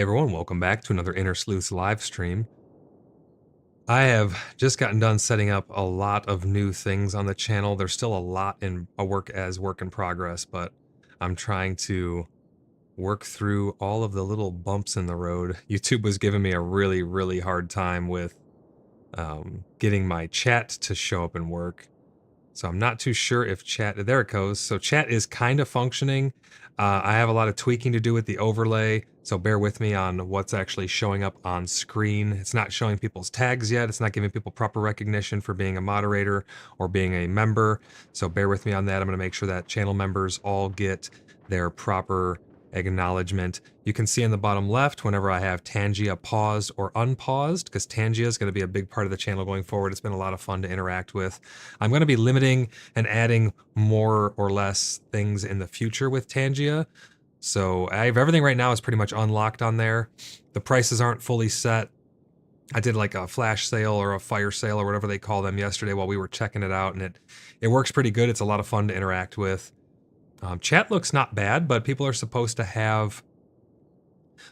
Hey everyone, welcome back to another InterSleuths live stream. I have just gotten done setting up a lot of new things on the channel. There's still a lot in work in progress, but I'm trying to work through all of the little bumps in the road. YouTube was giving me a really hard time with getting my chat to show up and work. So I'm not too sure if chat, there it goes. So chat is kind of functioning. I have a lot of tweaking to do with the overlay, so bear with me on what's actually showing up on screen. It's not showing people's tags yet. It's not giving people proper recognition for being a moderator or being a member. So bear with me on that. I'm going to make sure that channel members all get their proper acknowledgement. You can see in the bottom left whenever I have Tangia paused or unpaused, because Tangia is going to be a big part of the channel going forward. It's been a lot of fun to interact with. I'm going to be limiting and adding more or less things in the future with Tangia. So I have everything right now is pretty much unlocked on there. The prices aren't fully set. I did like a flash sale or a fire sale or whatever they call them yesterday while we were checking it out, and it works pretty good. It's a lot of fun to interact with. Chat looks not bad, but people are supposed to have,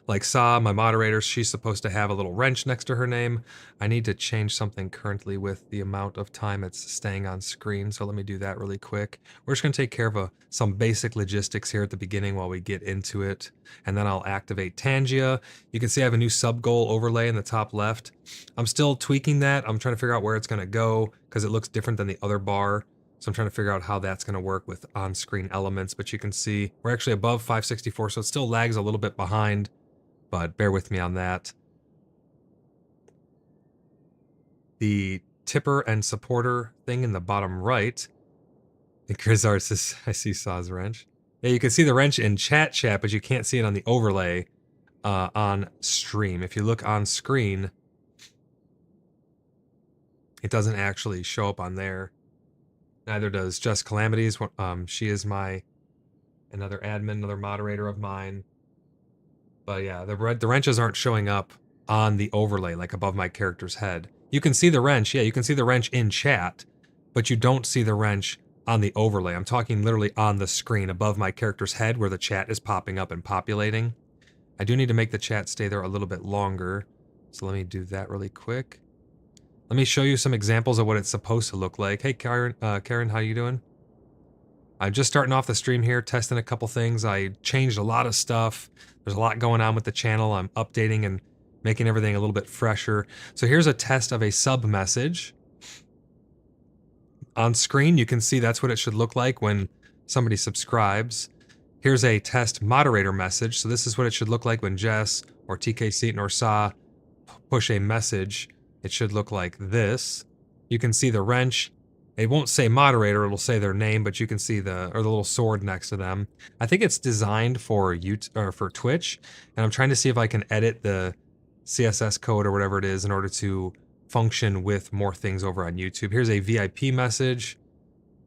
like Sa, my moderator, she's supposed to have a little wrench next to her name. I need to change something currently with the amount of time it's staying on screen, so let me do that really quick. We're just going to take care of some basic logistics here at the beginning while we get into it, and then I'll activate Tangia. You can see I have a new sub-goal overlay in the top left. I'm still tweaking that. I'm trying to figure out where it's going to go, because it looks different than the other bar. So I'm trying to figure out how that's going to work with on-screen elements, but you can see we're actually above 564, so it still lags a little bit behind, but bear with me on that. The tipper and supporter thing in the bottom right, Grizar says, I see Saw's wrench. Yeah, you can see the wrench in chat, but you can't see it on the overlay on stream. If you look on screen, it doesn't actually show up on there. Neither does Just Calamities. She is another admin, another moderator of mine. But yeah, the wrenches aren't showing up on the overlay, like above my character's head. You can see the wrench, yeah, you can see the wrench in chat, but you don't see the wrench on the overlay. I'm talking literally on the screen above my character's head where the chat is popping up and populating. I do need to make the chat stay there a little bit longer, so let me do that really quick. Let me show you some examples of what it's supposed to look like. Hey, Karen, how you doing? I'm just starting off the stream here, testing a couple things. I changed a lot of stuff. There's a lot going on with the channel. I'm updating and making everything a little bit fresher. So here's a test of a sub message. On screen, you can see that's what it should look like when somebody subscribes. Here's a test moderator message. So this is what it should look like when Jess or TK Seaton or Sa push a message. It should look like this. You can see the wrench. It won't say moderator, it'll say their name, but you can see the little sword next to them. I think it's designed for YouTube or for Twitch, and I'm trying to see if I can edit the CSS code or whatever it is in order to function with more things over on YouTube. Here's a VIP message.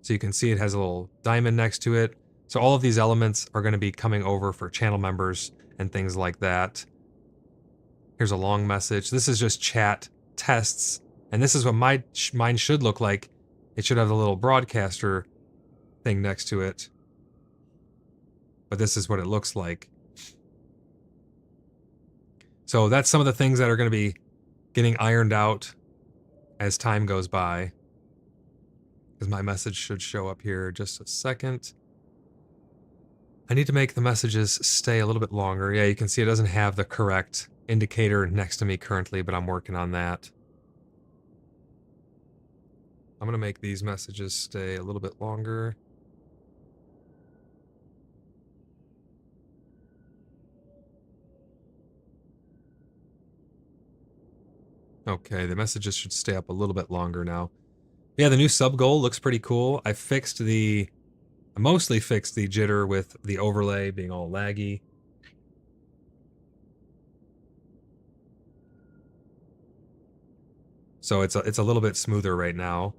So you can see it has a little diamond next to it. So all of these elements are going to be coming over for channel members and things like that. Here's a long message. This is just chat tests, and this is what mine should look like. It should have the little broadcaster thing next to it, but this is what it looks like. So that's some of the things that are going to be getting ironed out as time goes by, because my message should show up here just a second. I need to make the messages stay a little bit longer. Yeah, you can see it doesn't have the correct indicator next to me currently, but I'm working on that. I'm going to make these messages stay a little bit longer. Okay, the messages should stay up a little bit longer now. Yeah, the new sub goal looks pretty cool. I mostly fixed the jitter with the overlay being all laggy. So it's a little bit smoother right now.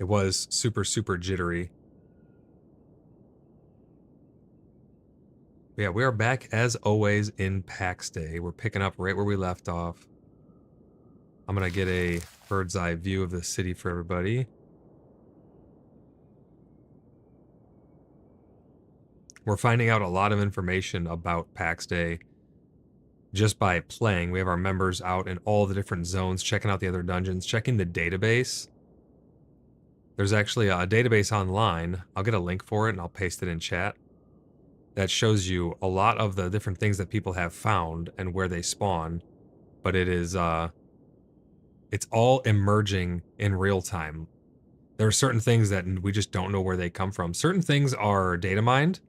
It was super jittery. Yeah, we are back as always in Pax Day. We're picking up right where we left off. I'm gonna get a bird's eye view of the city for everybody. We're finding out a lot of information about Pax Day just by playing. We have our members out in all the different zones, checking out the other dungeons, checking the database. There's actually a database online. I'll get a link for it and I'll paste it in chat. That shows you a lot of the different things that people have found and where they spawn. But it is, it's all emerging in real time. There are certain things that we just don't know where they come from. Certain things are data mined,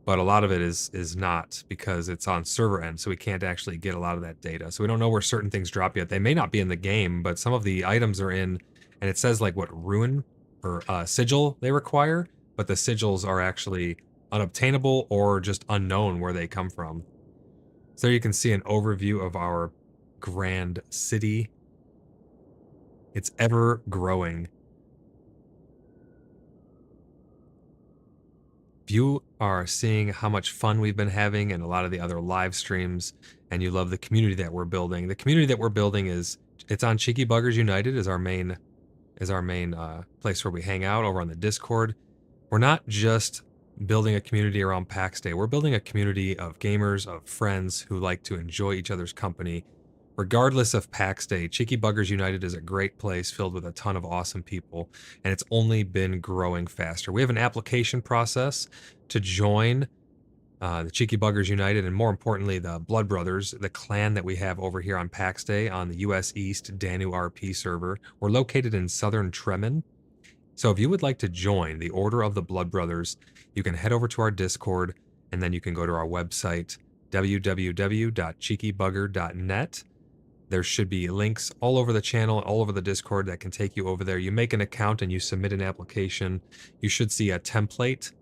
but a lot of it is not, because it's on server end, so we can't actually get a lot of that data. So we don't know where certain things drop yet. They may not be in the game, but some of the items are in, and it says like what ruin or sigil they require, but the sigils are actually unobtainable or just unknown where they come from. So you can see an overview of our grand city. It's ever growing. If you are seeing how much fun we've been having in a lot of the other live streams, and you love the community that we're building, the community that we're building it's on Cheeky Buggers United is our main place where we hang out over on the Discord. We're not just building a community around Pax Day. We're building a community of gamers, of friends who like to enjoy each other's company. Regardless of Pax Day, Cheeky Buggers United is a great place filled with a ton of awesome people, and it's only been growing faster. We have an application process to join the Cheeky Buggers United, and more importantly, the Blood Brothers, the clan that we have over here on Pax Day on the US East Danu RP server. We're located in southern Tremin. So if you would like to join the Order of the Blood Brothers, you can head over to our Discord, and then you can go to our website, www.cheekybugger.net. There should be links all over the channel, all over the Discord that can take you over there. You make an account and you submit an application. You should see a template.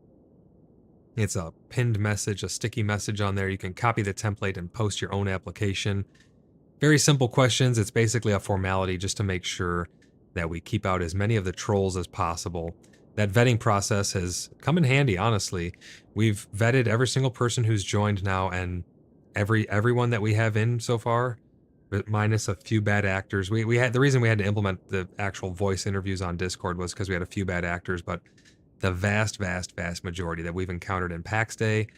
It's a pinned message, a sticky message on there. You can copy the template and post your own application. Very simple questions. It's basically a formality just to make sure that we keep out as many of the trolls as possible. That vetting process has come in handy, honestly. We've vetted every single person who's joined now, and everyone that we have in so far, minus a few bad actors. We had the reason we had to implement the actual voice interviews on Discord was because we had a few bad actors, but the vast majority that we've encountered in Pax Day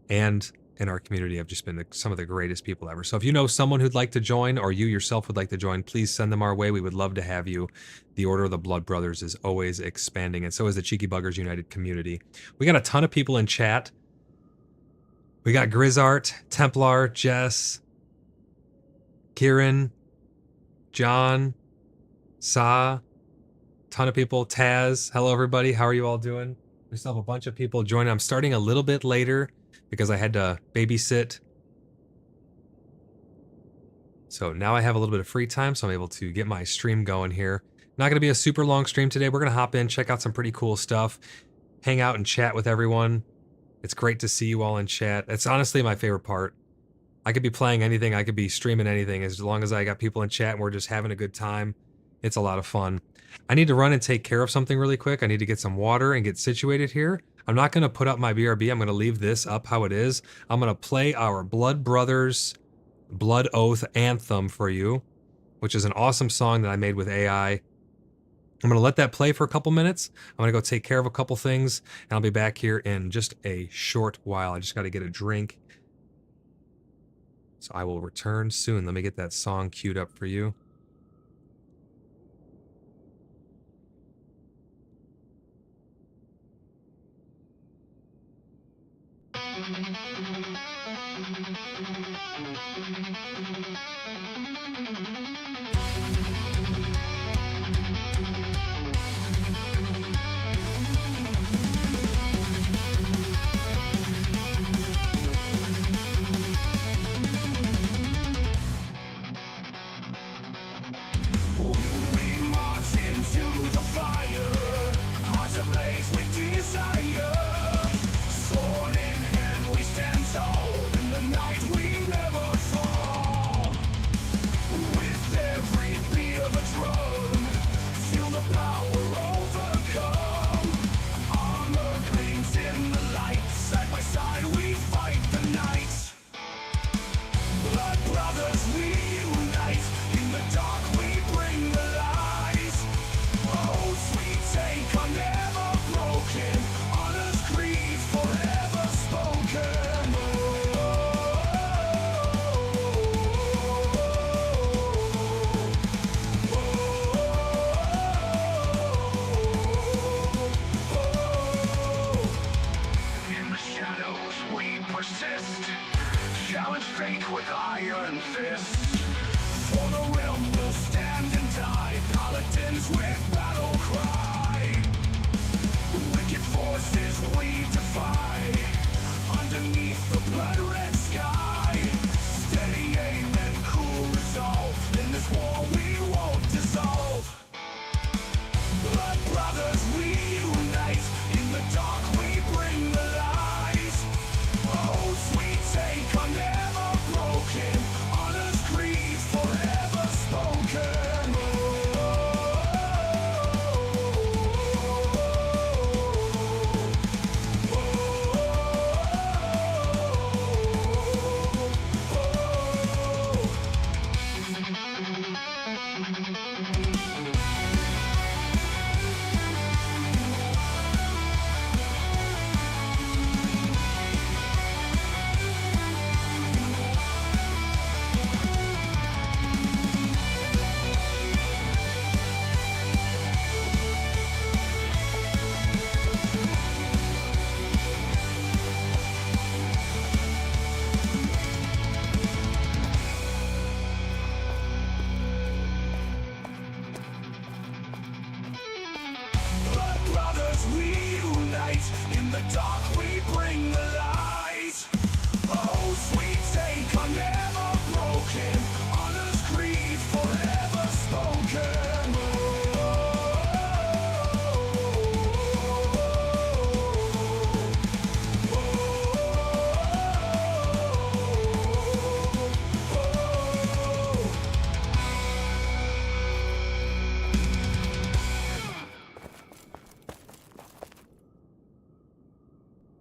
and in our community have just been some of the greatest people ever. So if you know someone who'd like to join, or you yourself would like to join, please send them our way. We would love to have you. The Order of the Blood Brothers is always expanding, and so is the Cheeky Buggers United community. We got a ton of people in chat. We got Grizzart, Templar, Jess, Kieran, John, Sa, ton of people, Taz. Hello, everybody. How are you all doing? We still have a bunch of people joining. I'm starting a little bit later because I had to babysit. So now I have a little bit of free time, so I'm able to get my stream going here. Not going to be a super long stream today. We're going to hop in, check out some pretty cool stuff, hang out and chat with everyone. It's great to see you all in chat. It's honestly my favorite part. I could be playing anything, I could be streaming anything, as long as I got people in chat and we're just having a good time. It's a lot of fun. I need to run and take care of something really quick. I need to get some water and get situated here. I'm not going to put up my BRB. I'm going to leave this up how it is. I'm going to play our Blood Brothers Blood Oath anthem for you, which is an awesome song that I made with AI. I'm going to let that play for a couple minutes. I'm going to go take care of a couple things, and I'll be back here in just a short while. I just got to get a drink. So I will return soon. Let me get that song queued up for you. challenge fate with iron fists. For the realm will stand and die, paladins with battle cry. Wicked forces we defy, underneath the blood-red sky. Steady aim and cool resolve, in this war we won't dissolve. Blood brothers, we unite, in the dark we bring the light. Oh, sweet take are never broken, honor's creed forever spoken. Blood brothers, we unite, in the dark we bring the light. Oh, sweet take are never broken, honor's creed forever spoken.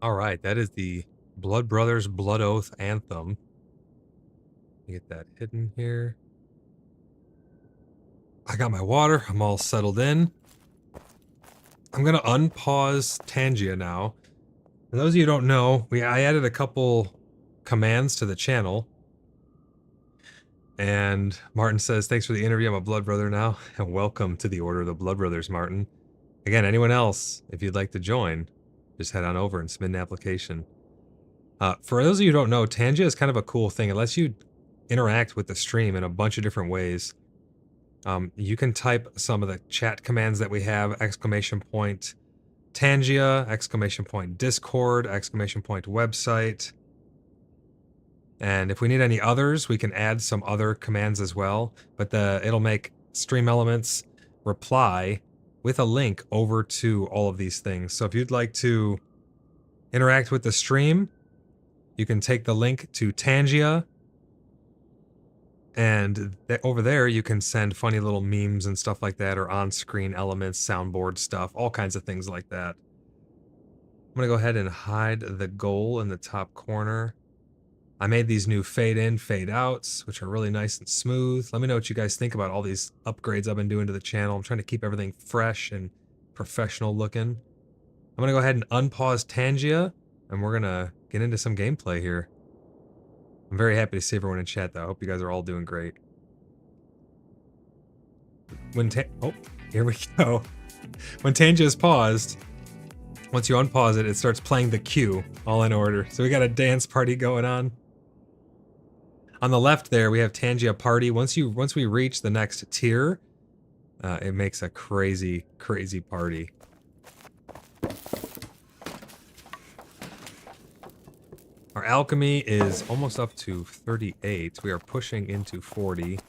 All right, that is the Blood Brothers Blood Oath anthem. Get that hidden here. I got my water. I'm all settled in. I'm gonna unpause Tangia now. For those of you who don't know, I added a couple commands to the channel. And Martin says, thanks for the interview. I'm a Blood Brother now. And welcome to the Order of the Blood Brothers, Martin. Again, anyone else, if you'd like to join, just head on over and submit an application. For those of you who don't know, Tangia is kind of a cool thing. It lets you interact with the stream in a bunch of different ways. You can type some of the chat commands that we have, ! Tangia, ! Discord, ! Website. And if we need any others, we can add some other commands as well. But it'll make Stream Elements reply with a link over to all of these things. So if you'd like to interact with the stream, you can take the link to Tangia, and over there you can send funny little memes and stuff like that, or on-screen elements, soundboard stuff, all kinds of things like that. I'm gonna go ahead and hide the goal in the top corner. I made these new fade in, fade outs, which are really nice and smooth. Let me know what you guys think about all these upgrades I've been doing to the channel. I'm trying to keep everything fresh and professional looking. I'm gonna go ahead and unpause Tangia, and we're gonna get into some gameplay here. I'm very happy to see everyone in chat though. I hope you guys are all doing great. Oh, here we go. When Tangia is paused, once you unpause it, it starts playing the cue, all in order. So we got a dance party going on. On the left there, we have Tangia Party. Once we reach the next tier, it makes a crazy, crazy party. Our alchemy is almost up to 38. We are pushing into 40.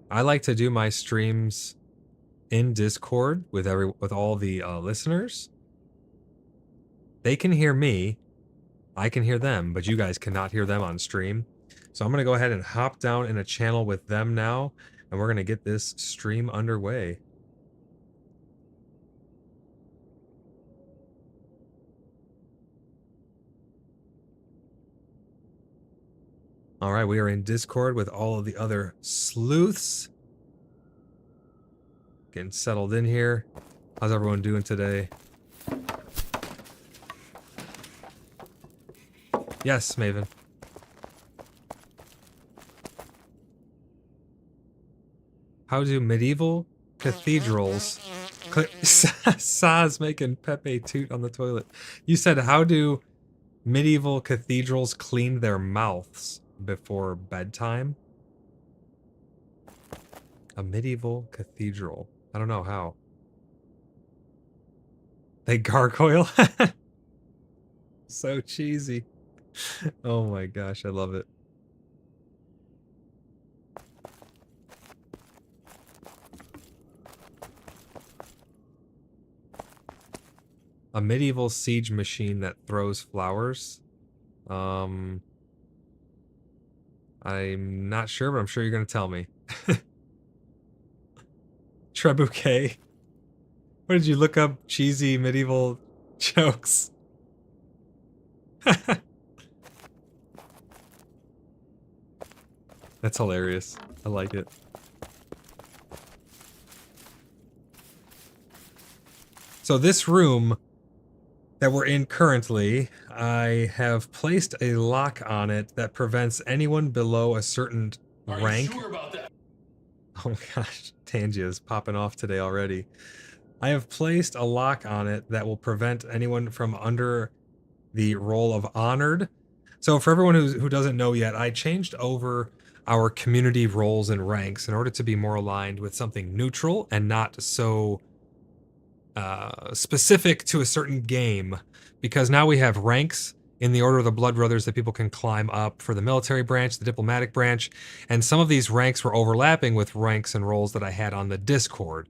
I like to do my streams in Discord with all the listeners. They can hear me, I can hear them, but you guys cannot hear them on stream. So I'm gonna go ahead and hop down in a channel with them now, and we're gonna get this stream underway. All right, we are in Discord with all of the other sleuths. Getting settled in here. How's everyone doing today? Yes, Maven. How do medieval cathedrals Sa's making Pepe toot on the toilet. You said, how do medieval cathedrals clean their mouths before bedtime? A medieval cathedral. I don't know how. They gargoyle? So cheesy. Oh my gosh, I love it. A medieval siege machine that throws flowers. I'm not sure, but I'm sure you're gonna tell me. Trebuchet. What did you look up? Cheesy medieval jokes. That's hilarious. I like it. So this room that we're in currently, I have placed a lock on it that prevents anyone below a certain rank. Are you sure about that? Oh gosh, Tangia's popping off today already. I have placed a lock on it that will prevent anyone from under the role of honored. So for everyone who doesn't know yet, I changed over our community roles and ranks in order to be more aligned with something neutral and not so specific to a certain game, because now we have ranks in the Order of the Blood Brothers that people can climb up for the military branch, the diplomatic branch, and some of these ranks were overlapping with ranks and roles that I had on the Discord.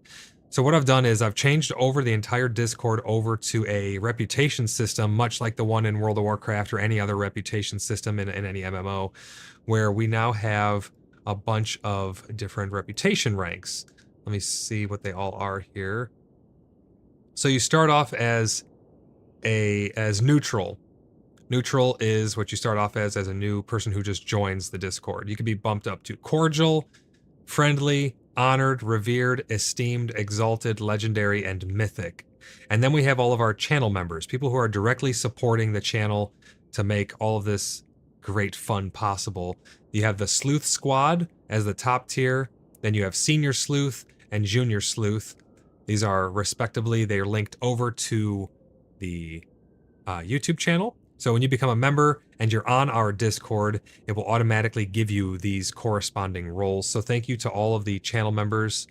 So what I've done is I've changed over the entire Discord over to a reputation system, much like the one in World of Warcraft or any other reputation system in any MMO, where we now have a bunch of different reputation ranks. Let me see what they all are here. So you start off as neutral. Neutral is what you start off as a new person who just joins the Discord. You can be bumped up to cordial, friendly, honored, revered, esteemed, exalted, legendary, and mythic. And then we have all of our channel members, people who are directly supporting the channel to make all of this great fun possible. You have the Sleuth Squad as the top tier. Then you have Senior Sleuth and Junior Sleuth. These are respectively, they're linked over to the YouTube channel. So when you become a member and you're on our Discord, it will automatically give you these corresponding roles. So thank you to all of the channel members.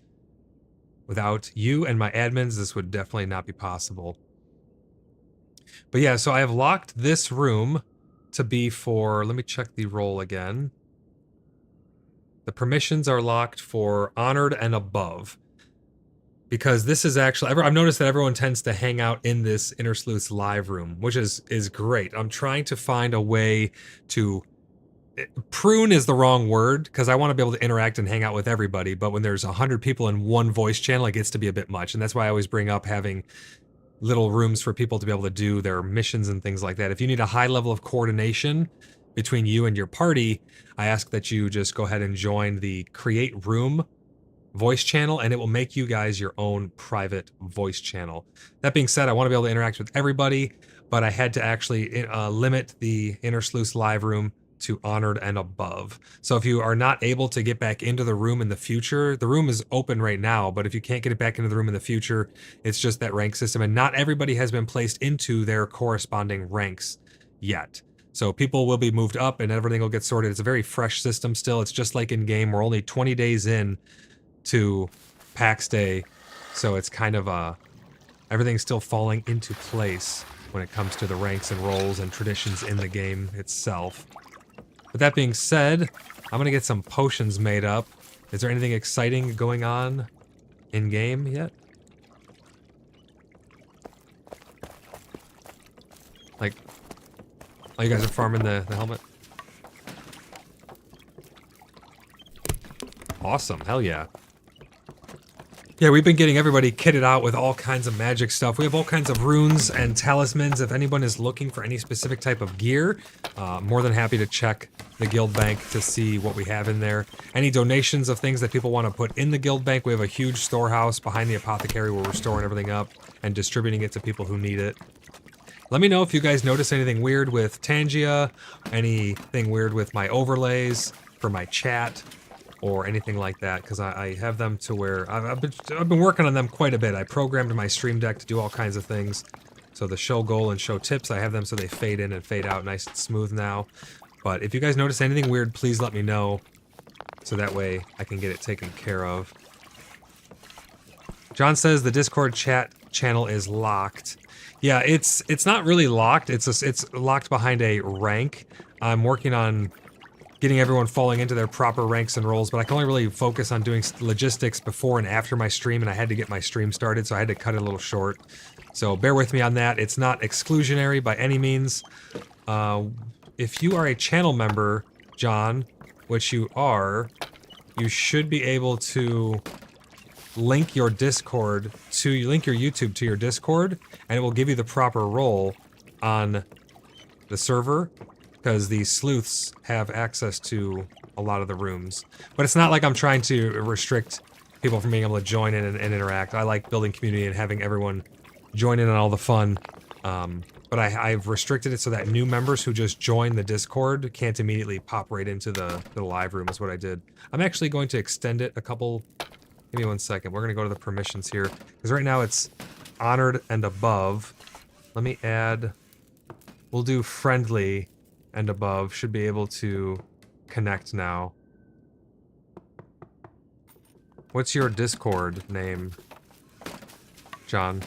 Without you and my admins, this would definitely not be possible. But yeah, so I have locked this room to be for, let me check the role again. The permissions are locked for honored and above. Because this is actually, I've noticed that everyone tends to hang out in this InterSleuths live room, which is great. I'm trying to find a way to, prune is the wrong word, because I want to be able to interact and hang out with everybody, but when there's 100 people in one voice channel, it gets to be a bit much, and that's why I always bring up having little rooms for people to be able to do their missions and things like that. If you need a high level of coordination between you and your party, I ask that you just go ahead and join the Create Room voice channel, and it will make you guys your own private voice channel. That being said, I want to be able to interact with everybody, but I had to actually limit the InterSleuths live room to honored and above. So if you are not able to get back into the room in the future, the room is open right now, but if you can't get it back into the room in the future, it's just that rank system, and not everybody has been placed into their corresponding ranks yet. So people will be moved up and everything will get sorted. It's a very fresh system still. It's just like in game. We're only 20 days in to Pax Day, so it's kind of everything's still falling into place when it comes to the ranks and roles and traditions in the game itself. But that being said, I'm gonna get some potions made up. Is there anything exciting going on in game yet? Like, oh, you guys are farming the helmet? Awesome, hell yeah. Yeah, we've been getting everybody kitted out with all kinds of magic stuff. We have all kinds of runes and talismans. If anyone is looking for any specific type of gear, more than happy to check the guild bank to see what we have in there. Any donations of things that people want to put in the guild bank, we have a huge storehouse behind the apothecary where we're storing everything up and distributing it to people who need it. Let me know if you guys notice anything weird with Tangia, anything weird with my overlays for my chat. or anything like that, because I have them to where I've been working on them quite a bit. I programmed my Stream Deck to do all kinds of things. So the show goal and show tips, I have them so they fade in and fade out nice and smooth now. But if you guys notice anything weird, please let me know, so that way I can get it taken care of. John says the Discord chat channel is locked. Yeah, it's not really locked. It's locked behind a rank. I'm working on getting everyone falling into their proper ranks and roles, but I can only really focus on doing logistics before and after my stream, and I had to get my stream started, so I had to cut it a little short. So bear with me on that. It's not exclusionary by any means. If you are a channel member, John, which you are, you should be able to link your Discord to link your YouTube to your Discord, and it will give you the proper role on the server, because the sleuths have access to a lot of the rooms. But it's not like I'm trying to restrict people from being able to join in and interact. I like building community and having everyone join in on all the fun. But I've restricted it so that new members who just join the Discord can't immediately pop right into the live room, is what I did. I'm actually going to extend it a couple... Give me 1 second. We're going to go to the permissions here, because right now it's honored and above. Let me add... We'll do friendly and above. Should be able to connect now. What's your Discord name, John?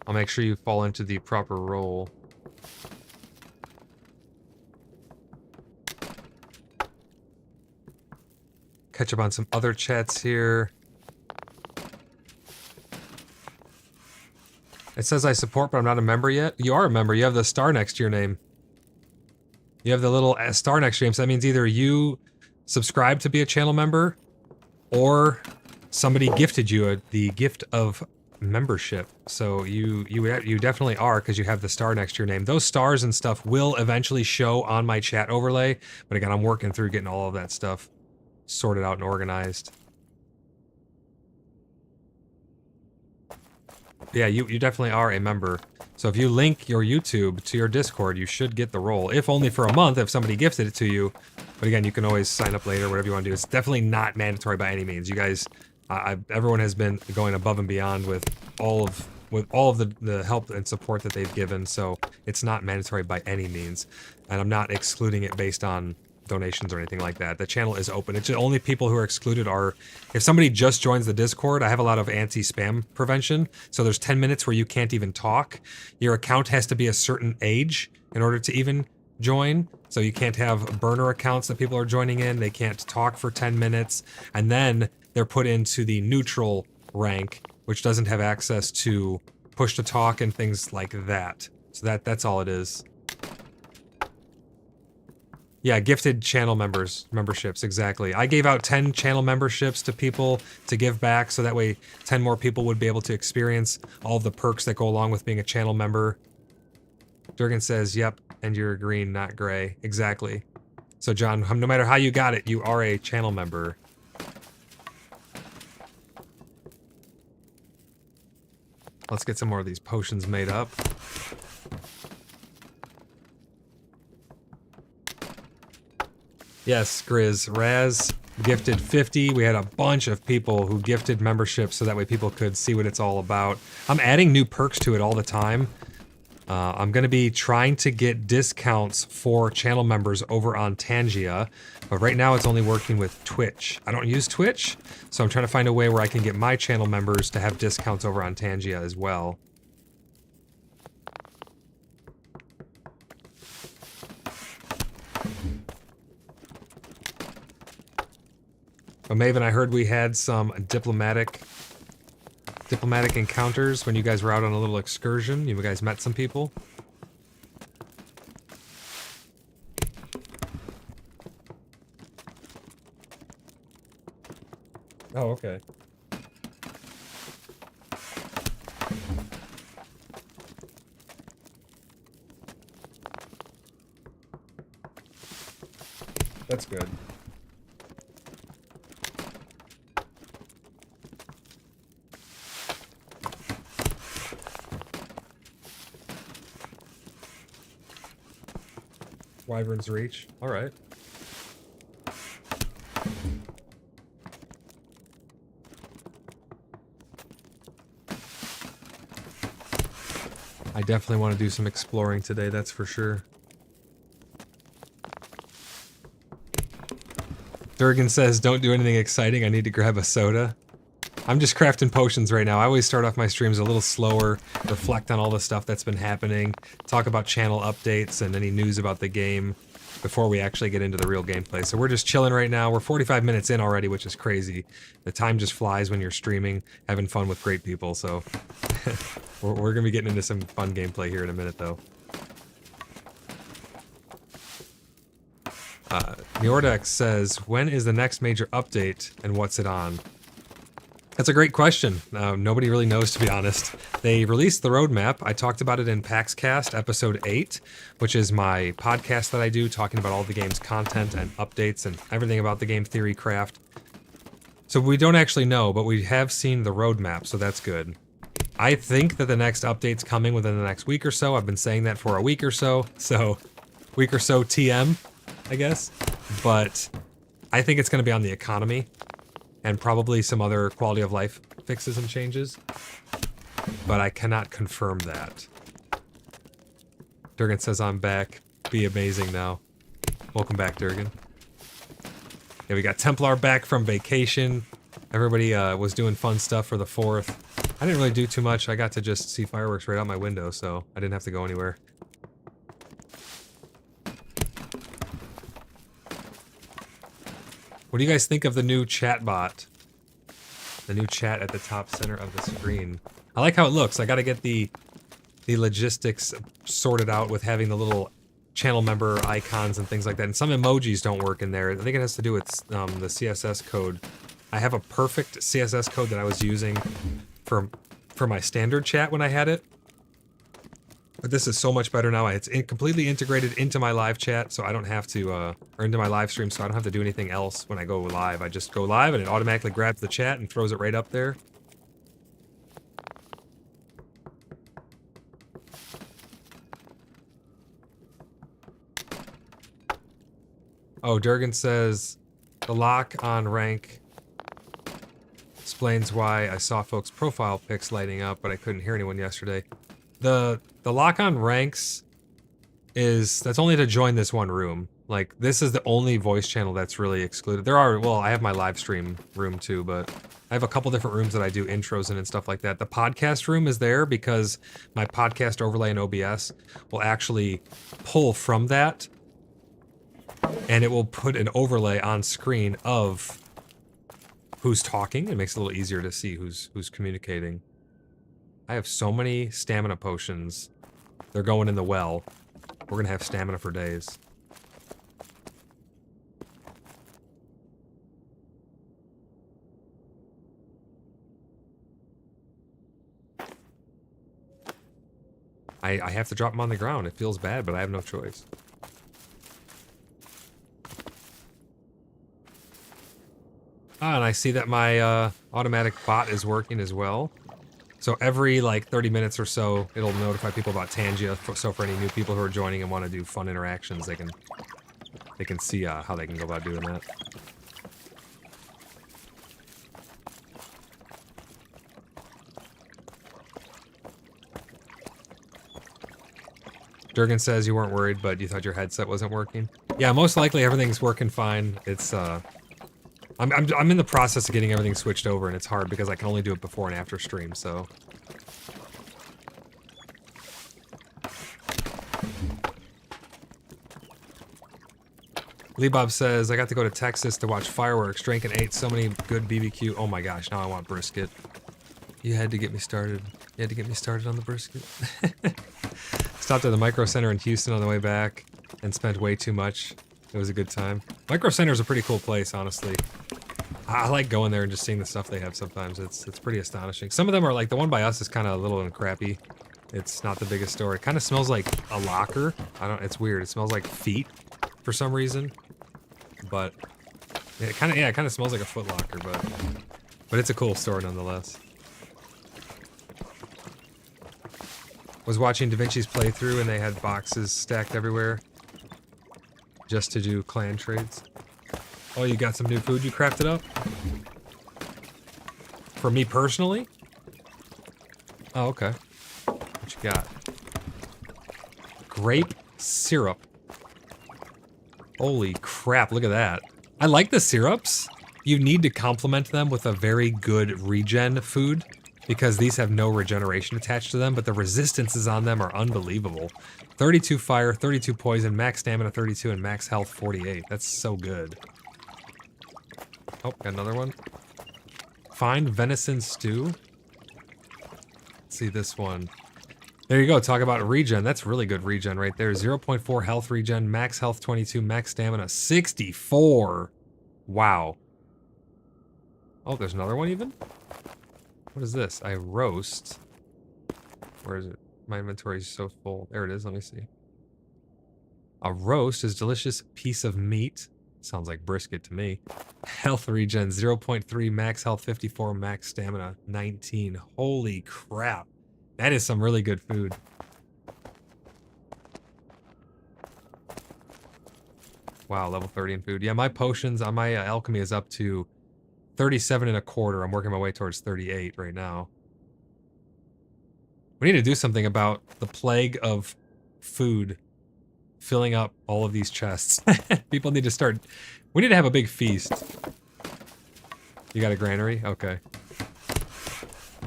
I'll make sure you fall into the proper role. Catch up on some other chats here. It says I support, but I'm not a member yet. You are a member. You have the star next to your name. You have the little star next to your name. So that means either you subscribe to be a channel member, or somebody gifted you the gift of membership. So you definitely are, because you have the star next to your name. Those stars and stuff will eventually show on my chat overlay, but again, I'm working through getting all of that stuff sorted out and organized. Yeah, you definitely are a member. So if you link your YouTube to your Discord, you should get the role. If only for a month, if somebody gifted it to you. But again, you can always sign up later, whatever you want to do. It's definitely not mandatory by any means. You guys, everyone has been going above and beyond with all of the help and support that they've given. So it's not mandatory by any means. And I'm not excluding it based on donations or anything like that. The channel is open. It's the only people who are excluded are if somebody just joins the Discord. I have a lot of anti-spam prevention, so there's 10 minutes where you can't even talk. Your account has to be a certain age in order to even join, so you can't have burner accounts that people are joining in. They can't talk for 10 minutes, and then they're put into the neutral rank, which doesn't have access to push to talk and things like that. So that's all it is. Yeah, gifted channel memberships, exactly. I gave out 10 channel memberships to people to give back, so that way 10 more people would be able to experience all of the perks that go along with being a channel member. Durgan says, yep, and you're green, not gray. Exactly. So John, no matter how you got it, you are a channel member. Let's get some more of these potions made up. Yes, Grizz. Raz gifted 50. We had a bunch of people who gifted memberships so that way people could see what it's all about. I'm adding new perks to it all the time. I'm going to be trying to get discounts for channel members over on Tangia, but right now it's only working with Twitch. I don't use Twitch, so I'm trying to find a way where I can get my channel members to have discounts over on Tangia as well. But Maven, I heard we had some diplomatic encounters when you guys were out on a little excursion. You guys met some people. Oh, okay. That's good. Wyvern's Reach. All right. I definitely want to do some exploring today, that's for sure. Durgan says, don't do anything exciting, I need to grab a soda. I'm just crafting potions right now. I always start off my streams a little slower, reflect on all the stuff that's been happening, talk about channel updates and any news about the game before we actually get into the real gameplay. So we're just chilling right now. We're 45 minutes in already, which is crazy. The time just flies when you're streaming, having fun with great people, so... we're gonna be getting into some fun gameplay here in a minute, though. Neordex says, when is the next major update and what's it on? That's a great question. Nobody really knows, to be honest. They released the roadmap. I talked about it in PAXcast episode 8, which is my podcast that I do, talking about all the game's content and updates and everything about the game theory craft. So we don't actually know, but we have seen the roadmap, so that's good. I think that the next update's coming within the next week or so. I've been saying that for a week or so. So, week or so TM, I guess. But I think it's going to be on the economy. And probably some other quality of life fixes and changes. But I cannot confirm that. Durgan says I'm back. Be amazing now. Welcome back, Durgan. Yeah, we got Templar back from vacation. Everybody was doing fun stuff for the 4th. I didn't really do too much. I got to just see fireworks right out my window, so I didn't have to go anywhere. What do you guys think of the new chat bot? The new chat at the top center of the screen. I like how it looks. I gotta get the logistics sorted out with having the little channel member icons and things like that. And some emojis don't work in there. I think it has to do with the CSS code. I have a perfect CSS code that I was using for my standard chat when I had it. But this is so much better now. It's completely integrated into my live chat, so I don't have to, or into my live stream, so I don't have to do anything else when I go live. I just go live and it automatically grabs the chat and throws it right up there. Oh, Durgan says, the lock on rank explains why I saw folks' profile pics lighting up, but I couldn't hear anyone yesterday. The lock on ranks that's only to join this one room. Like, this is the only voice channel that's really excluded. Well, I have my live stream room too, but I have a couple different rooms that I do intros in and stuff like that. The podcast room is there because my podcast overlay in OBS will actually pull from that, and it will put an overlay on screen of who's talking. It makes it a little easier to see who's communicating. I have so many stamina potions. They're going in the well. We're gonna have stamina for days. I have to drop them on the ground. It feels bad, but I have no choice. Ah, and I see that my automatic bot is working as well. So every, like, 30 minutes or so, it'll notify people about Tangia, so for any new people who are joining and want to do fun interactions, they can see how they can go about doing that. Durgan says you weren't worried, but you thought your headset wasn't working. Yeah, most likely everything's working fine. It's, I'm in the process of getting everything switched over, and it's hard because I can only do it before and after stream, so... Lee Bob says, I got to go to Texas to watch fireworks, drank and ate so many good BBQ. Oh my gosh, now I want brisket. You had to get me started. You had to get me started on the brisket. Stopped at the Micro Center in Houston on the way back and spent way too much. It was a good time. Micro Center is a pretty cool place, honestly. I like going there and just seeing the stuff they have sometimes. It's pretty astonishing. Some of them are like, the one by us is kind of little and crappy. It's not the biggest store. It kind of smells like a locker. It's weird. It smells like feet for some reason. But it kind of smells like a Foot Locker, but it's a cool store nonetheless. Was watching Da Vinci's playthrough and they had boxes stacked everywhere. just to do clan trades. Oh, you got some new food you crafted up? For me personally? Oh, okay. What you got? Grape syrup. Holy crap, look at that. I like the syrups. You need to complement them with a very good regen food because these have no regeneration attached to them, but the resistances on them are unbelievable. 32 fire, 32 poison, max stamina 32, and max health 48. That's so good. Oh, got another one. Find venison stew. Let's see this one. There you go, talk about regen. That's really good regen right there. 0.4 health regen, max health 22, max stamina 64. Wow. Oh, there's another one even? What is this? I roast. Where is it? My inventory is so full. There it is, let me see. A roast is a delicious piece of meat. Sounds like brisket to me. Health regen 0.3, max health 54, max stamina 19. Holy crap. That is some really good food. Wow, level 30 in food. Yeah, my potions on my alchemy is up to 37 and a quarter. I'm working my way towards 38 right now. We need to do something about the plague of food filling up all of these chests. People need to start... We need to have a big feast. You got a granary? Okay.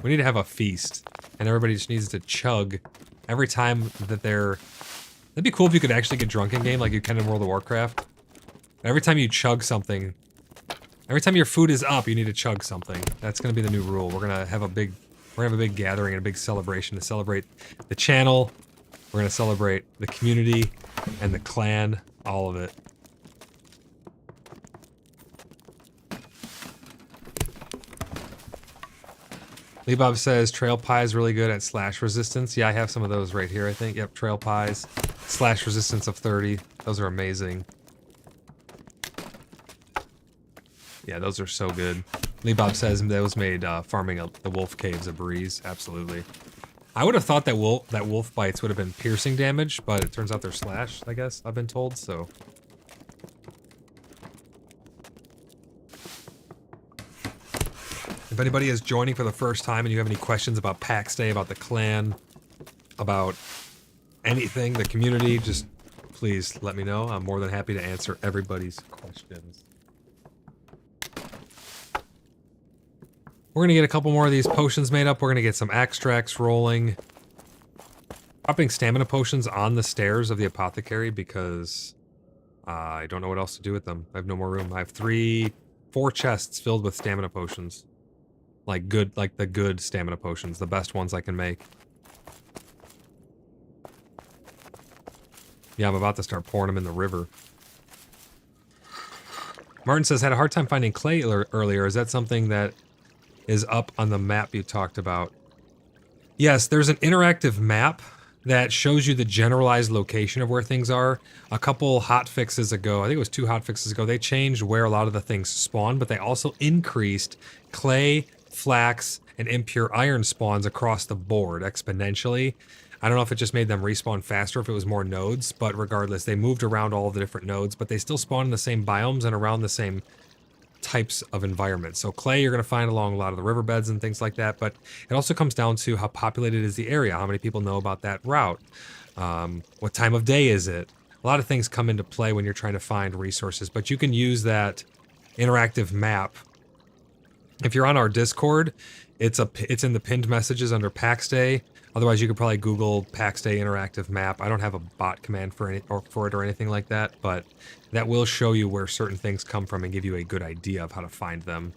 We need to have a feast. And everybody just needs to chug every time that they're... That'd be cool if you could actually get drunk in game like you can in World of Warcraft. Every time you chug something... Every time your food is up, you need to chug something. That's gonna be the new rule. We're gonna have a big gathering and a big celebration to celebrate the channel. We're gonna celebrate the community and the clan, all of it. Lee Bob says trail pie is really good at slash resistance. Yeah, I have some of those right here, I think. Yep, trail pies. Slash resistance of 30. Those are amazing. Yeah, those are so good. Lee Bob says those made farming the wolf caves a breeze. Absolutely. I would have thought that wolf bites would have been piercing damage, but it turns out they're slash, I guess, I've been told, so. If anybody is joining for the first time and you have any questions about Pax Day, about the clan, about anything, the community, just please let me know. I'm more than happy to answer everybody's questions. We're gonna get a couple more of these potions made up. We're gonna get some extracts rolling. Dropping stamina potions on the stairs of the apothecary because I don't know what else to do with them. I have no more room. I have 4 chests filled with stamina potions. Like the good stamina potions, the best ones I can make. Yeah, I'm about to start pouring them in the river. Martin says, had a hard time finding clay earlier. Is that something that is up on the map you talked about? Yes, there's an interactive map that shows you the generalized location of where things are. A couple hotfixes ago, I think it was 2 hotfixes ago, they changed where a lot of the things spawn, but they also increased clay, flax, and impure iron spawns across the board exponentially. I don't know if it just made them respawn faster, if it was more nodes, but regardless, they moved around all of the different nodes, but they still spawn in the same biomes and around the same types of environments. So clay you're going to find along a lot of the riverbeds and things like that, but it also comes down to how populated is the area, how many people know about that route, what time of day is it. A lot of things come into play when you're trying to find resources, but you can use that interactive map. If you're on our Discord, it's in the pinned messages under Pax Day. Otherwise, you could probably Google Pax Day interactive map. I don't have a bot command for it or anything like that, but that will show you where certain things come from and give you a good idea of how to find them.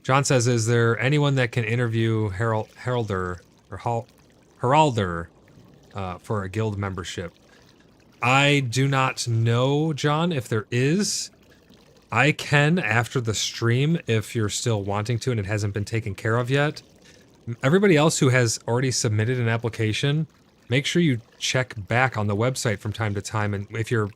John says, is there anyone that can interview Heralder for a guild membership? I do not know, John, if there is. I can after the stream if you're still wanting to and it hasn't been taken care of yet. Everybody else who has already submitted an application, make sure you check back on the website from time to time. And if your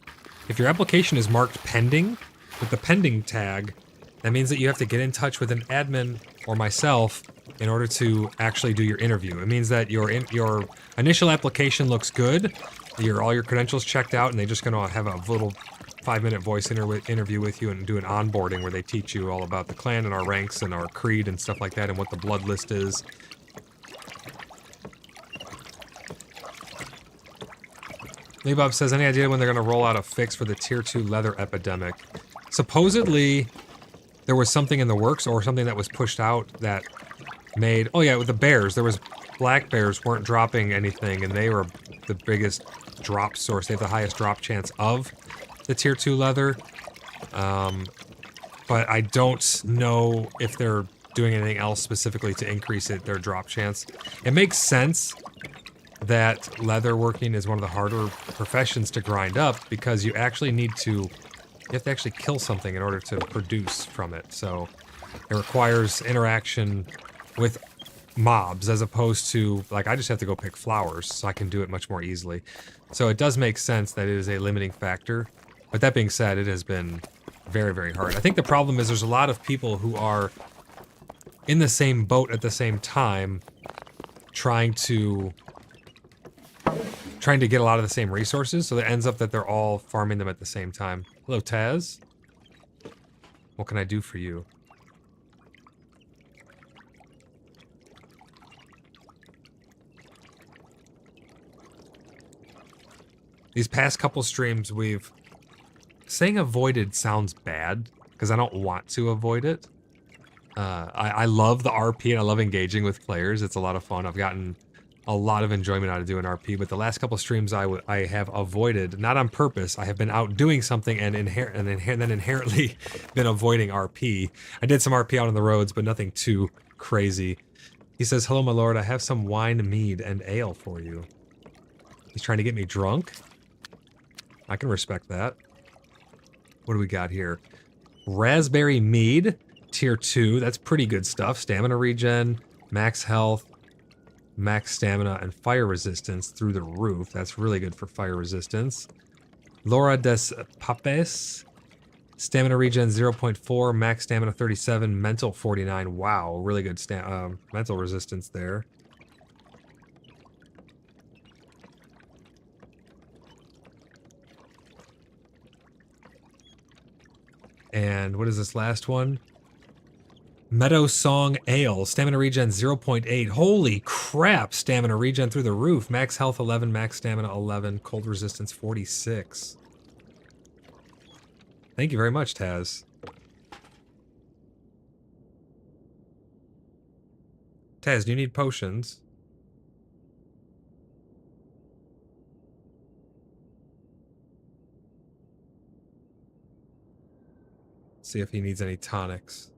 application is marked pending with the pending tag, that means that you have to get in touch with an admin or myself in order to actually do your interview. It means that your initial application looks good, all your credentials checked out, and they're just going to have a little 5-minute voice interview with you and do an onboarding where they teach you all about the clan and our ranks and our creed and stuff like that and what the blood list is. Lebob says, any idea when they're going to roll out a fix for the Tier 2 leather epidemic? Supposedly, there was something in the works or something that was pushed out that made... Oh yeah, with the bears. There was... Black bears weren't dropping anything, and they were the biggest drop source. They have the highest drop chance of the Tier 2 leather. But I don't know if they're doing anything else specifically to increase their drop chance. It makes sense that leather working is one of the harder professions to grind up because you actually need to... You have to actually kill something in order to produce from it. So it requires interaction with mobs as opposed to, like, I just have to go pick flowers, so I can do it much more easily. So it does make sense that it is a limiting factor. But that being said, it has been very, very hard. I think the problem is there's a lot of people who are in the same boat at the same time trying to get a lot of the same resources, so it ends up that they're all farming them at the same time. Hello, Taz. What can I do for you? These past couple streams, we've... Saying avoided sounds bad, because I don't want to avoid it. I love the RP, and I love engaging with players. It's a lot of fun. I've gotten a lot of enjoyment out of doing RP, but the last couple streams I have avoided, not on purpose. I have been out doing something and then inherently been avoiding RP. I did some RP out on the roads, but nothing too crazy. He says, hello, my lord. I have some wine, mead, and ale for you. He's trying to get me drunk? I can respect that. What do we got here? Raspberry mead, tier 2. That's pretty good stuff. Stamina regen, max health, max stamina, and fire resistance through the roof. That's really good for fire resistance. Laura des Papes. Stamina regen 0.4, max stamina 37, mental 49. Wow, really good mental resistance there. And what is this last one? Meadow Song Ale. Stamina regen 0.8. Holy crap! Stamina regen through the roof. Max health 11, max stamina 11, cold resistance 46. Thank you very much, Taz. Taz, do you need potions? See if he needs any tonics.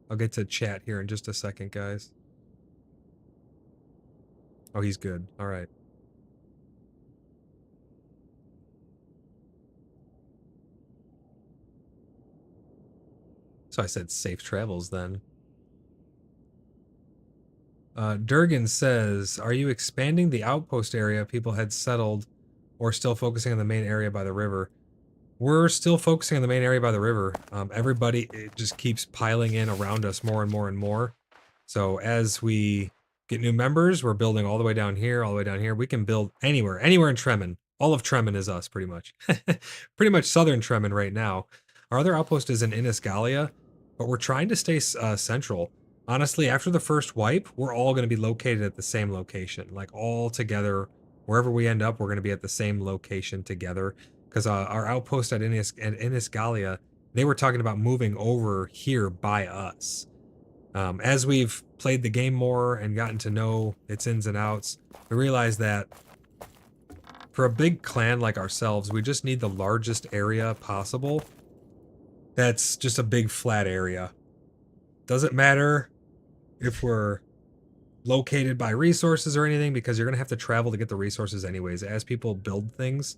I'll get to chat here in just a second, guys. Oh, he's good. All right. So I said safe travels then. Durgan says, are you expanding the outpost area people had settled or still focusing on the main area by the river? We're still focusing on the main area by the river. Everybody, it just keeps piling in around us more and more and more. So as we get new members, we're building all the way down here, all the way down here. We can build anywhere in Tremen. All of Tremen is us, pretty much. Pretty much southern Tremen right now. Our other outpost is in InterSleuths, but we're trying to stay central. Honestly, after the first wipe, we're all going to be located at the same location. Like, all together, wherever we end up, we're going to be at the same location together. Because our outpost at InterSleuths, they were talking about moving over here by us. As we've played the game more and gotten to know its ins and outs, we realized that for a big clan like ourselves, we just need the largest area possible. That's just a big flat area. Doesn't matter if we're located by resources or anything, because you're going to have to travel to get the resources anyways. As people build things,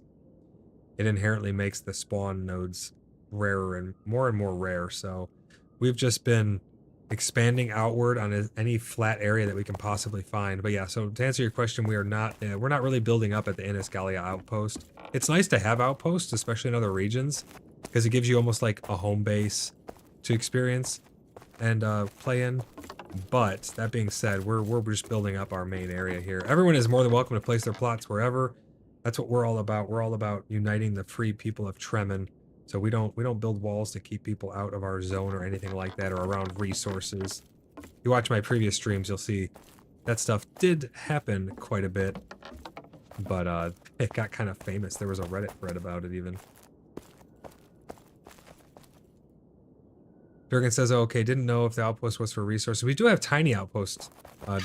it inherently makes the spawn nodes rarer and more rare. So we've just been expanding outward on any flat area that we can possibly find. But yeah, so to answer your question, we're not really building up at the InterSleuths outpost. It's nice to have outposts, especially in other regions, because it gives you almost like a home base to experience. and play in. But that being said, we're just building up our main area here. Everyone is more than welcome to place their plots wherever. That's what we're all about. We're all about uniting the free people of Tremen. So we don't build walls to keep people out of our zone or anything like that, or around resources. If you watch my previous streams, you'll see that stuff did happen quite a bit, but it got kind of famous. There was a Reddit thread about it even. Durgan says, oh, okay, didn't know if the outpost was for resources. We do have tiny outposts,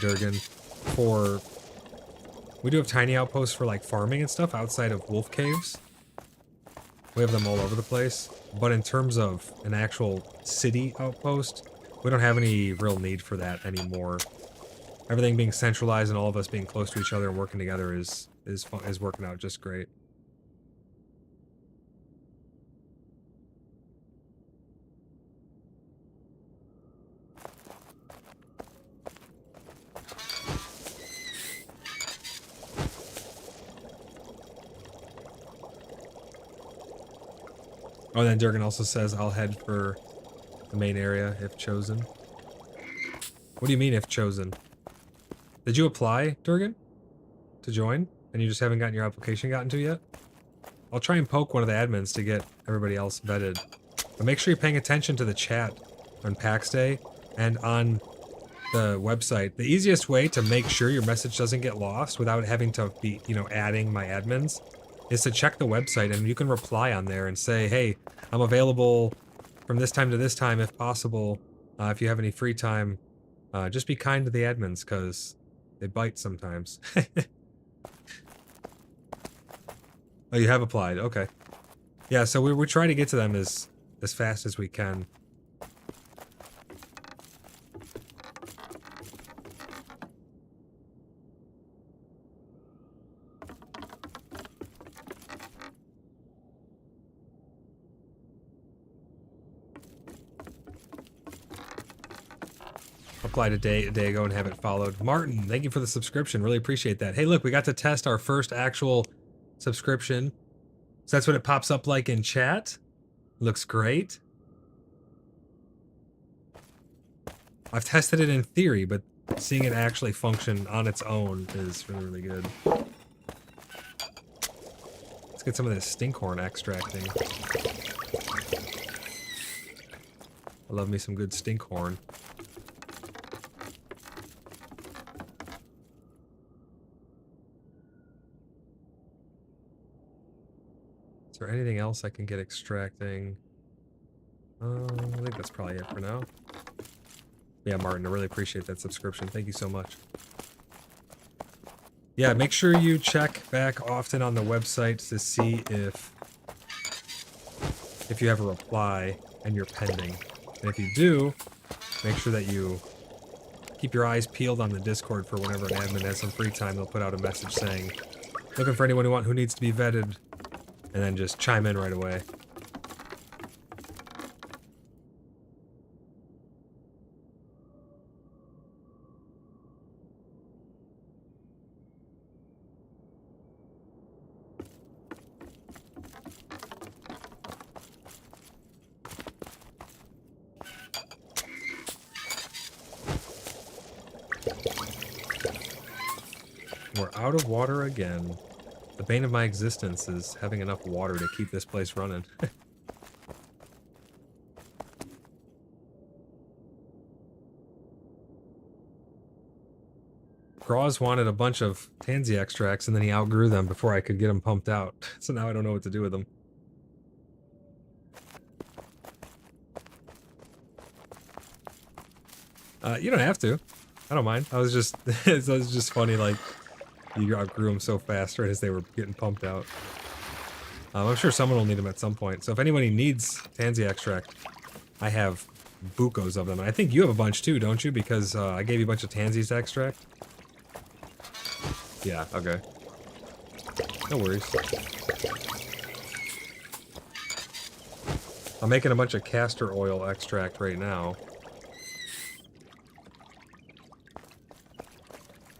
Durgan, we do have tiny outposts for like farming and stuff outside of wolf caves. We have them all over the place. But in terms of an actual city outpost, we don't have any real need for that anymore. Everything being centralized and all of us being close to each other and working together is working out just great. Oh, then Durgan also says, I'll head for the main area if chosen. What do you mean if chosen? Did you apply, Durgan, to join? And you just haven't gotten your application gotten to yet? I'll try and poke one of the admins to get everybody else vetted. But make sure you're paying attention to the chat on Pax Day and on the website. The easiest way to make sure your message doesn't get lost without having to be, adding my admins is to check the website, and you can reply on there and say, hey, I'm available from this time to this time if possible. If you have any free time, just be kind to the admins because they bite sometimes. Oh, you have applied. Okay. Yeah, so we try to get to them as fast as we can. Applied a day ago and haven't followed. Martin, thank you for the subscription. Really appreciate that. Hey, look, we got to test our first actual subscription. So that's what it pops up like in chat. Looks great. I've tested it in theory, but seeing it actually function on its own is really, really good. Let's get some of this stinkhorn extracting. I love me some good stinkhorn. Is there anything else I can get extracting? I think that's probably it for now. Yeah, Martin, I really appreciate that subscription. Thank you so much. Yeah, make sure you check back often on the website to see if you have a reply and you're pending. And if you do, make sure that you keep your eyes peeled on the Discord for whenever an admin has some free time, they'll put out a message saying, looking for anyone who needs to be vetted, and then just chime in right away. We're out of water again. The bane of my existence is having enough water to keep this place running. Graz wanted a bunch of tansy extracts and then he outgrew them before I could get them pumped out. So now I don't know what to do with them. You don't have to. I don't mind. I was just, it was just funny, like, you outgrew them so fast right as they were getting pumped out. I'm sure someone will need them at some point. So if anybody needs tansy extract, I have bucos of them. And I think you have a bunch too, don't you? Because I gave you a bunch of tansies to extract. Yeah, okay. No worries. I'm making a bunch of castor oil extract right now.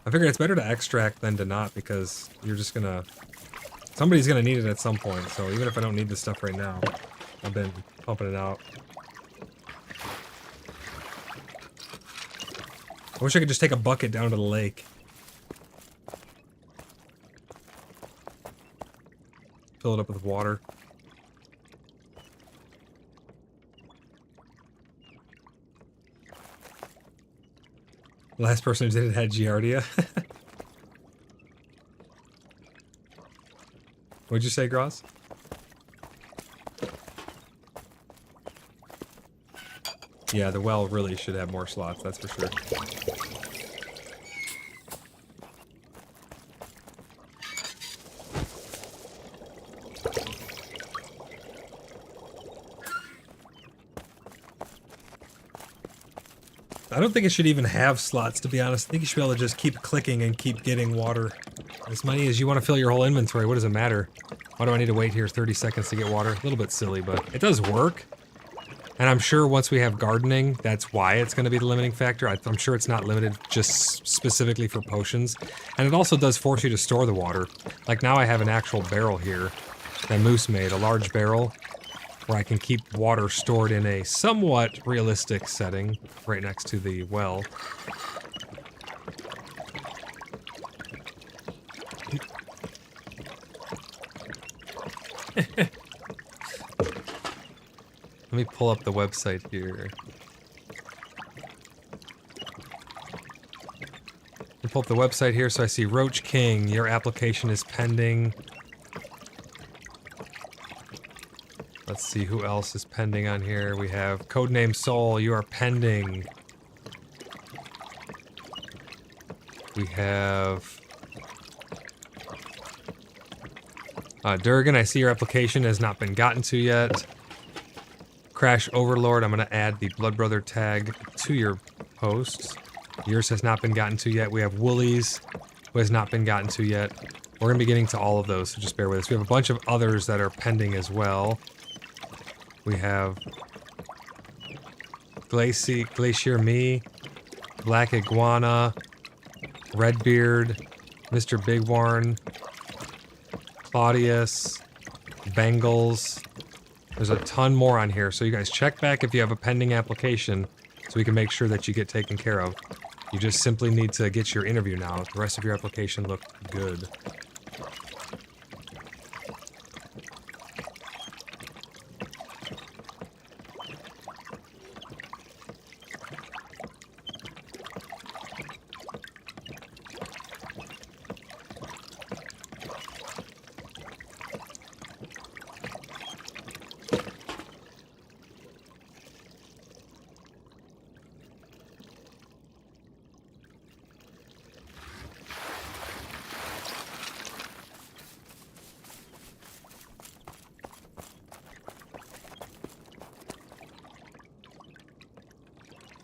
I figure it's better to extract than to not, because you're just gonna... Somebody's gonna need it at some point, so even if I don't need this stuff right now, I've been pumping it out. I wish I could just take a bucket down to the lake. Fill it up with water. The last person who did it had Giardia. What'd you say, Gross? Yeah, the well really should have more slots, that's for sure. I don't think it should even have slots, to be honest. I think you should be able to just keep clicking and keep getting water. As many as you want to fill your whole inventory, what does it matter? Why do I need to wait here 30 seconds to get water? A little bit silly, but it does work. And I'm sure once we have gardening, that's why it's going to be the limiting factor. I'm sure it's not limited just specifically for potions. And it also does force you to store the water. Like now I have an actual barrel here that Moose made, a large barrel, where I can keep water stored in a somewhat realistic setting right next to the well. Let me pull up the website here. Let me pull up the website here so I see Roach King, your application is pending. Let's see who else is pending on here. We have Codename Soul, you are pending. We have Durgan, I see your application has not been gotten to yet. Crash Overlord, I'm going to add the Blood Brother tag to your post. Yours has not been gotten to yet. We have Woolies, who has not been gotten to yet. We're going to be getting to all of those, so just bear with us. We have a bunch of others that are pending as well. We have Glacier Me, Black Iguana, Redbeard, Mr. Big Warren, Claudius, Bengals. There's a ton more on here, so you guys check back if you have a pending application so we can make sure that you get taken care of. You just simply need to get your interview now. The rest of your application looked good.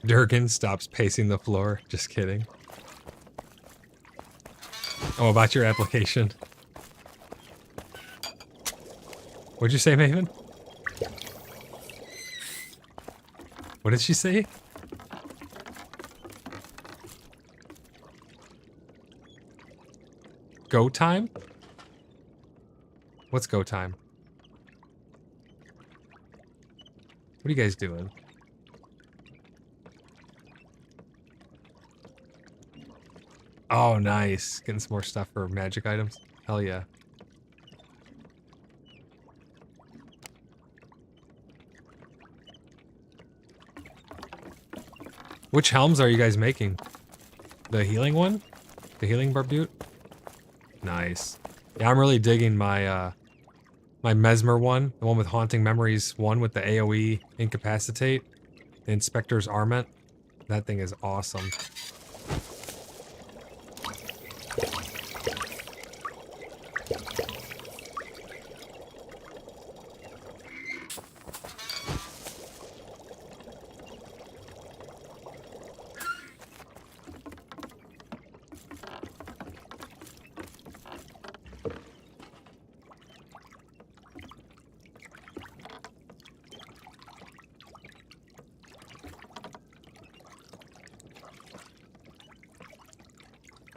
Durgan stops pacing the floor. Just kidding. Oh, about your application. What'd you say, Maven? What did she say? Go time? What's go time? What are you guys doing? Oh, nice. Getting some more stuff for magic items. Hell yeah. Which helms are you guys making? The healing one? The healing barbute? Nice. Yeah, I'm really digging my my Mesmer one. The one with Haunting Memories one with the AoE Incapacitate. The Inspector's Arment. That thing is awesome.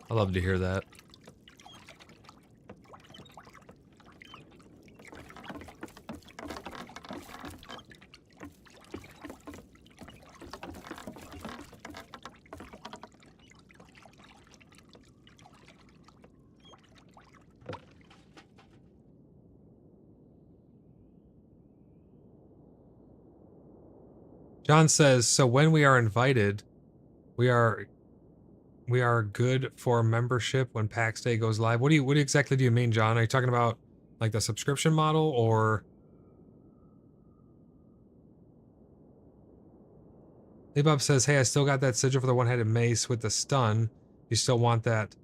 I love to hear that. John says, so when we are invited, we are good for membership when Pax Day goes live. What exactly do you mean, John? Are you talking about like the subscription model, or? Bob says, hey, I still got that sigil for the one-headed mace with the stun. You still want that?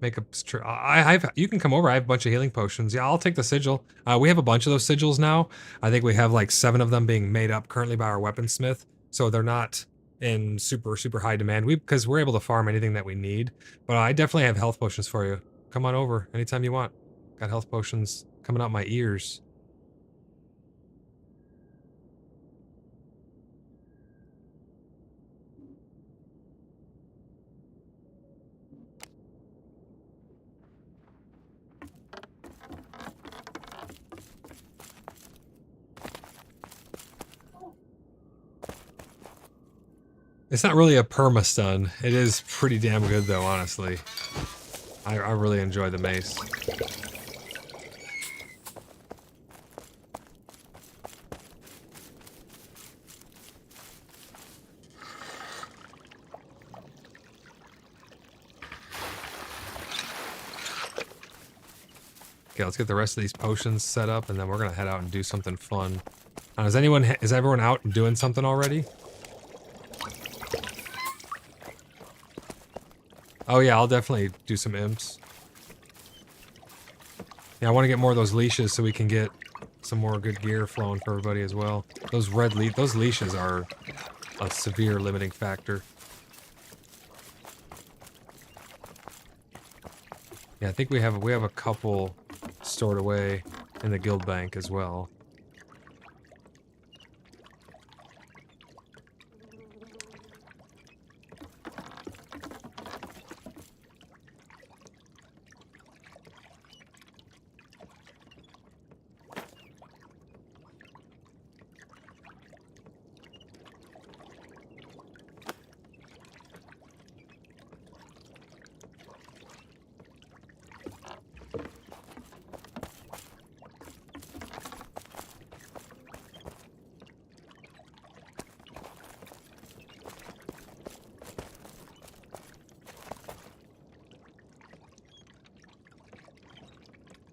You can come over. I have a bunch of healing potions. Yeah, I'll take the sigil. We have a bunch of those sigils now. I think we have like 7 of them being made up currently by our weaponsmith. So they're not in super high demand. Because we're able to farm anything that we need. But I definitely have health potions for you. Come on over anytime you want. Got health potions coming out my ears. It's not really a perma-stun. It is pretty damn good, though, honestly. I really enjoy the mace. Okay, let's get the rest of these potions set up, and then we're gonna head out and do something fun. Is everyone out and doing something already? Oh yeah, I'll definitely do some imps. Yeah, I want to get more of those leashes so we can get some more good gear flowing for everybody as well. Those leashes are a severe limiting factor. Yeah, I think we have a couple stored away in the guild bank as well.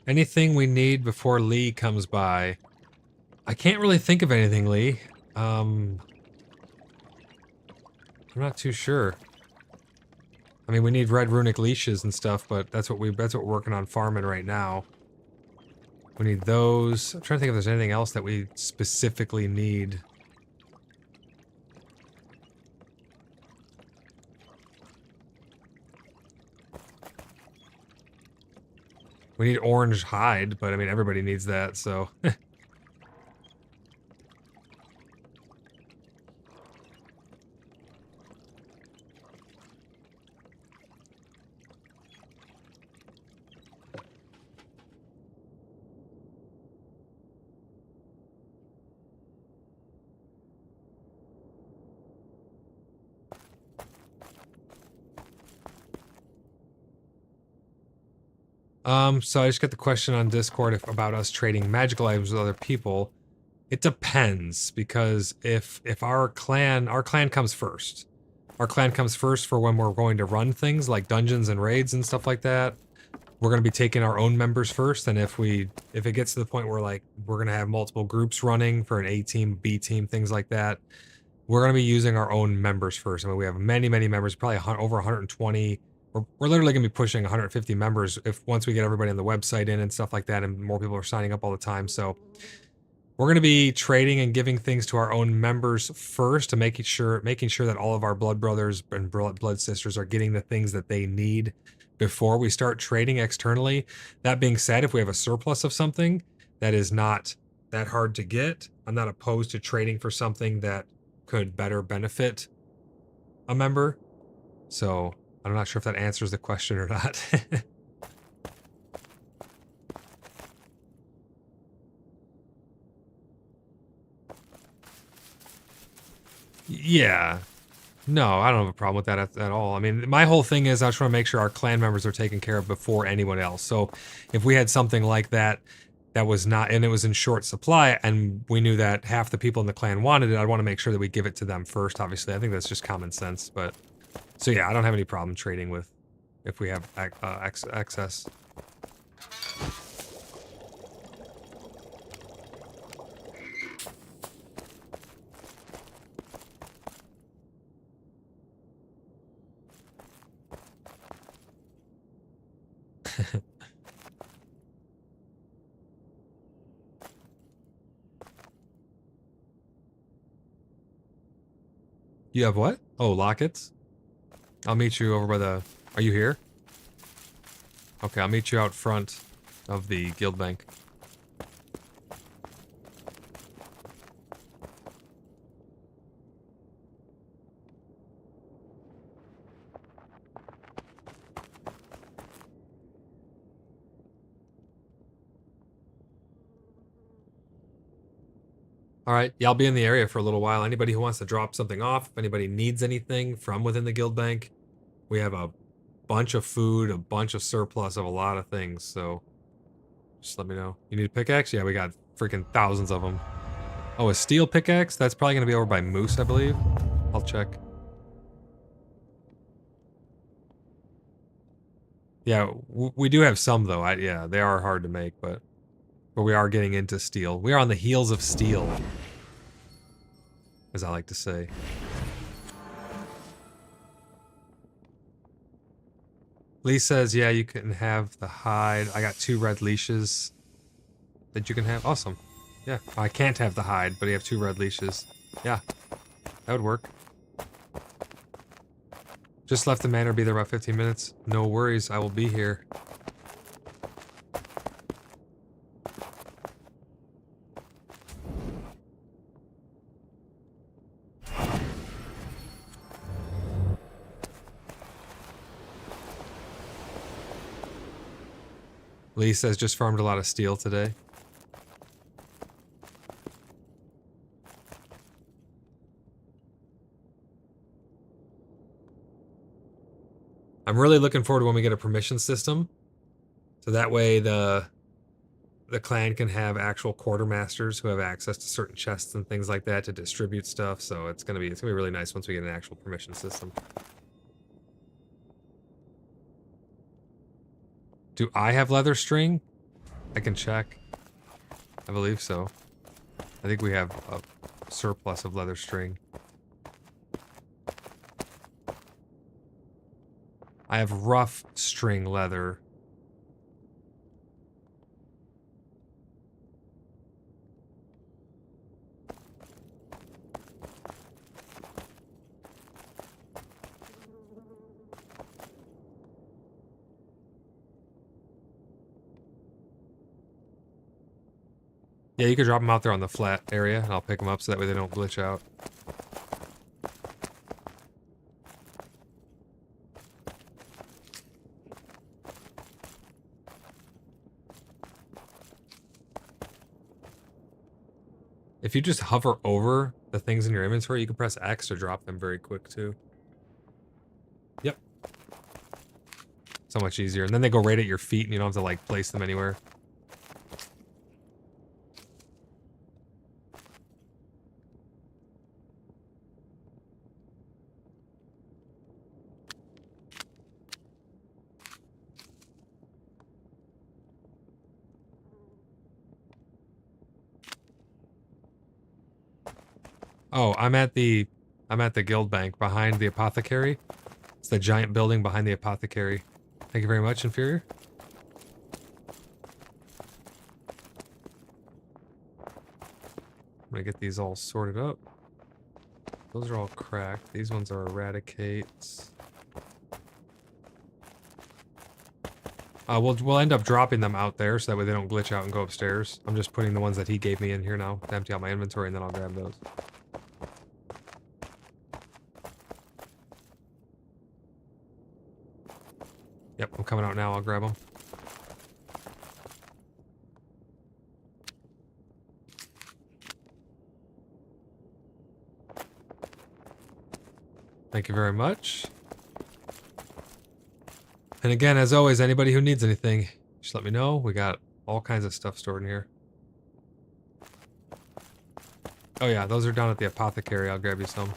Anything we need before Lee comes by? I can't really think of anything, Lee. I'm not too sure. I mean, we need red runic leashes and stuff, but that's what we're working on farming right now. We need those. I'm trying to think if there's anything else that we specifically need. We need orange hide, but I mean, everybody needs that, so. So I just got the question on Discord about us trading magical items with other people. It depends, because if our clan comes first. Our clan comes first for when we're going to run things like dungeons and raids and stuff like that. We're going to be taking our own members first, and if it gets to the point where like we're going to have multiple groups running for an A team, B team, things like that, we're going to be using our own members first. I mean, we have many members, probably over 120. We're literally going to be pushing 150 members once we get everybody on the website in and stuff like that, and more people are signing up all the time. So we're going to be trading and giving things to our own members first, to making sure that all of our blood brothers and blood sisters are getting the things that they need before we start trading externally. That being said, if we have a surplus of something that is not that hard to get, I'm not opposed to trading for something that could better benefit a member. So I'm not sure if that answers the question or not. Yeah. No, I don't have a problem with that at all. I mean, my whole thing is I just want to make sure our clan members are taken care of before anyone else. So if we had something like that, that was not, and it was in short supply, and we knew that half the people in the clan wanted it. I'd want to make sure that we give it to them first, obviously. I think that's just common sense, but... So yeah, I don't have any problem trading with if we have access. You have what? Oh, lockets? I'll meet you over by the... Are you here? Okay, I'll meet you out front of the guild bank. All right, yeah, I'll be in the area for a little while. Anybody who wants to drop something off, if anybody needs anything from within the guild bank, we have a bunch of food, a bunch of surplus of a lot of things, so just let me know. You need a pickaxe? Yeah, we got freaking thousands of them. Oh, a steel pickaxe? That's probably going to be over by Moose, I believe. I'll check. Yeah, we do have some, though. Yeah, they are hard to make, but we are getting into steel. We are on the heels of steel, as I like to say. Lee says, yeah, you can have the hide. I got 2 red leashes that you can have. Awesome. Yeah, I can't have the hide, but you have 2 red leashes. Yeah, that would work. Just left the manor, be there about 15 minutes. No worries, I will be here. Lee says just farmed a lot of steel today. I'm really looking forward to when we get a permission system. So that way the clan can have actual quartermasters who have access to certain chests and things like that to distribute stuff. So it's gonna be really nice once we get an actual permission system. Do I have leather string? I can check. I believe so. I think we have a surplus of leather string. I have rough string leather. Yeah, you could drop them out there on the flat area, and I'll pick them up so that way they don't glitch out. If you just hover over the things in your inventory, you can press X to drop them very quick, too. Yep. So much easier. And then they go right at your feet, and you don't have to, like, place them anywhere. Oh, I'm at the guild bank behind the apothecary. It's the giant building behind the apothecary. Thank you very much, Inferior. I'm gonna get these all sorted up. Those are all cracked. These ones are eradicates. We'll end up dropping them out there so that way they don't glitch out and go upstairs. I'm just putting the ones that he gave me in here now to empty out my inventory, and then I'll grab those. Yep, I'm coming out now. I'll grab them. Thank you very much. And again, as always, anybody who needs anything, just let me know. We got All kinds of stuff stored in here. Oh yeah, those are down at the apothecary. I'll grab you some.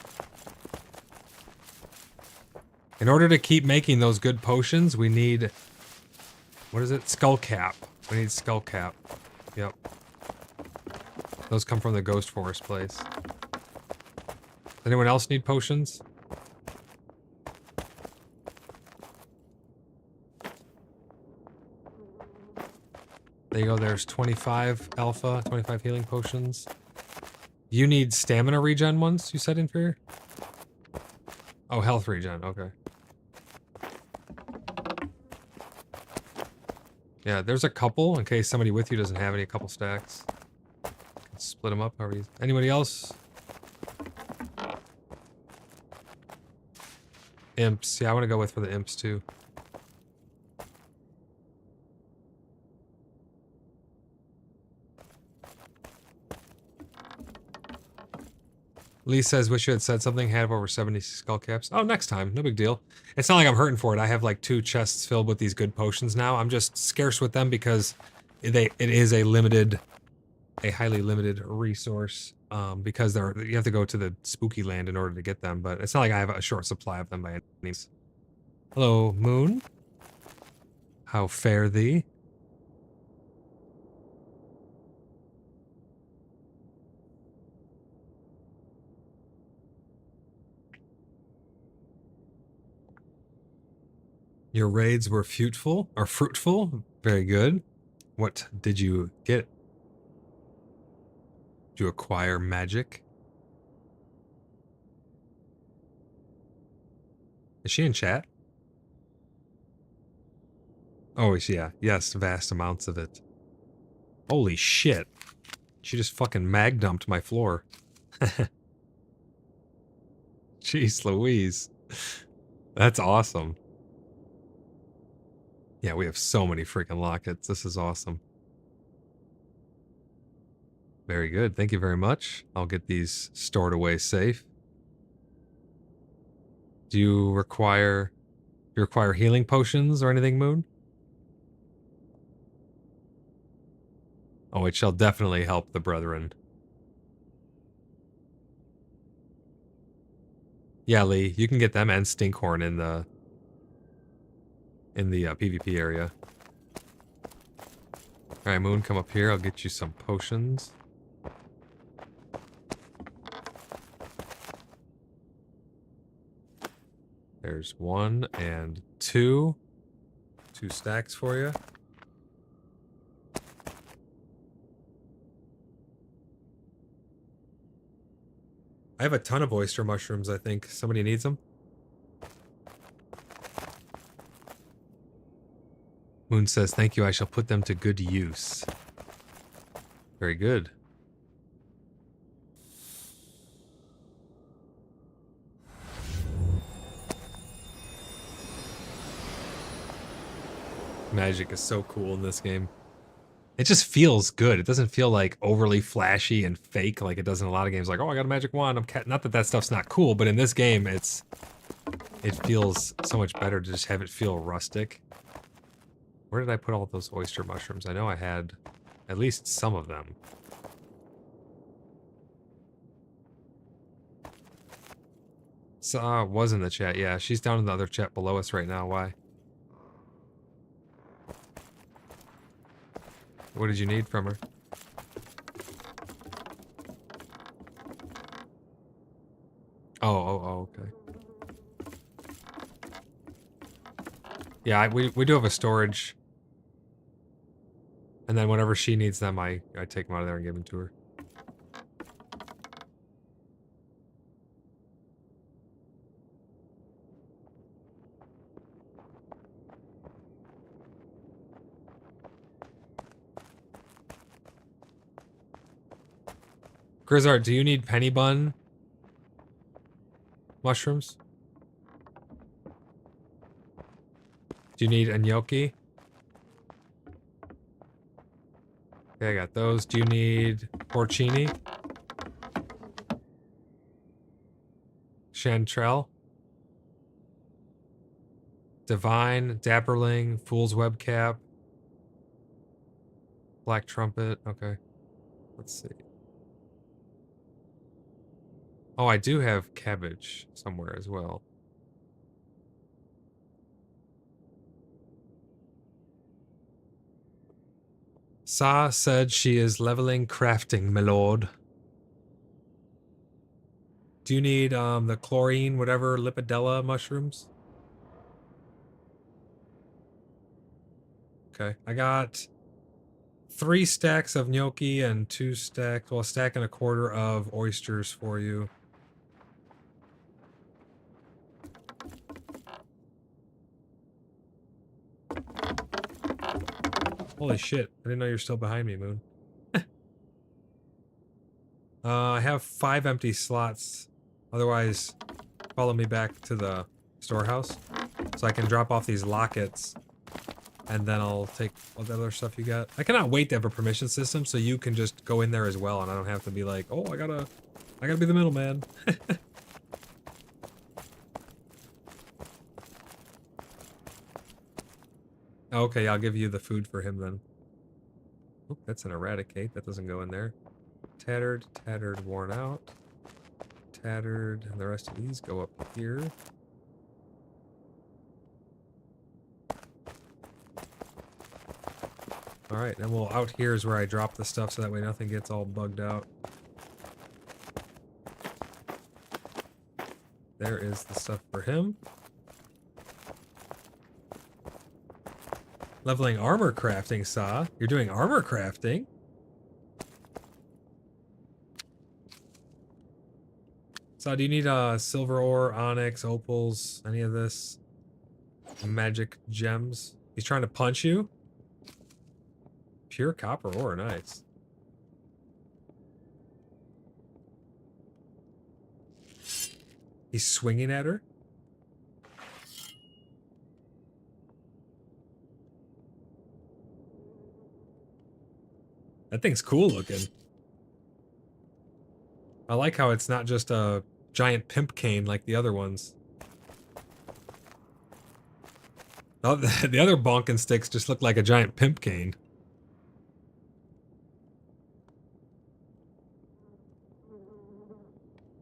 In order to keep making those good potions, we need... What is it? Skull cap. We need skull cap. Yep. Those come from the Ghost Forest place. Does anyone else need potions? There you go. There's 25 alpha, 25 healing potions. You need stamina regen ones, you said, Inferior? Oh, health regen. Okay. Yeah, there's a couple in case somebody with you doesn't have any. A couple stacks. Split them up. However you... Anybody else? Imps. Yeah, I want to go with for the imps too. Lee says, wish you had said something. Have over 70 skull caps. Oh, next time. No big deal. It's not like I'm hurting for it. I have like 2 chests filled with these good potions now. I'm just scarce with them because it is a highly limited resource. Because you have to go to the spooky land in order to get them. But it's not like I have a short supply of them by any means. Hello, Moon. How fare thee? Your raids were fruitful. Very good. What did you get? Did you acquire magic? Is she in chat? Oh, yeah. Yes, vast amounts of it. Holy shit. She just fucking mag dumped my floor. Jeez Louise. That's awesome. Yeah, we have so many freaking lockets. This is awesome. Very good. Thank you very much. I'll get these stored away safe. Do you require healing potions or anything, Moon? Oh, it shall definitely help the brethren. Yeah, Lee, you can get them and Stinkhorn in the PvP area. Alright, Moon, come up here. I'll get you some potions. There's 1 and 2. 2 stacks for you. I have a ton of oyster mushrooms, I think. Somebody needs them? Moon says, thank you, I shall put them to good use. Very good. Magic is so cool in this game. It just feels good. It doesn't feel like overly flashy and fake like it does in a lot of games. Like, oh, I got a magic wand. Not that stuff's not cool, but in this game, it feels so much better to just have it feel rustic. Where did I put all those oyster mushrooms? I know I had at least some of them. So, was in the chat. Yeah, she's down in the other chat below us right now. Why? What did you need from her? Oh, okay. Yeah, we do have a storage. And then whenever she needs them, I take them out of there and give them to her. Grizzard, do you need penny bun mushrooms? Do you need a gnocchi? Okay, I got those. Do you need porcini? Chanterelle? Divine, Dapperling, Fool's Webcap. Black trumpet. Okay. Let's see. Oh, I do have cabbage somewhere as well. Sa said she is leveling crafting, my lord. Do you need the chlorine, whatever, lipidella mushrooms? Okay, I got 3 stacks of gnocchi and 2 stacks, well, a stack and a quarter of oysters for you. Holy shit, I didn't know you were still behind me, Moon. I have 5 empty slots. Otherwise, follow me back to the storehouse so I can drop off these lockets, and then I'll take all the other stuff you got. I cannot wait to have a permission system so you can just go in there as well, and I don't have to be like, oh, I gotta be the middleman. Okay, I'll give you the food for him then. Oop, that's an eradicate. That doesn't go in there. Tattered, tattered, worn out. Tattered, and the rest of these go up here. Alright, then we'll out here is where I drop the stuff so that way nothing gets all bugged out. There is the stuff for him. Leveling armor crafting, Sa. You're doing armor crafting? Sa, do you need silver ore, onyx, opals, any of this? Magic gems? He's trying to punch you? Pure copper ore, nice. He's swinging at her? That thing's cool looking. I like how it's not just a giant pimp cane like the other ones. Oh, the other bonking sticks just look like a giant pimp cane.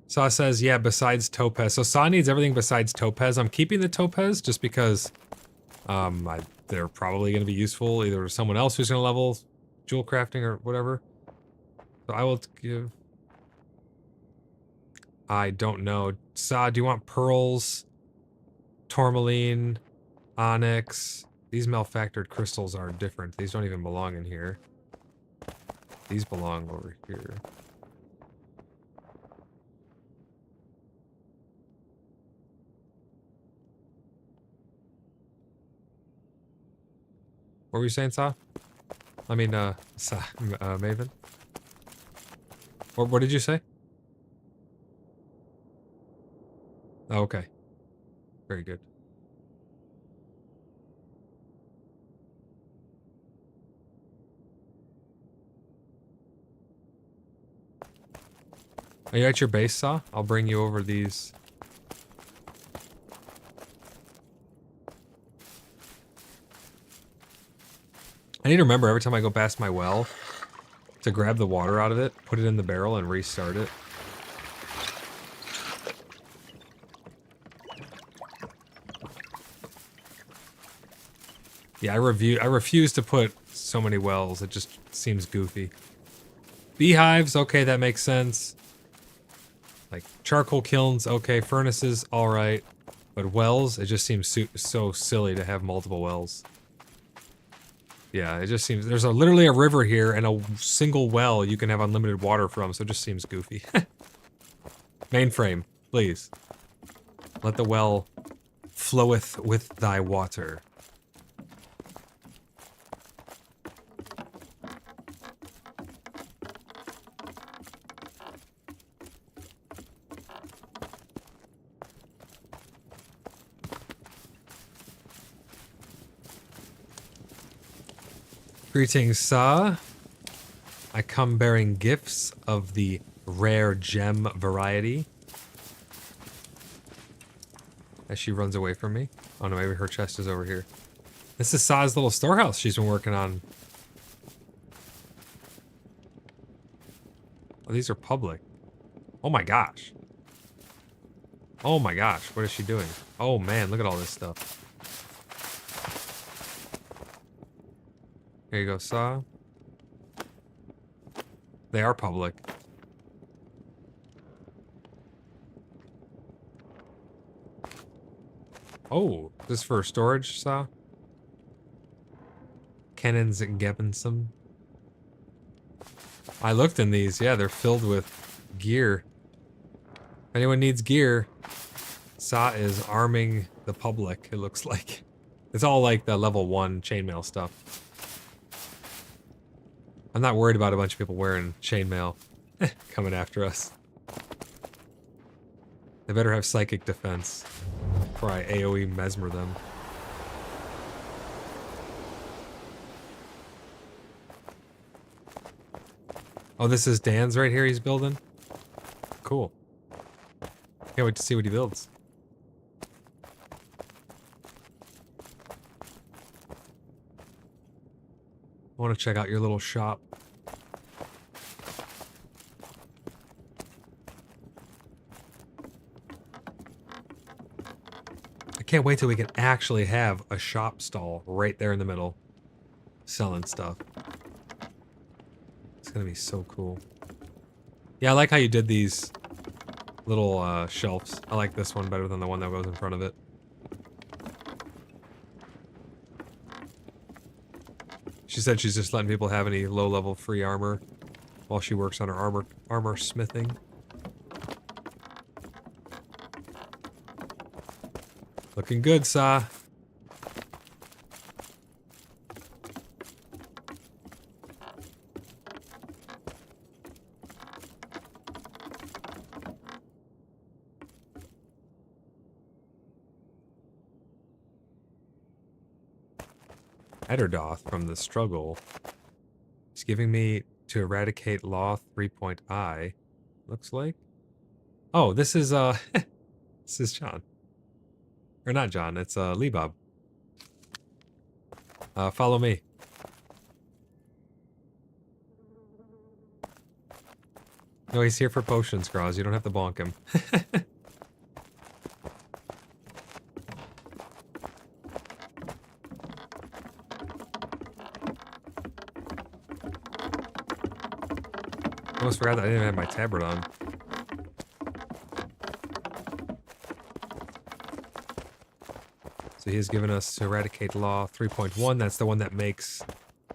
Sa says, yeah, besides topaz. So Sa needs everything besides topaz. I'm keeping the topaz just because they're probably going to be useful either to someone else who's going to level jewel crafting or whatever. So I will give... I don't know. Sa, do you want pearls? Tourmaline? Onyx? These malfactored crystals are different. These don't even belong in here. These belong over here. What were you saying, Sa? I mean, Maven? Or what did you say? Oh, okay. Very good. Are you at your base, Sa? I'll bring you over these. I need to remember every time I go past my well to grab the water out of it, put it in the barrel, and restart it. Yeah, I refuse to put so many wells. It just seems goofy. Beehives, okay, that makes sense. Like, charcoal kilns, okay. Furnaces, alright. But wells, it just seems so silly to have multiple wells. Yeah, it just seems... There's literally a river here and a single well you can have unlimited water from, so it just seems goofy. Mainframe, please. Let the well floweth with thy water. Greetings, Sa. I come bearing gifts of the rare gem variety. As she runs away from me. Oh no, maybe her chest is over here. This is Sa's little storehouse she's been working on. Oh, these are public. Oh my gosh. Oh my gosh, what is she doing? Oh man, look at all this stuff. Here you go, saw. They are public. Oh, this is for storage, saw? Cannons and Gebensum. I looked in these, yeah, they're filled with gear. If anyone needs gear, Sa is arming the public, it looks like. It's all like the level 1 chainmail stuff. I'm not worried about a bunch of people wearing chainmail coming after us. They better have psychic defense before I AoE mesmer them. Oh, this is Dan's right here he's building? Cool. Can't wait to see what he builds. I want to check out your little shop. I can't wait till we can actually have a shop stall right there in the middle, selling stuff. It's gonna be so cool. Yeah, I like how you did these little shelves. I like this one better than the one that goes in front of it. She said she's just letting people have any low-level free armor while she works on her armor smithing. Looking good, Sa. Edderdoth from the struggle. He's giving me to eradicate law 3.I. Looks like. Oh, this is this is John. Or not John, it's Leebob. Follow me. No, he's here for potions, Graz. You don't have to bonk him. I almost forgot that I didn't have my tabard on. So he has given us to eradicate law 3.1. That's the one that makes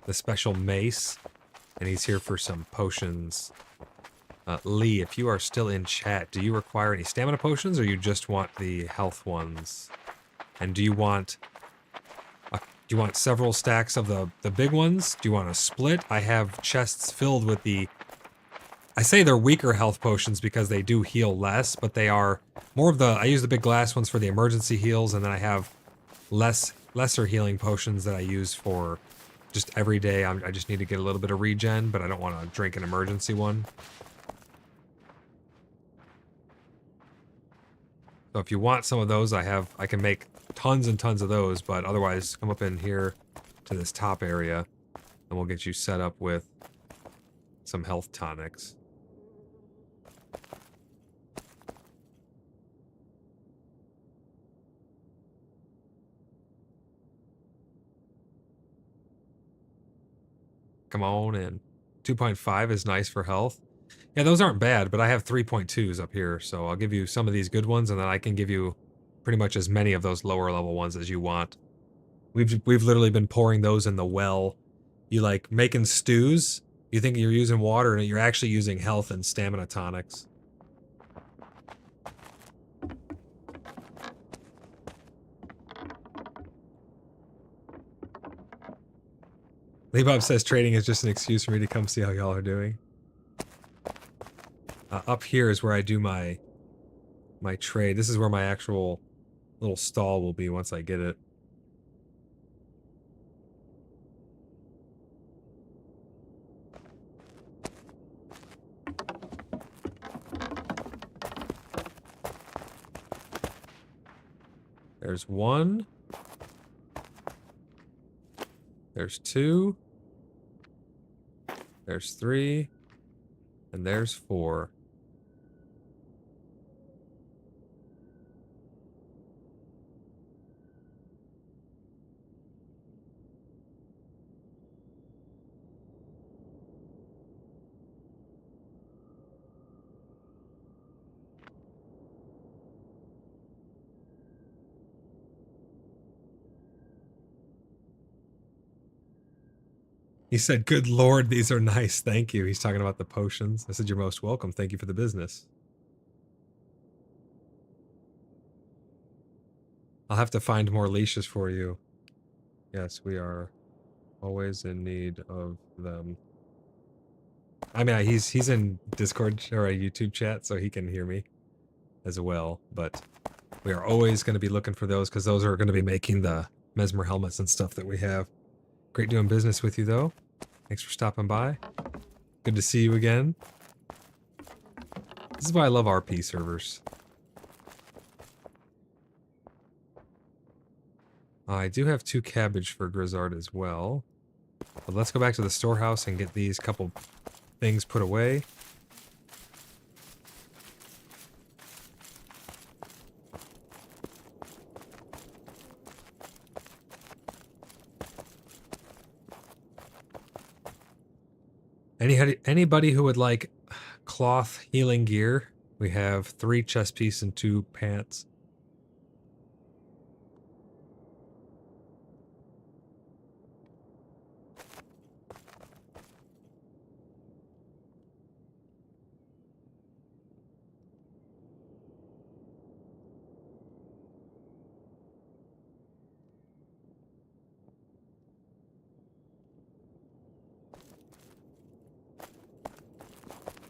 the special mace. And he's here for some potions. Lee, if you are still in chat, do you require any stamina potions or you just want the health ones? And do you want several stacks of the big ones? Do you want a split? I have chests filled with the... I say they're weaker health potions because they do heal less, but they are more of the... I use the big glass ones for the emergency heals, and then I have lesser healing potions that I use for just every day. I just need to get a little bit of regen, but I don't want to drink an emergency one. So if you want some of those, I can make tons and tons of those, but otherwise come up in here to this top area and we'll get you set up with some health tonics. Come on in. 2.5 is nice for health. Yeah, those aren't bad, but I have 3.2s up here, so I'll give you some of these good ones, and then I can give you pretty much as many of those lower level ones as you want. We've literally been pouring those in the well. You like making stews, you think you're using water, and you're actually using health and stamina tonics. Lee Bob says trading is just an excuse for me to come see how y'all are doing. Up here is where I do my trade. This is where my actual little stall will be once I get it. There's one. There's two. There's three. And And there's 4. He said, "Good Lord, these are nice. Thank you." He's talking about the potions. I said, "You're most welcome. Thank you for the business." I'll have to find more leashes for you. Yes, we are always in need of them. I mean, he's in Discord or a YouTube chat, so he can hear me as well. But we are always going to be looking for those because those are going to be making the mesmer helmets and stuff that we have. Great doing business with you, though. Thanks for stopping by. Good to see you again. This is why I love RP servers. I do have 2 cabbage for Grizzard as well. But let's go back to the storehouse and get these couple things put away. Anybody who would like cloth healing gear, we have 3 chest piece and 2 pants.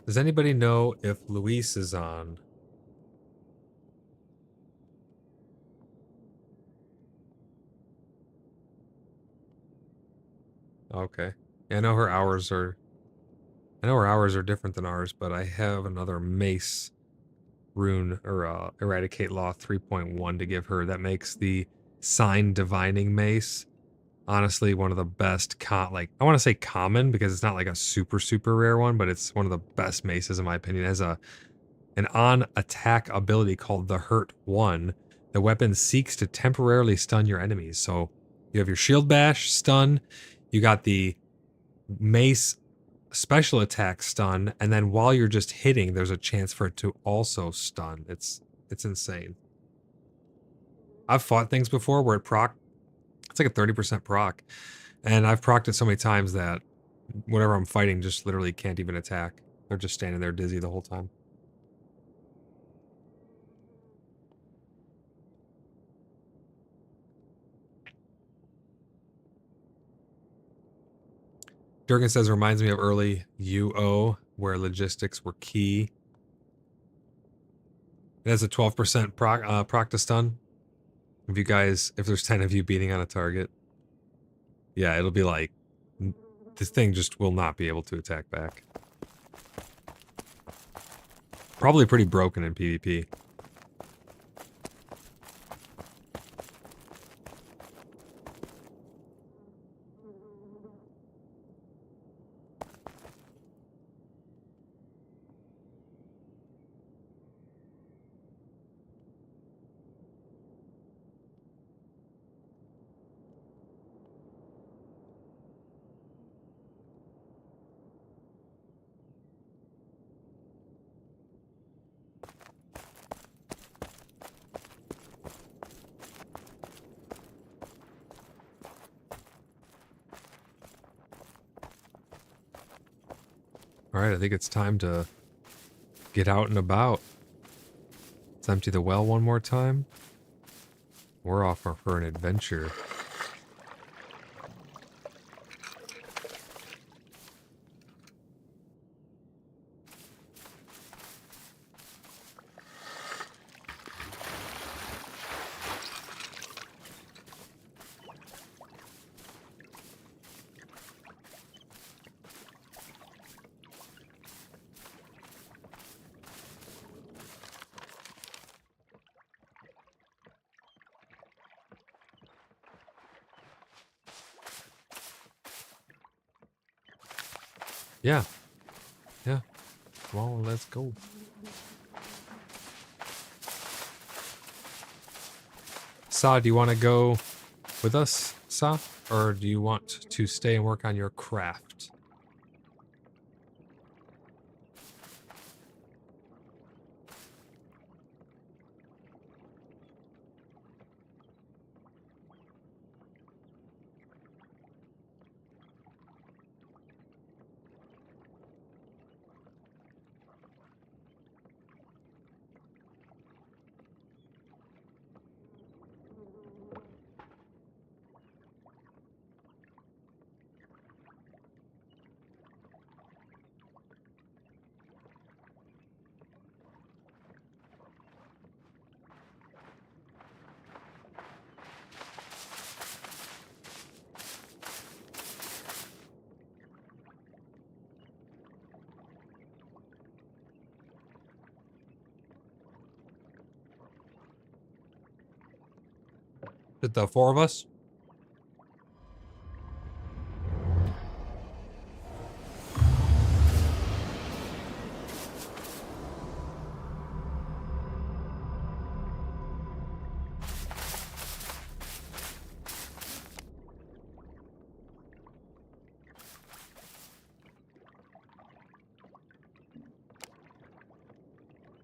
Does anybody know if Luis is on? Okay. Yeah, I know her hours are different than ours, but I have another mace rune or eradicate law 3.1 to give her. That makes the sign divining mace honestly one of the best I want to say common because it's not like a super rare one, but it's one of the best maces in my opinion. It has an on attack ability called the Hurt 1. The weapon seeks to temporarily stun your enemies. So you have your shield bash stun, you got the mace special attack stun, and then while you're just hitting, there's a chance for it to also stun. It's insane. I've fought things before where it's like a 30% proc, and I've procced it so many times that whatever I'm fighting just literally can't even attack. They're just standing there dizzy the whole time. Durgan says, reminds me of early UO where logistics were key. It has a 12% proc to stun. If there's 10 of you beating on a target. Yeah, it'll be like, this thing just will not be able to attack back. Probably pretty broken in PvP. Alright, I think it's time to get out and about. Let's empty the well one more time. We're off for an adventure. Yeah. Yeah. Come on, let's go. Sa, do you want to go with us, Sa? Or do you want to stay and work on your craft? Is it the four of us?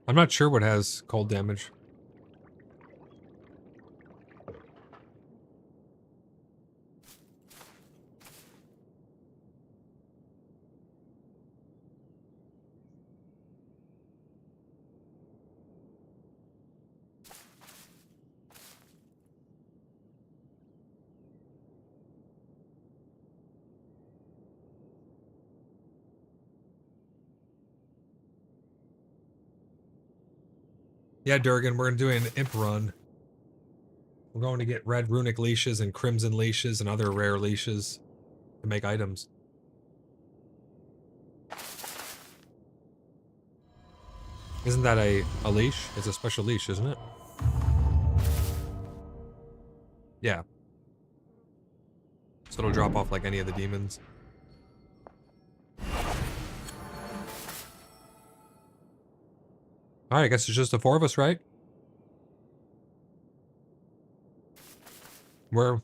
I'm not sure what has cold damage. Yeah, Durgan, we're doing an imp run. We're going to get red runic leashes and crimson leashes and other rare leashes to make items. Isn't that a leash? It's a special leash, isn't it? Yeah. So it'll drop off like any of the demons. Alright, I guess it's just the four of us, right? Where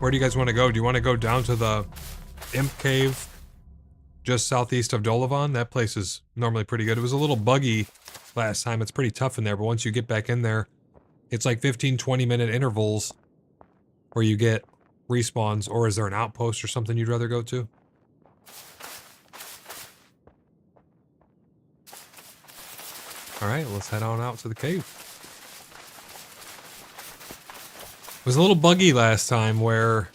do you guys want to go? Do you want to go down to the Imp Cave just southeast of Dolavan? That place is normally pretty good. It was a little buggy last time. It's pretty tough in there, but once you get back in there, it's like 15-20 minute intervals where you get respawns. Or is there an outpost or something you'd rather go to? Alright, let's head on out to the cave. It was a little buggy last time where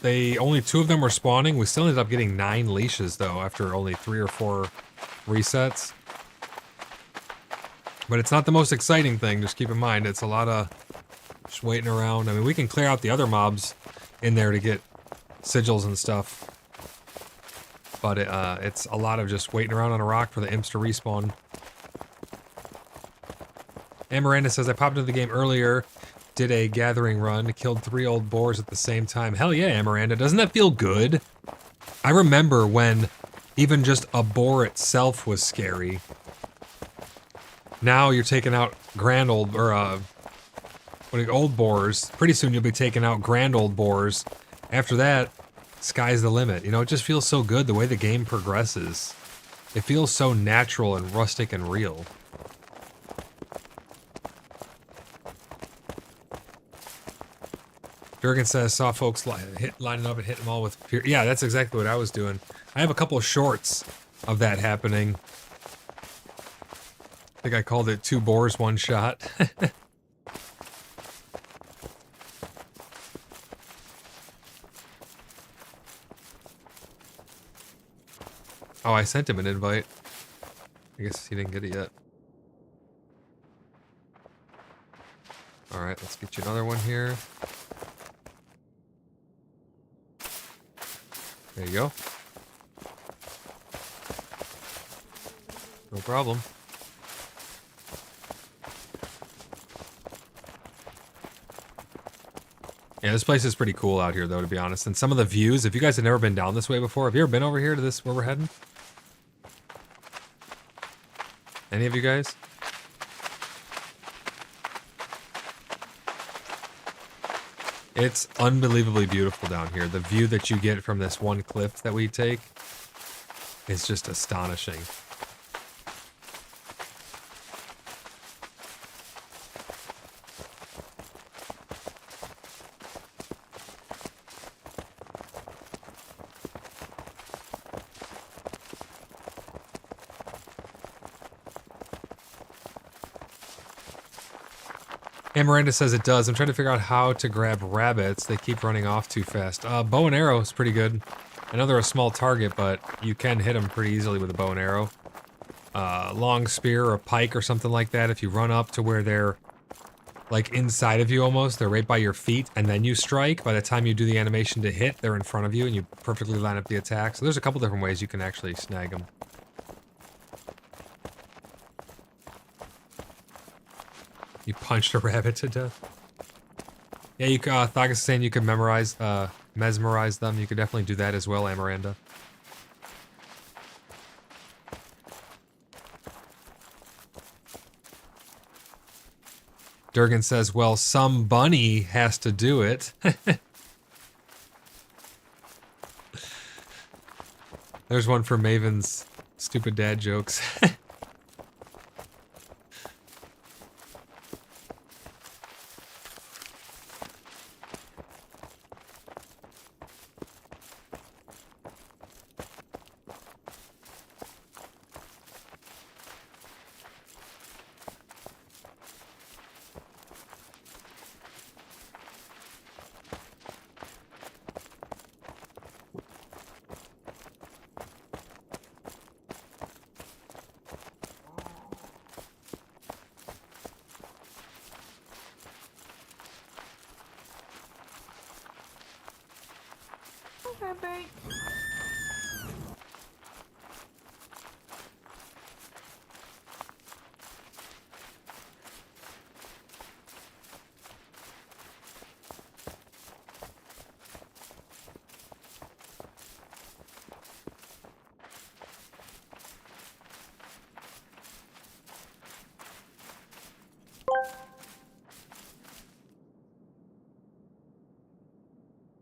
only 2 of them were spawning. We still ended up getting 9 leashes though after only 3 or 4 resets. But it's not the most exciting thing, just keep in mind. It's a lot of just waiting around. I mean, we can clear out the other mobs in there to get sigils and stuff. But it's a lot of just waiting around on a rock for the imps to respawn. And Miranda says, I popped into the game earlier, did a gathering run, killed 3 old boars at the same time. Hell yeah, Miranda. Doesn't that feel good? I remember when even just a boar itself was scary. Now you're taking out grand old, or old boars. Pretty soon you'll be taking out grand old boars. After that, sky's the limit. You know, it just feels so good the way the game progresses. It feels so natural and rustic and real. Durgan says, saw folks lining up and hitting them all with fear. Yeah, that's exactly what I was doing. I have a couple of shorts of that happening. I think I called it 2 boars, 1 shot. Oh, I sent him an invite. I guess he didn't get it yet. Alright, let's get you another one here. There you go. No problem. Yeah, this place is pretty cool out here, though, to be honest. And some of the views, if you guys have never been down this way before, have you ever been over here to this, where we're heading? Any of you guys? It's unbelievably beautiful down here. The view that you get from this one cliff that we take is just astonishing. And Miranda says it does. I'm trying to figure out how to grab rabbits. They keep running off too fast. Bow and arrow is pretty good. I know they're a small target, but you can hit them pretty easily with a bow and arrow. Long spear or a pike or something like that. If you run up to where they're like inside of you almost, they're right by your feet, and then you strike. By the time you do the animation to hit, they're in front of you, and you perfectly line up the attack. So there's a couple different ways you can actually snag them. You punched a rabbit to death. Yeah, you Thag is saying you can mesmerize them. You could definitely do that as well, Amaranda. Durgan says, well, some bunny has to do it. There's one for Maven's stupid dad jokes.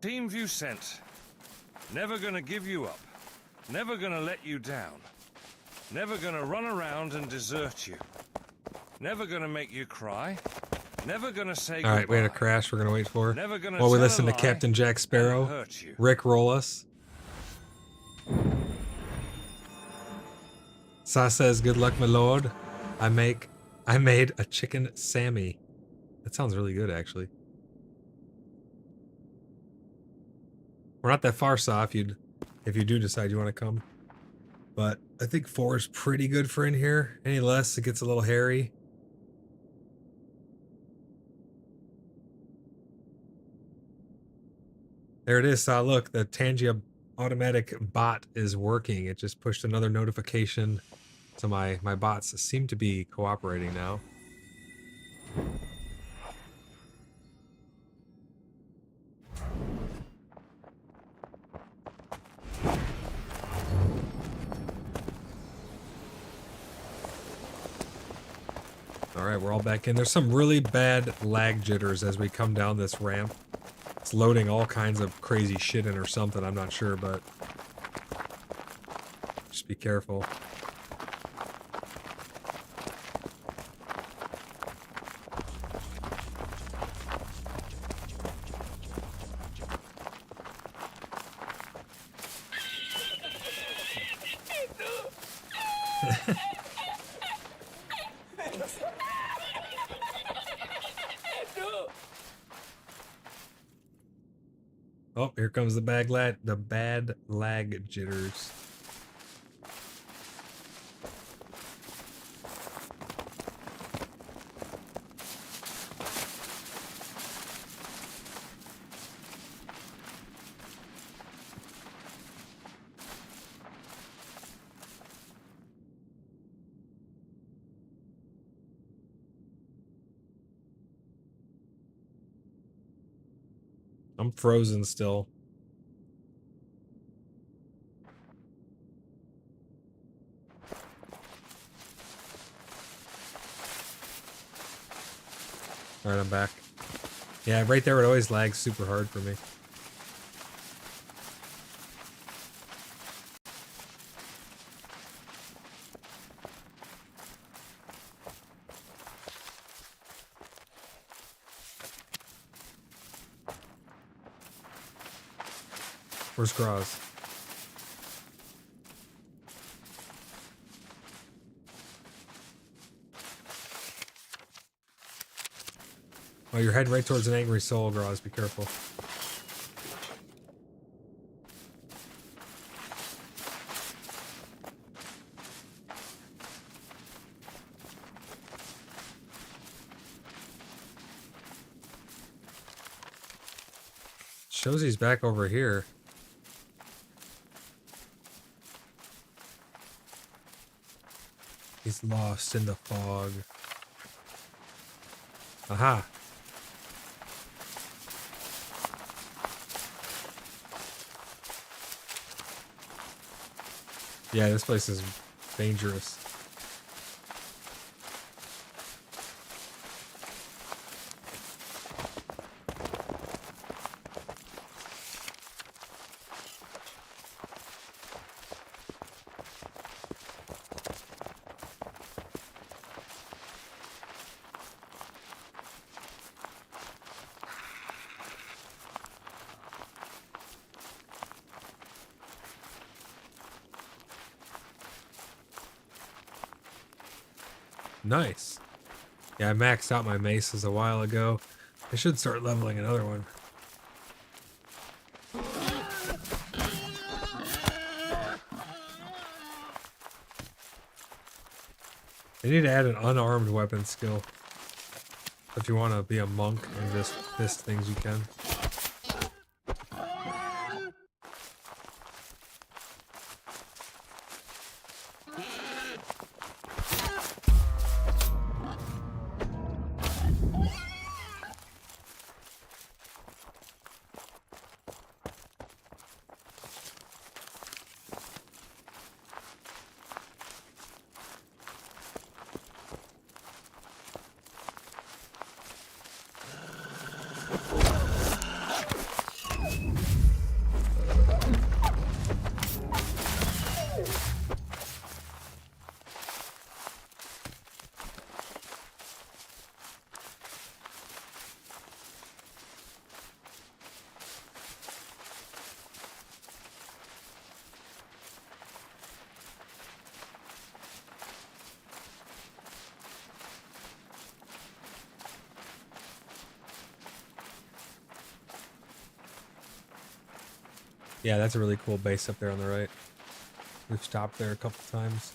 Team View sent. Never gonna give you up. Never gonna let you down. Never gonna run around and desert you. Never gonna make you cry. Never gonna say goodbye. All right, we had a crash we're going to wait for. Never gonna While we tell listen a to lie Captain Jack and Sparrow, hurt you. Rick roll us. Sa says, good luck, my lord. I made a chicken Sammy. That sounds really good, actually. We're not that far, Sa, if you do decide you want to come. But I think 4 is pretty good for in here. Any less, it gets a little hairy. There it is, Sa. Look, the Tangia automatic bot is working. It just pushed another notification. So my bots seem to be cooperating now. Alright, we're all back in. There's some really bad lag jitters as we come down this ramp. It's loading all kinds of crazy shit in or something, I'm not sure, but just be careful. Oh, here comes the bad lag jitters. I'm frozen still. Alright, I'm back. Yeah, right there it always lags super hard for me. Where's Graz? Oh, you're heading right towards an angry soul, Graz. Be careful. Shows he's back over here. He's lost in the fog. Aha. Yeah, this place is dangerous. Nice. Yeah, I maxed out my maces a while ago. I should start leveling another one. I need to add an unarmed weapon skill. If you want to be a monk and just fist things you can. Yeah, that's a really cool base up there on the right. We've stopped there a couple times.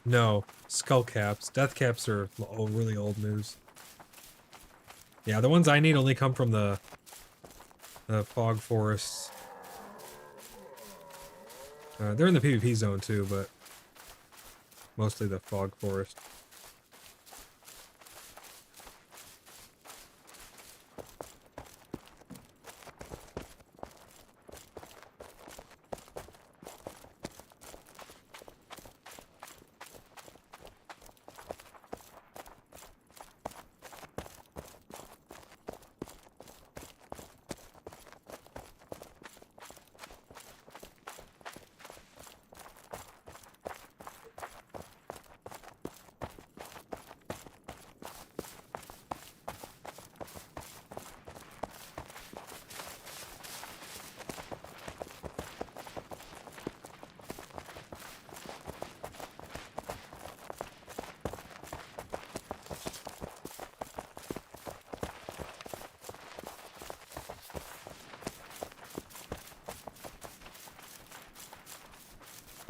No, skull caps. Death caps are really old news. Yeah, the ones I need only come from the fog forests. They're in the PvP zone too, but mostly the fog forest.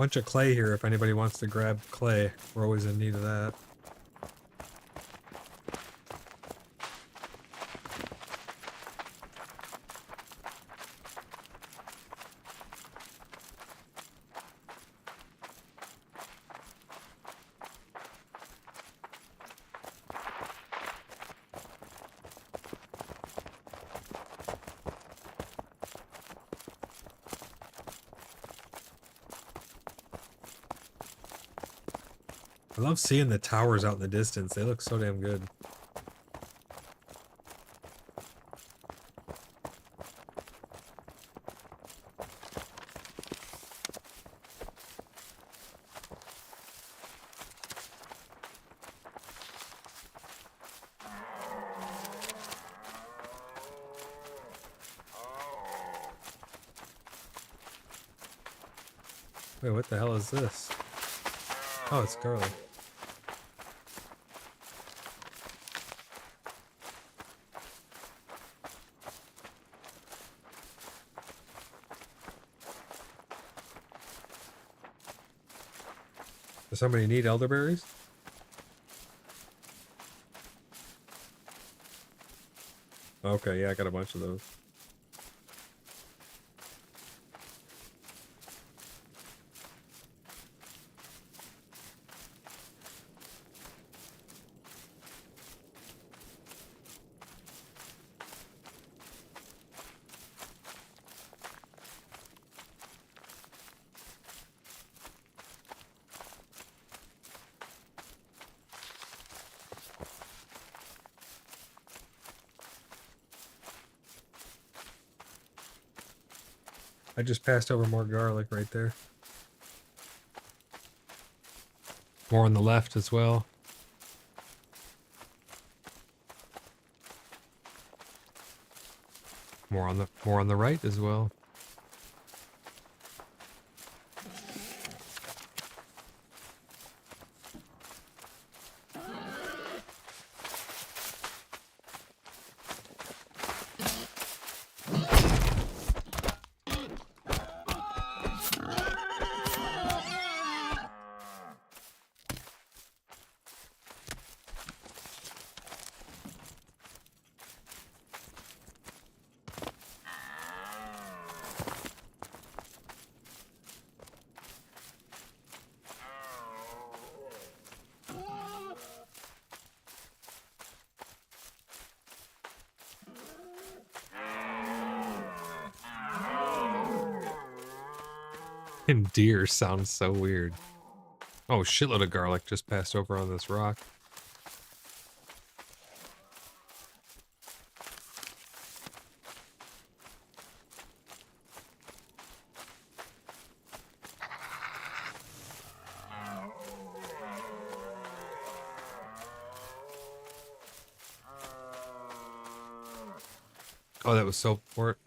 Bunch of clay here if anybody wants to grab clay. We're always in need of that. I love seeing the towers out in the distance. They look so damn good. Wait, what the hell is this? Oh, it's garlic. Does somebody need elderberries? Okay, yeah, I got a bunch of those. I just passed over more garlic right there. More on the left as well. More on the right as well. And deer sounds so weird. Oh, shitload of garlic just passed over on this rock. Oh, that was soap for it.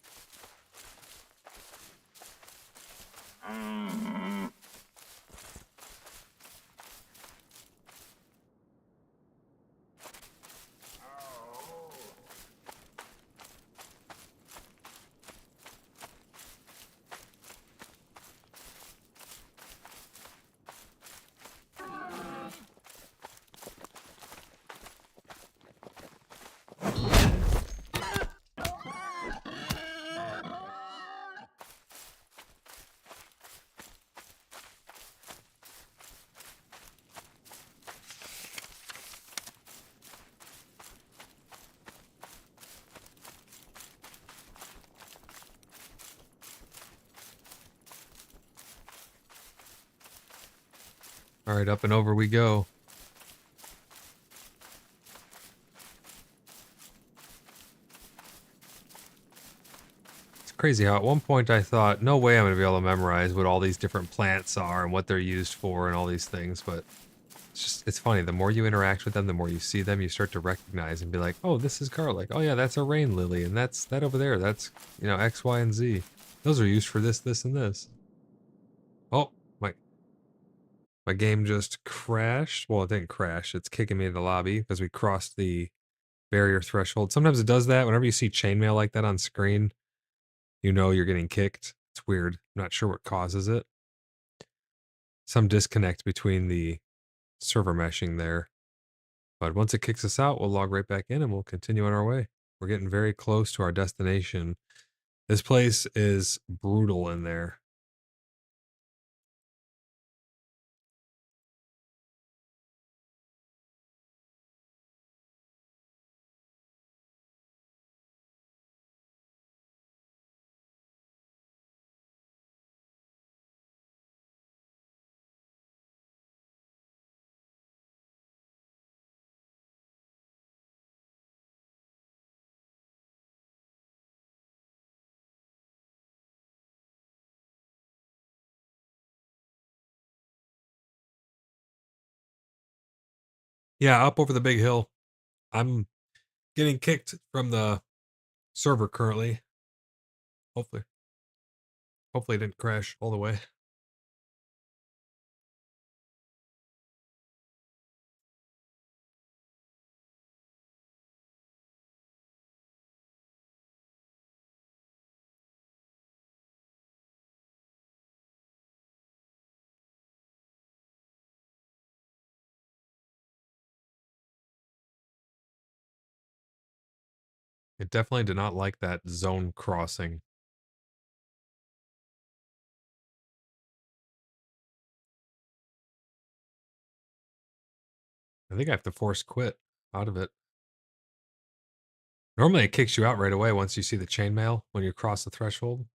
All right, up and over we go. It's crazy how at one point I thought, no way I'm going to be able to memorize what all these different plants are and what they're used for and all these things, but it's funny. The more you interact with them, the more you see them, you start to recognize and be like, oh, this is garlic. Oh yeah, that's a rain lily, and that over there, that's, you know, X, Y, and Z. Those are used for this, this, and this. Oh, my game just crashed. Well, it didn't crash. It's kicking me in the lobby because we crossed the barrier threshold. Sometimes it does that. Whenever you see chainmail like that on screen, you know you're getting kicked. It's weird. I'm not sure what causes it. some disconnect between the server meshing there. But once it kicks us out, we'll log right back in and we'll continue on our way. We're getting very close to our destination. This place is brutal in there. Yeah, up over the big hill. I'm getting kicked from the server currently. Hopefully it didn't crash all the way. It definitely did not like that zone crossing. I think I have to force quit out of it. Normally it kicks you out right away once you see the chainmail when you cross the threshold.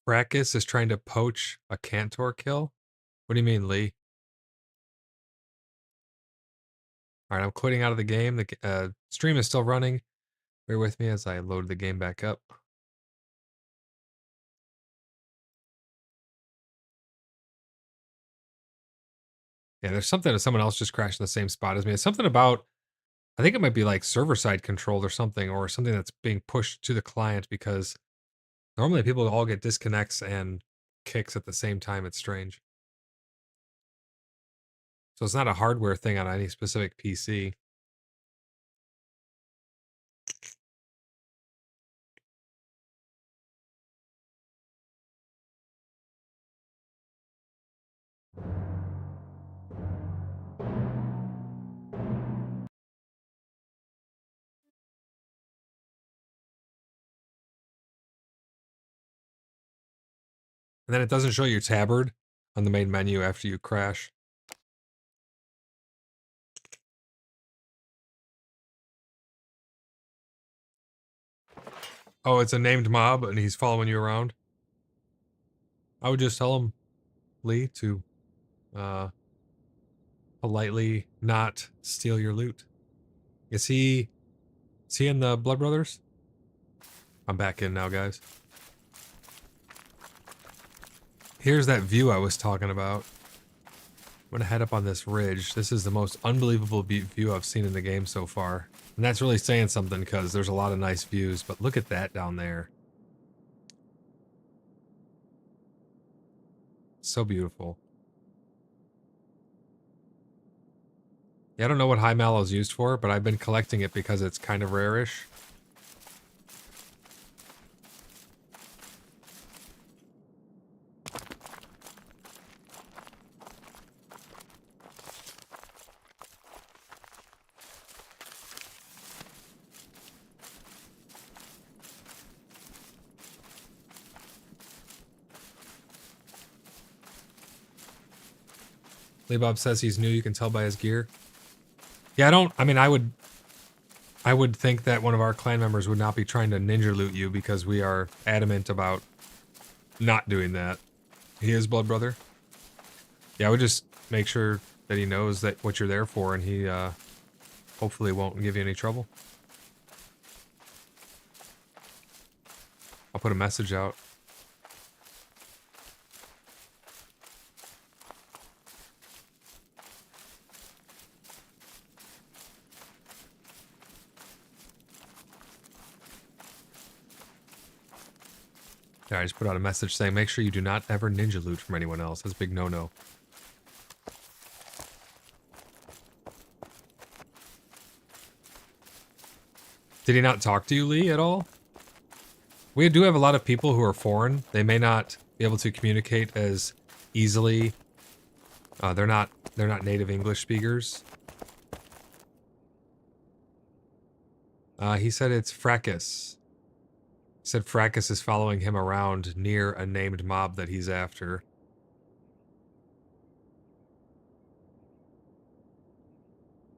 Brackus is trying to poach a Cantor kill? What do you mean, Lee? Alright, I'm quitting out of the game. The stream is still running. Bear with me as I load the game back up. Yeah, there's something that someone else just crashed in the same spot as me. It's something about, I think it might be like server-side controlled or something that's being pushed to the client, because normally people all get disconnects and kicks at the same time. It's strange. So it's not a hardware thing on any specific PC. And then it doesn't show your tabard on the main menu after you crash. Oh, it's a named mob and he's following you around. I would just tell him, Lee, to politely not steal your loot. Is he in the Blood Brothers? I'm back in now, guys. Here's that view I was talking about. I'm gonna head up on this ridge. This is the most unbelievable view I've seen in the game so far. And that's really saying something, because there's a lot of nice views, but look at that down there. So beautiful. Yeah, I don't know what high mallow is used for, but I've been collecting it because it's kind of rare-ish. Lee Bob says he's new, you can tell by his gear. Yeah, I would think that one of our clan members would not be trying to ninja loot you, because we are adamant about not doing that. He is Blood Brother. Yeah, I would just make sure that he knows that what you're there for, and he hopefully won't give you any trouble. I'll put a message out. Yeah, I just put out a message saying, make sure you do not ever ninja loot from anyone else. That's a big no-no. Did he not talk to you, Lee, at all? We do have a lot of people who are foreign. They may not be able to communicate as easily. They're not native English speakers. He said it's Fracas. He said Fracas is following him around near a named mob that he's after.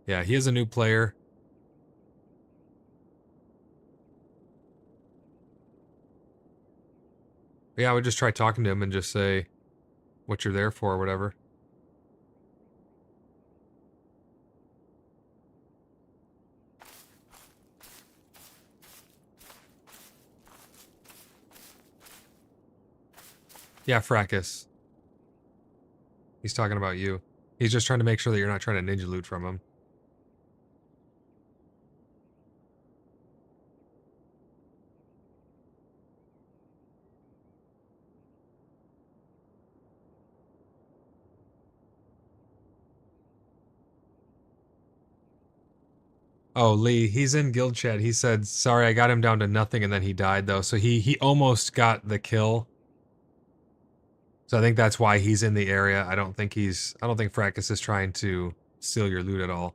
Yeah, he is a new player. Yeah, I would just try talking to him and just say what you're there for or whatever. Yeah, Fracas. He's talking about you. He's just trying to make sure that you're not trying to ninja loot from him. Oh, Lee, he's in guild chat. He said, sorry, I got him down to nothing and then he died though. So he almost got the kill. So I think that's why he's in the area. I don't think Fracas is trying to steal your loot at all.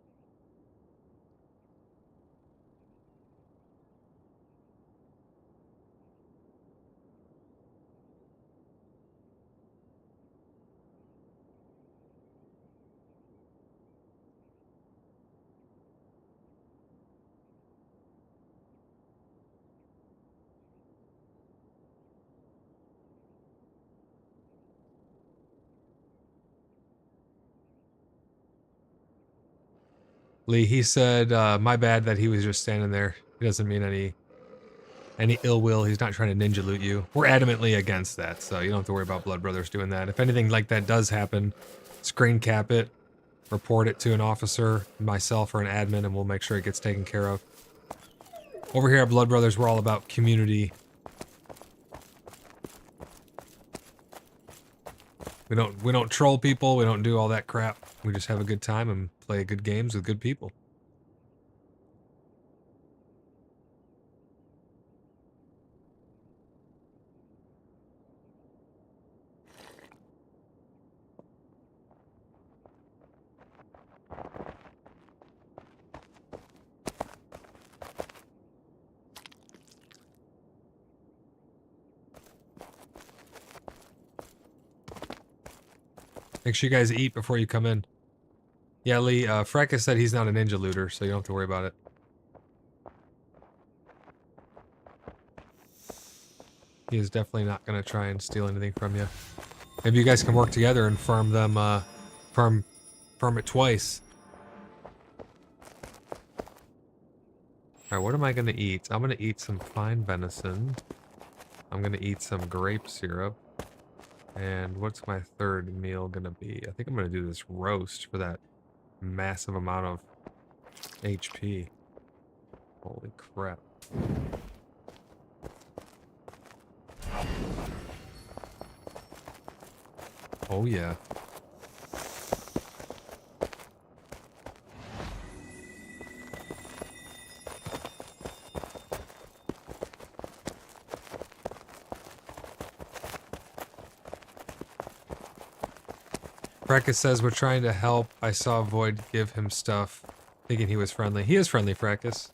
Lee, he said, my bad that he was just standing there. He doesn't mean any ill will. He's not trying to ninja loot you. We're adamantly against that, so you don't have to worry about Blood Brothers doing that. If anything like that does happen, screen cap it, report it to an officer, myself, or an admin, and we'll make sure it gets taken care of. Over here at Blood Brothers, we're all about community. We don't troll people, we don't do all that crap. We just have a good time and play good games with good people. Make sure you guys eat before you come in. Yeah, Lee, Fracas said he's not a ninja looter, so you don't have to worry about it. He is definitely not going to try and steal anything from you. Maybe you guys can work together and farm them, farm it twice. Alright, what am I going to eat? I'm going to eat some fine venison. I'm going to eat some grape syrup. And what's my third meal going to be? I think I'm going to do this roast for that massive amount of HP. Holy crap. Oh yeah. Fracas says we're trying to help. I saw Void give him stuff, thinking he was friendly. He is friendly, Fracas.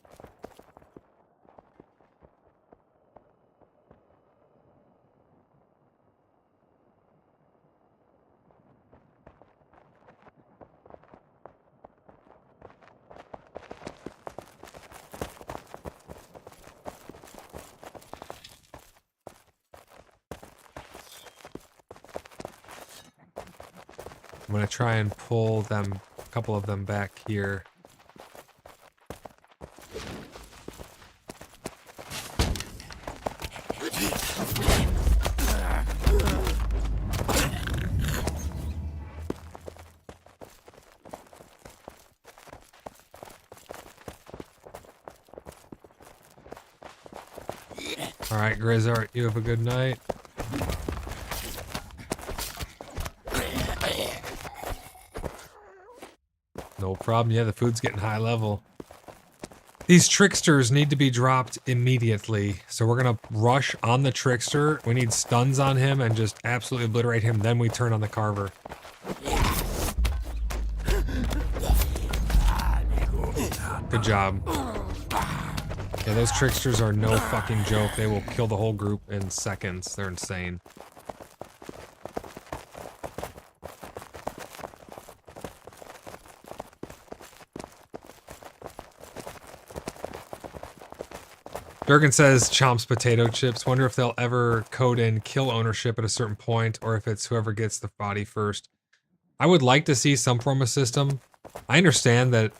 I'm gonna try and pull them, a couple of them back here. Alright, Grizzart, you have a good night. No problem. Yeah, the food's getting high level. These tricksters need to be dropped immediately. So we're going to rush on the trickster. We need stuns on him and just absolutely obliterate him. Then we turn on the carver. Good job. Yeah, those tricksters are no fucking joke. They will kill the whole group in seconds. They're insane. Durgan says, chomps potato chips. Wonder if they'll ever code in kill ownership at a certain point, or if it's whoever gets the body first. I would like to see some form of system. I understand that,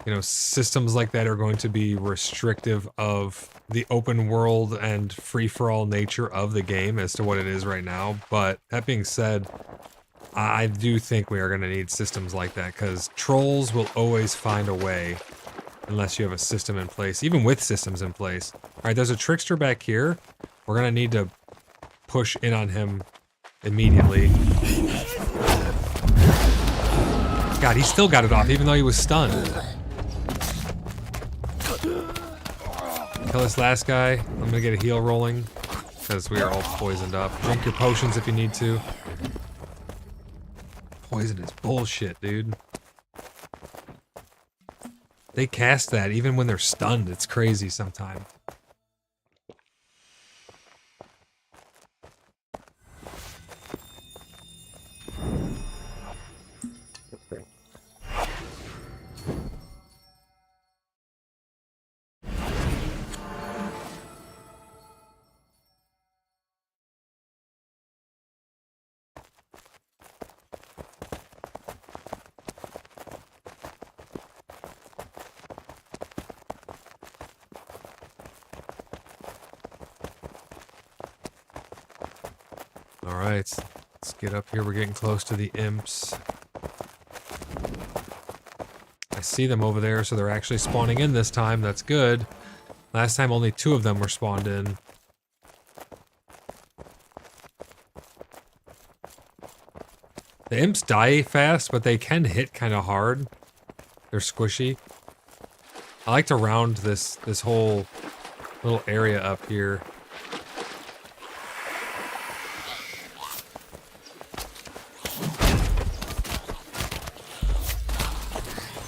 you know, systems like that are going to be restrictive of the open world and free-for-all nature of the game as to what it is right now. But that being said, I do think we are going to need systems like that, because trolls will always find a way. Unless you have a system in place, even with systems in place. All right, there's a trickster back here. We're gonna need to push in on him immediately. God, he still got it off, even though he was stunned. Kill this last guy. I'm gonna get a heal rolling, because we are all poisoned up. Drink your potions if you need to. Poison is bullshit, dude. They cast that even when they're stunned. It's crazy sometimes. Alright, let's get up here. We're getting close to the imps. I see them over there, so they're actually spawning in this time. That's good. Last time only 2 of them were spawned in. The imps die fast, but they can hit kind of hard. They're squishy. I like to round this whole little area up here.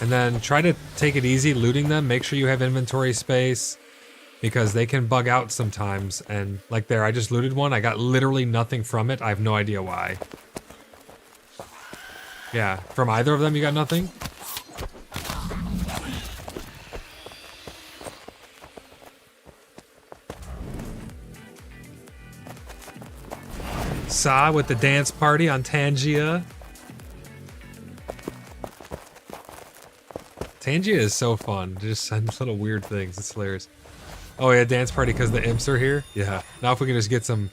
And then try to take it easy looting them. Make sure you have inventory space, because they can bug out sometimes. And like there, I just looted one. I got literally nothing from it. I have no idea why. Yeah, from either of them you got nothing? Sa with the dance party on Tangia. Tangia is so fun. Just send little weird things. It's hilarious. Oh yeah, dance party because the imps are here? Yeah. Now if we can just get some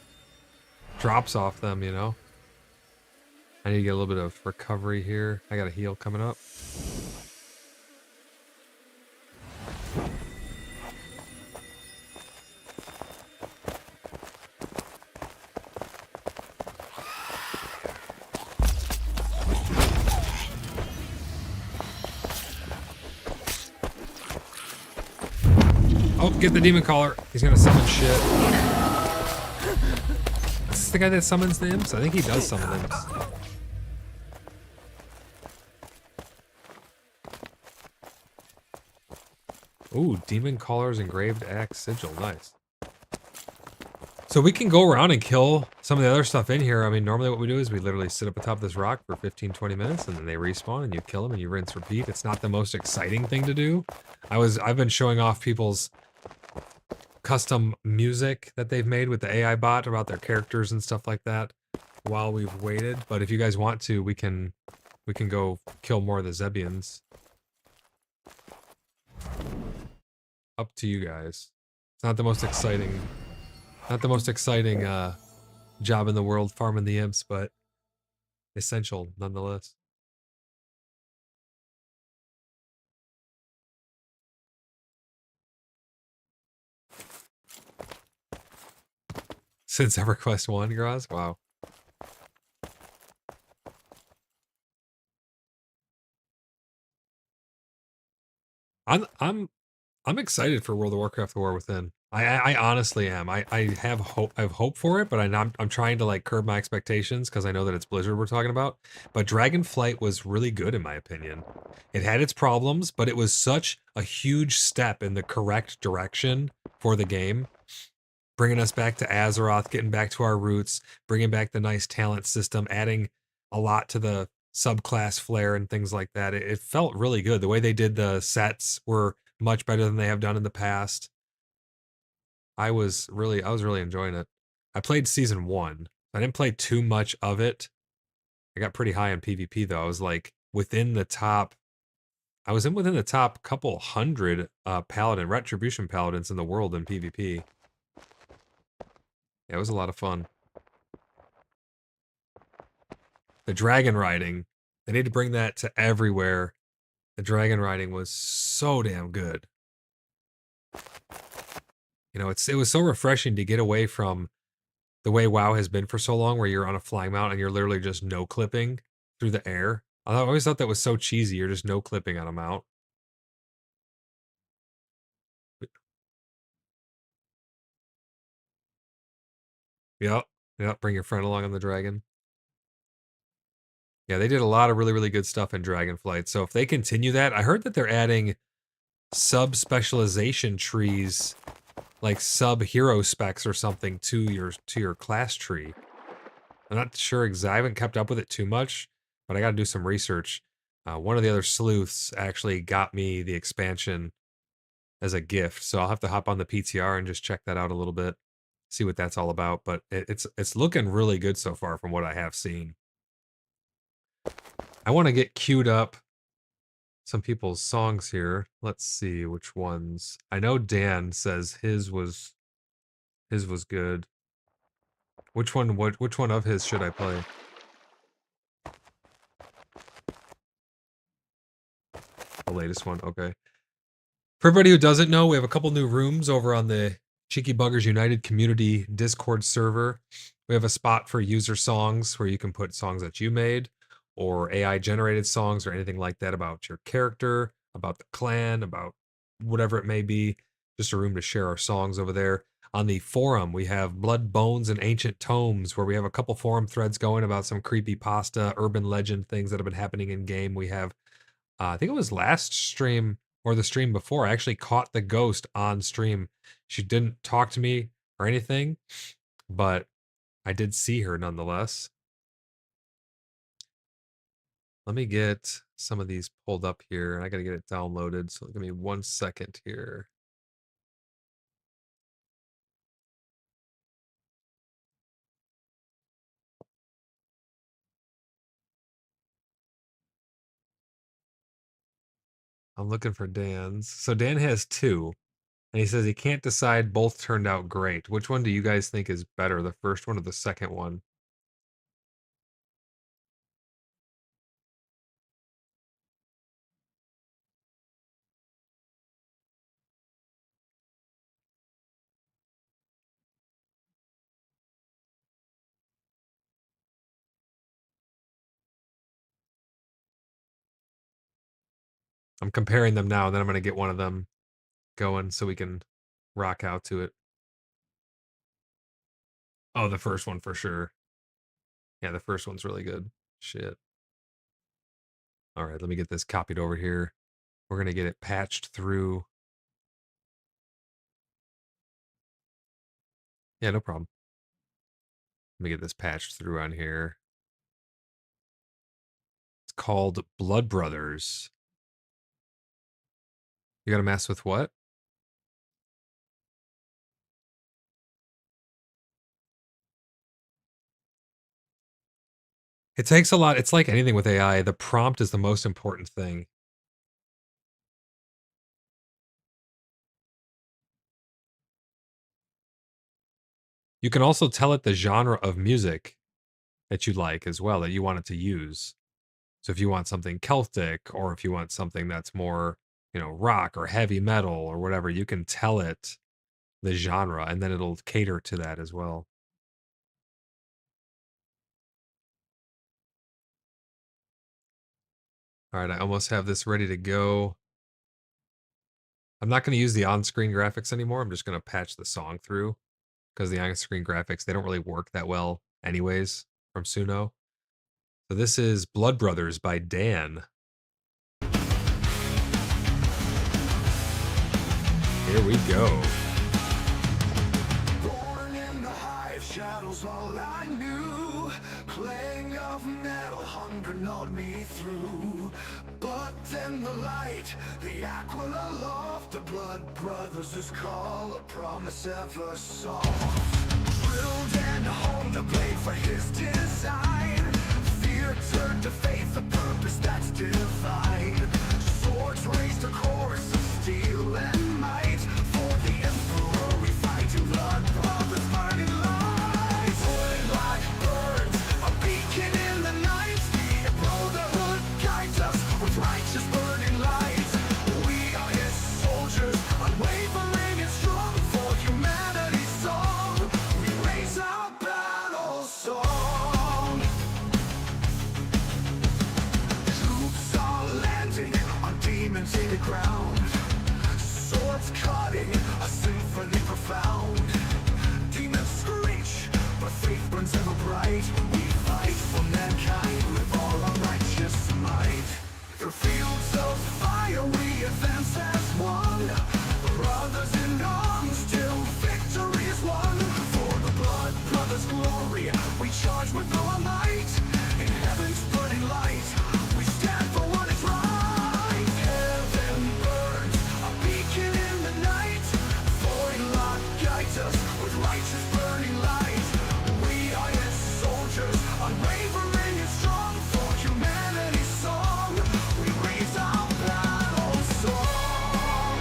drops off them, you know? I need to get a little bit of recovery here. I got a heal coming up. Oh, get the demon caller. He's gonna summon shit. Is this the guy that summons the imps? I think he does summon imps. Ooh, demon caller's engraved axe sigil. Nice. So we can go around and kill some of the other stuff in here. I mean, normally what we do is we literally sit up atop this rock for 15-20 minutes, and then they respawn and you kill them and you rinse repeat. It's not the most exciting thing to do. I've been showing off people's custom music that they've made with the AI bot about their characters and stuff like that while we've waited. But if you guys want to, we can go kill more of the Zebians. Up to you guys. It's not the most exciting job in the world farming the imps, but essential nonetheless. Since EverQuest 1, Graz? Wow. I'm excited for World of Warcraft: The War Within. I honestly am. I have hope. I have hope for it, but I'm trying to like curb my expectations because I know that it's Blizzard we're talking about. But Dragonflight was really good in my opinion. It had its problems, but it was such a huge step in the correct direction for the game, bringing us back to Azeroth, getting back to our roots, bringing back the nice talent system, adding a lot to the subclass flair and things like that. It felt really good. The way they did the sets were much better than they have done in the past. I was really enjoying it. I played season 1. I didn't play too much of it. I got pretty high in PvP though. I was like within the top I was in within the top couple hundred paladin retribution paladins in the world in PvP. Yeah, it was a lot of fun. The dragon riding, they need to bring that to everywhere. The dragon riding was so damn good. You know, it was so refreshing to get away from the way WoW has been for so long, where you're on a flying mount and you're literally just no clipping through the air. I always thought that was so cheesy. You're just no clipping on a mount. Yep, yep. Bring your friend along on the dragon. Yeah, they did a lot of really, really good stuff in Dragonflight. So if they continue that, I heard that they're adding sub specialization trees, like sub hero specs or something to your class tree. I'm not sure exactly. I haven't kept up with it too much, but I got to do some research. One of the other sleuths actually got me the expansion as a gift, so I'll have to hop on the PTR and just check that out a little bit, see what that's all about. But it's looking really good so far from what I have seen. I want to get queued up some people's songs here. Let's see which ones. I know Dan says his was good. Which one of his should I play? The latest one. Okay. For everybody who doesn't know, we have a couple new rooms over on the Cheeky Buggers United community Discord server. We have a spot for user songs where you can put songs that you made or AI generated songs or anything like that about your character, about the clan, about whatever it may be. Just a room to share our songs over there. On the forum, we have Blood, Bones, and Ancient Tomes, where we have a couple forum threads going about some creepy pasta, urban legend things that have been happening in game. We have, I think it was last stream or the stream before, I actually caught the ghost on stream. She didn't talk to me or anything, but I did see her nonetheless. Let me get some of these pulled up here, and I gotta get it downloaded, so give me 1 second here. I'm looking for Dan's. So Dan has 2, and he says he can't decide, both turned out great. Which one do you guys think is better, the first one or the second one? I'm comparing them now, and then I'm gonna get one of them going so we can rock out to it. Oh, the first one for sure. Yeah, the first one's really good. Shit. All right, let me get this copied over here. We're going to get it patched through. Yeah, no problem. Let me get this patched through on here. It's called Blood Brothers. You got to mess with what? It takes a lot. It's like anything with AI. The prompt is the most important thing. You can also tell it the genre of music that you like as well, that you want it to use. So if you want something Celtic, or if you want something that's more, rock or heavy metal or whatever, you can tell it the genre and then it'll cater to that as well. All right, I almost have this ready to go. I'm not going to use the on-screen graphics anymore. I'm just going to patch the song through because the on-screen graphics, they don't really work that well anyways from Suno. So this is Blood Brothers by Dan. Here we go. Born in the hive, shadows all I knew. Playing of metal, hunger gnawed me through. But then the light, the aquila loft, the blood brothers' is call, a promise ever soft. Drilled and honed the blade for his design. Fear turned to faith, a purpose that's divine. Swords raised a chorus of steel and might. For the emperor we fight, to blood brothers burning light. Wood like birds, a beacon in the night. The brotherhood guides us with righteous burning light. We are his soldiers, unwavering and strong. For humanity's song, we raise our battle song. Troops are landing on demons in the ground. Swords cutting, a symphony profound. Demons screech, but faith burns ever bright. We fight for mankind with all our righteous might. Through fields of fire we advance as one. Brothers in arms till victory is won. For the blood brothers' glory, we charge with all our might. In heaven's burning light, we stand for what is right. Heaven burns, a beacon in the night. Void lock guides us with righteous burning light. We are his soldiers, unwavering and strong. For humanity's song, we raise our battle song.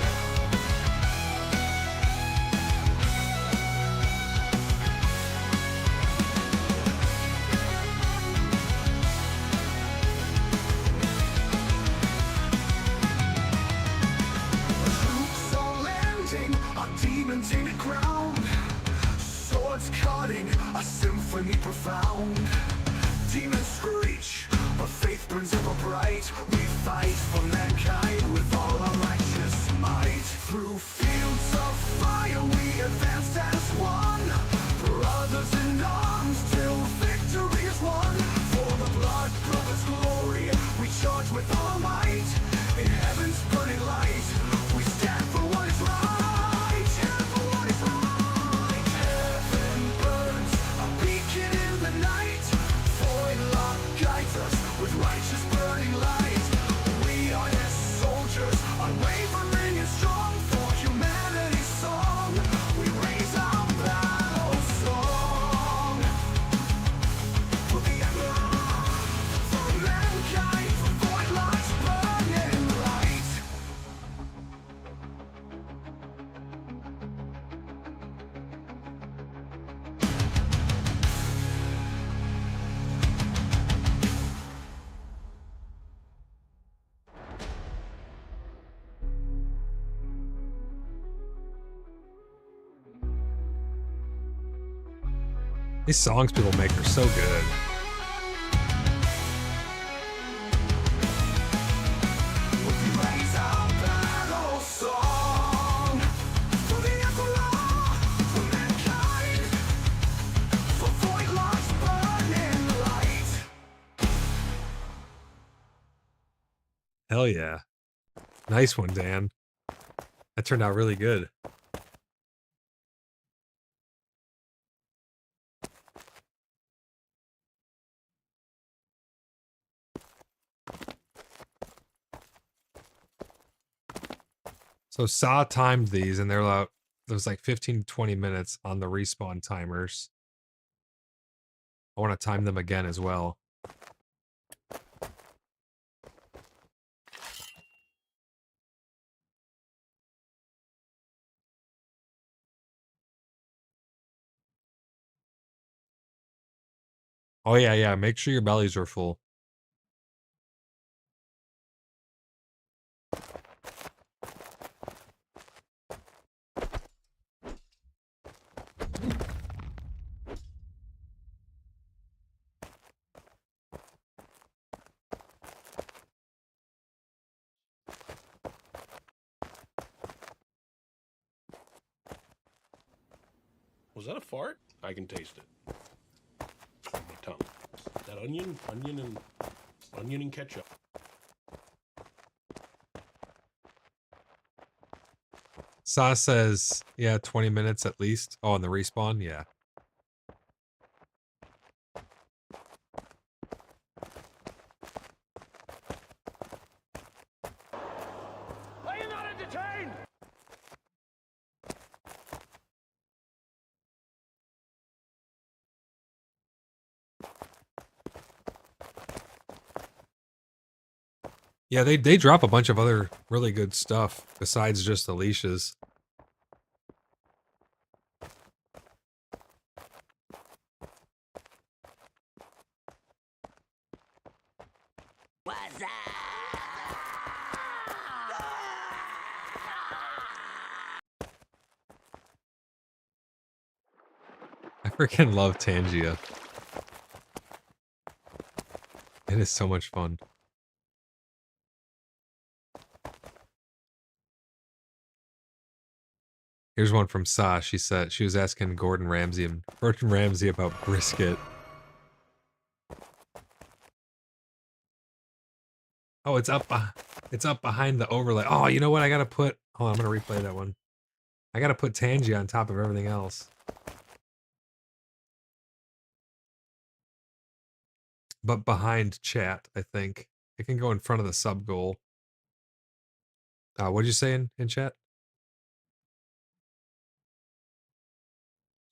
Troops are landing, our demons in the ground. Swords cutting, a symphony profound. Demons screech, but faith burns ever bright. We fight for mankind with all our righteous might. Through fields of fire we advanced as one. Brothers in arms till victory is won. For the blood brothers' glory, we charge with all our might. In heaven's burning light, we stand for what is right. Stand for what is right. Heaven burns, a beacon in the night. Void lock guides us with righteous burning light. We are his soldiers, unwavering and strong. For humanity's song, we raise our battle song. For the emperor, for mankind, for void lock's burning light. These songs people make are so good. We raise our battle song. For the emperor, for mankind, for void lock's burning light. Hell yeah. Nice one, Dan. That turned out really good. So Saw timed these and they're like, there was like 15 to 20 minutes on the respawn timers. I want to time them again as well. Oh yeah, yeah. Make sure your bellies are full. Was that a fart? I can taste it. On my tongue. That onion and ketchup. Sa says, yeah, 20 minutes at least. Oh, on the respawn? Yeah. Are you not entertained? Yeah, they drop a bunch of other really good stuff besides just the leashes. What's up? I freaking love Tangia. It is so much fun. Here's one from Sa. She said she was asking Gordon Ramsay about brisket. Oh, it's up behind the overlay. Oh, you know what? I gotta put. Hold on, I'm gonna replay that one. I gotta put Tangia on top of everything else. But behind chat, I think it can go in front of the sub goal. What did you say in chat?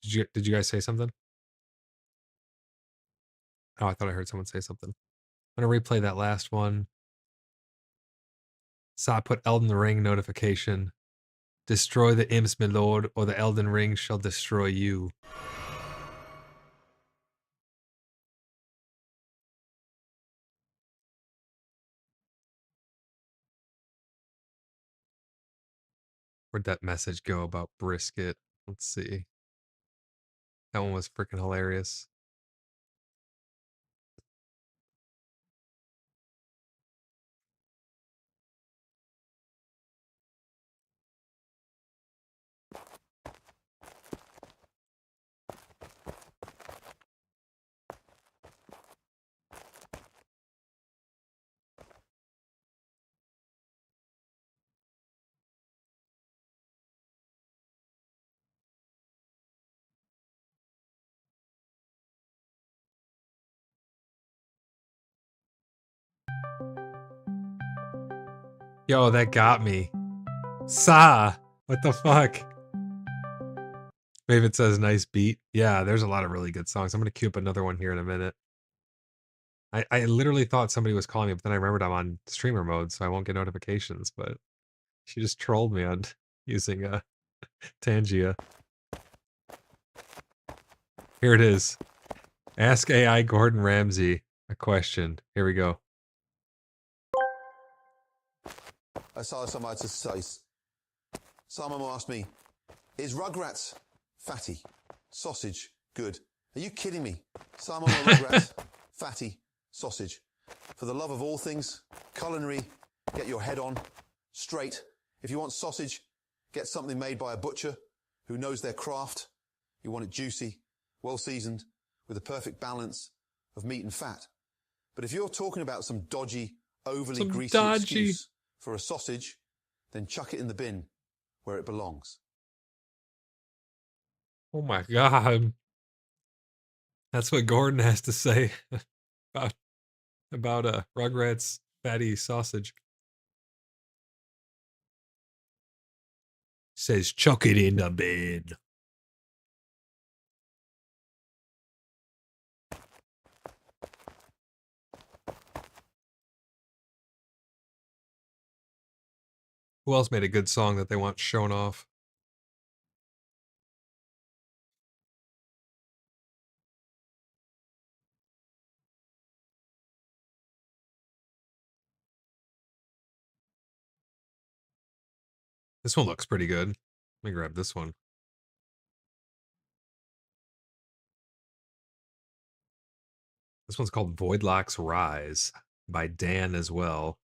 Did you guys say something? Oh, I thought I heard someone say something. I'm gonna replay that last one. Sa put Elden Ring notification. Destroy the imps, my lord, or the Elden Ring shall destroy you. Where'd that message go about brisket? Let's see. That one was freaking hilarious. Yo, that got me. Sa! What the fuck? Maybe it says nice beat. Yeah, there's a lot of really good songs. I'm gonna queue up another one here in a minute. I literally thought somebody was calling me, but then I remembered I'm on streamer mode, so I won't get notifications, but she just trolled me on using Tangia. Here it is. Ask AI Gordon Ramsay a question. Here we go. I saw somebody to say, someone asked me, is Rugrats fatty? Sausage good? Are you kidding me? Someone Rugrats fatty sausage. For the love of all things culinary, get your head on straight. If you want sausage, get something made by a butcher who knows their craft. You want it juicy, well seasoned, with a perfect balance of meat and fat. But if you're talking about some dodgy, overly greasy excuse for a sausage, then chuck it in the bin where it belongs. Oh my god. That's what Gordon has to say about Rugrats fatty sausage. He says chuck it in the bin. Who else made a good song that they want shown off? This one looks pretty good. Let me grab this one. This one's called Voidlock's Rise by Dan as well.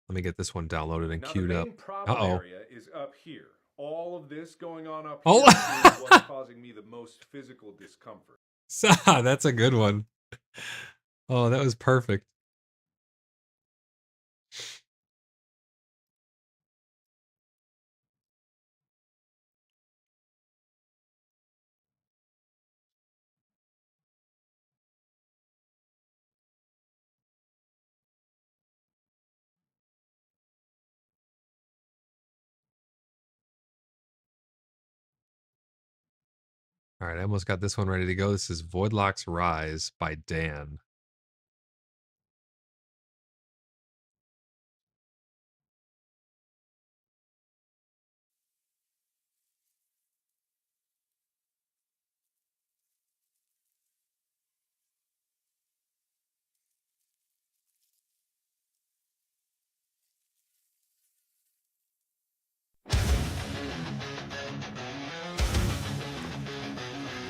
Let me get this one downloaded and Now, queued the up. main problem area is up here, all of this going on up Oh. here is what's causing me the most physical discomfort. That's a good one. Oh, that was perfect. All right, I almost got this one ready to go. This is Voidlock's Rise by Dan.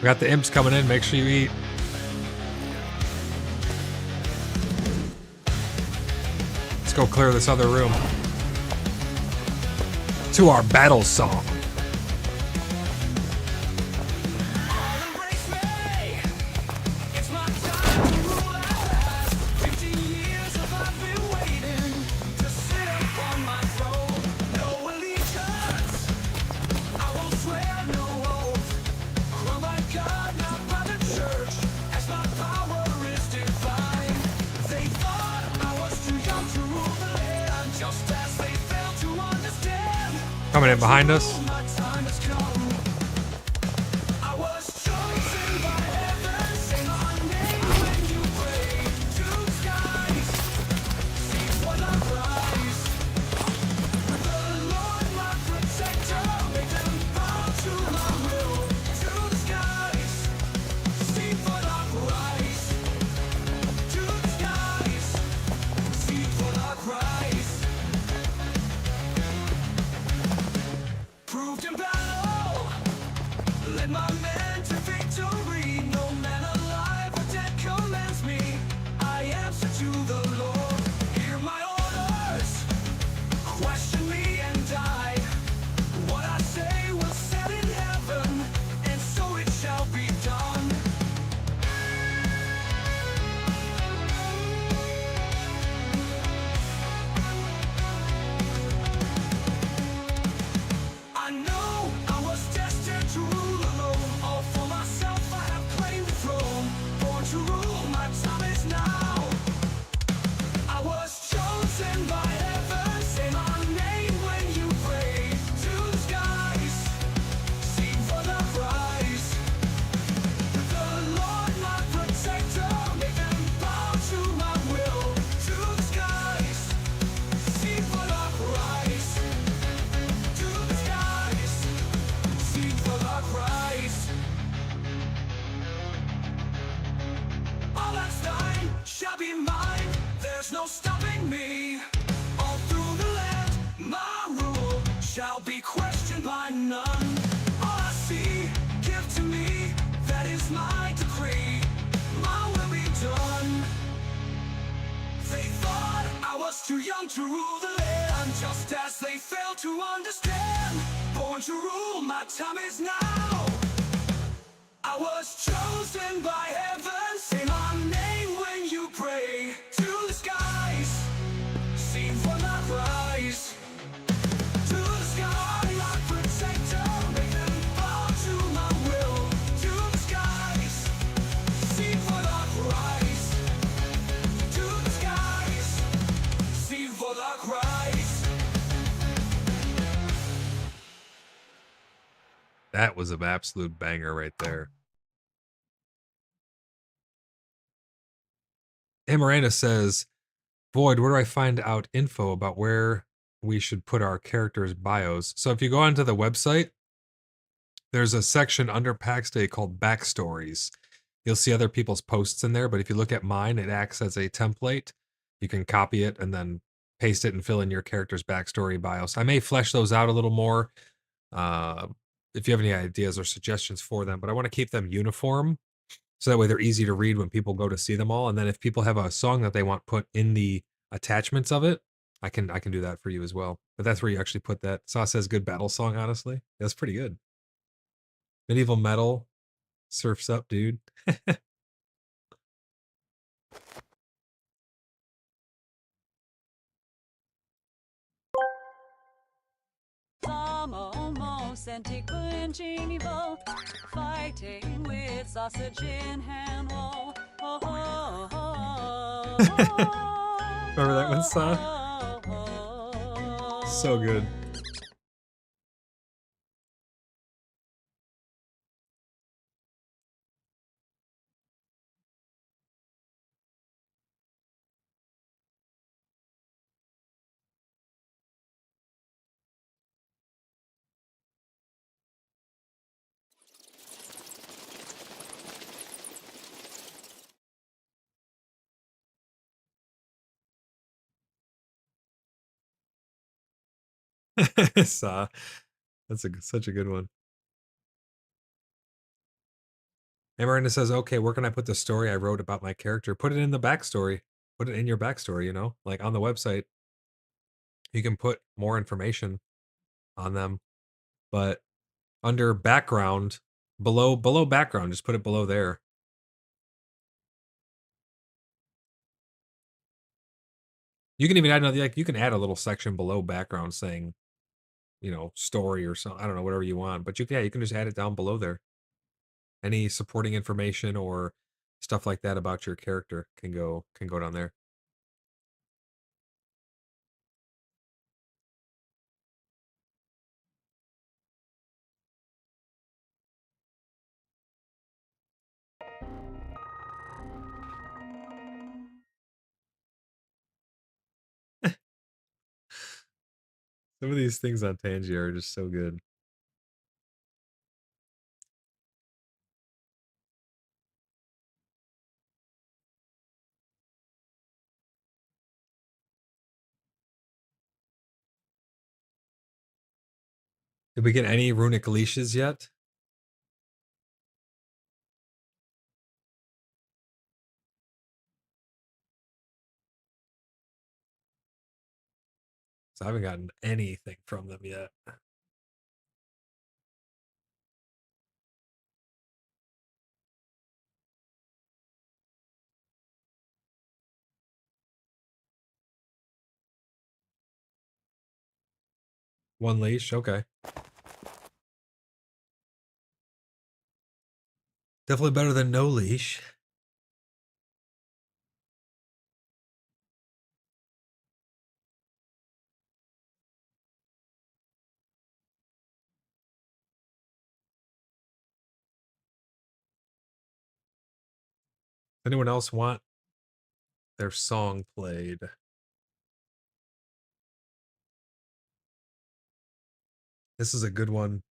We got the imps coming in. Make sure you eat. Let's go clear this other room. To our battle song. Embrace me. It's my time to rule at last. 15 years have I been waiting to sit upon my throne. No allegiance, I will swear no oath. Oh my God, not by the church, as my power is divine. They thought I was too young to rule the land, just as they failed to understand. Coming in behind us. My time has come. I was chosen by heaven, say my name when you pray to the skies. See what I rise. The Lord, my protector, make them bow to my will. To the skies. See what I rise. To the skies. See what I rise. Proved in battle. Led my men to victory. No man alive or dead commands me. I answer to the Lord. Hear my orders. Question me and die. What I say was said in heaven, and so it shall be done. I know I was destined to rule alone. All for myself I have claimed the throne. Born to rule, my time is now. I was chosen by heaven. Say my name when you pray to the skies. See what I rise. The Lord, my protector, make them bow to my will. To the skies. See what I rise. To the skies. See what I rise. All that's thine shall be mine. There's no stopping me. All through the land, my rule shall be questioned by none. All I see, give to me. That is my decree. My will be done. They thought I was too young to rule the land, just as they failed to understand. Born to rule, my time is now. I was chosen by heaven. Say my name when you pray to the skies. See what I rise. To the sky, my protector, make them bow to my will. To the skies. See what I rise. To the skies. See what I rise. That was an absolute banger right there. Amarana says, Void, where do I find out info about where we should put our characters' bios? So if you go onto the website, there's a section under Pax Day called Backstories. You'll see other people's posts in there, but if you look at mine, it acts as a template. You can copy it and then paste it and fill in your character's backstory bios. I may flesh those out a little more if you have any ideas or suggestions for them, but I want to keep them uniform so that way they're easy to read when people go to see them all. And then if people have a song that they want put in the attachments of it, I can do that for you as well. But that's where you actually put that. Saw says good battle song, honestly. That's pretty good. Medieval metal. Surfs up, dude. Almost anti-clinching evil, fighting with sausage in hand. Remember that one, Saw? So good. Saw. That's such a good one. And Miranda says, okay, where can I put the story I wrote about my character? Put it in the backstory. Put it in your backstory, you know? Like on the website, you can put more information on them. But under background, below background, just put it below there. You can even add another, like, you can add a little section below background saying, you know, story or something. I don't know, whatever you want. But you can just add it down below there. Any supporting information or stuff like that about your character can go down there. Some of these things on Tangier are just so good. Did we get any runic leashes yet? So I haven't gotten anything from them yet. One leash, okay. Definitely better than no leash. Anyone else want their song played? This is a good one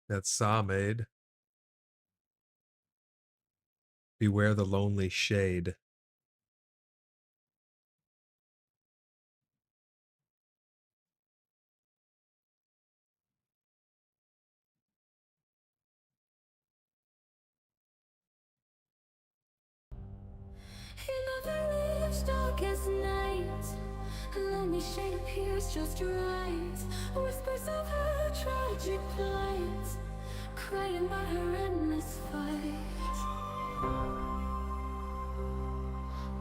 that Saw made. Beware the lonely shade. In the village, darkest night, a lonely shade appears just right. Whispers of her tragic plight, crying about her endless fight.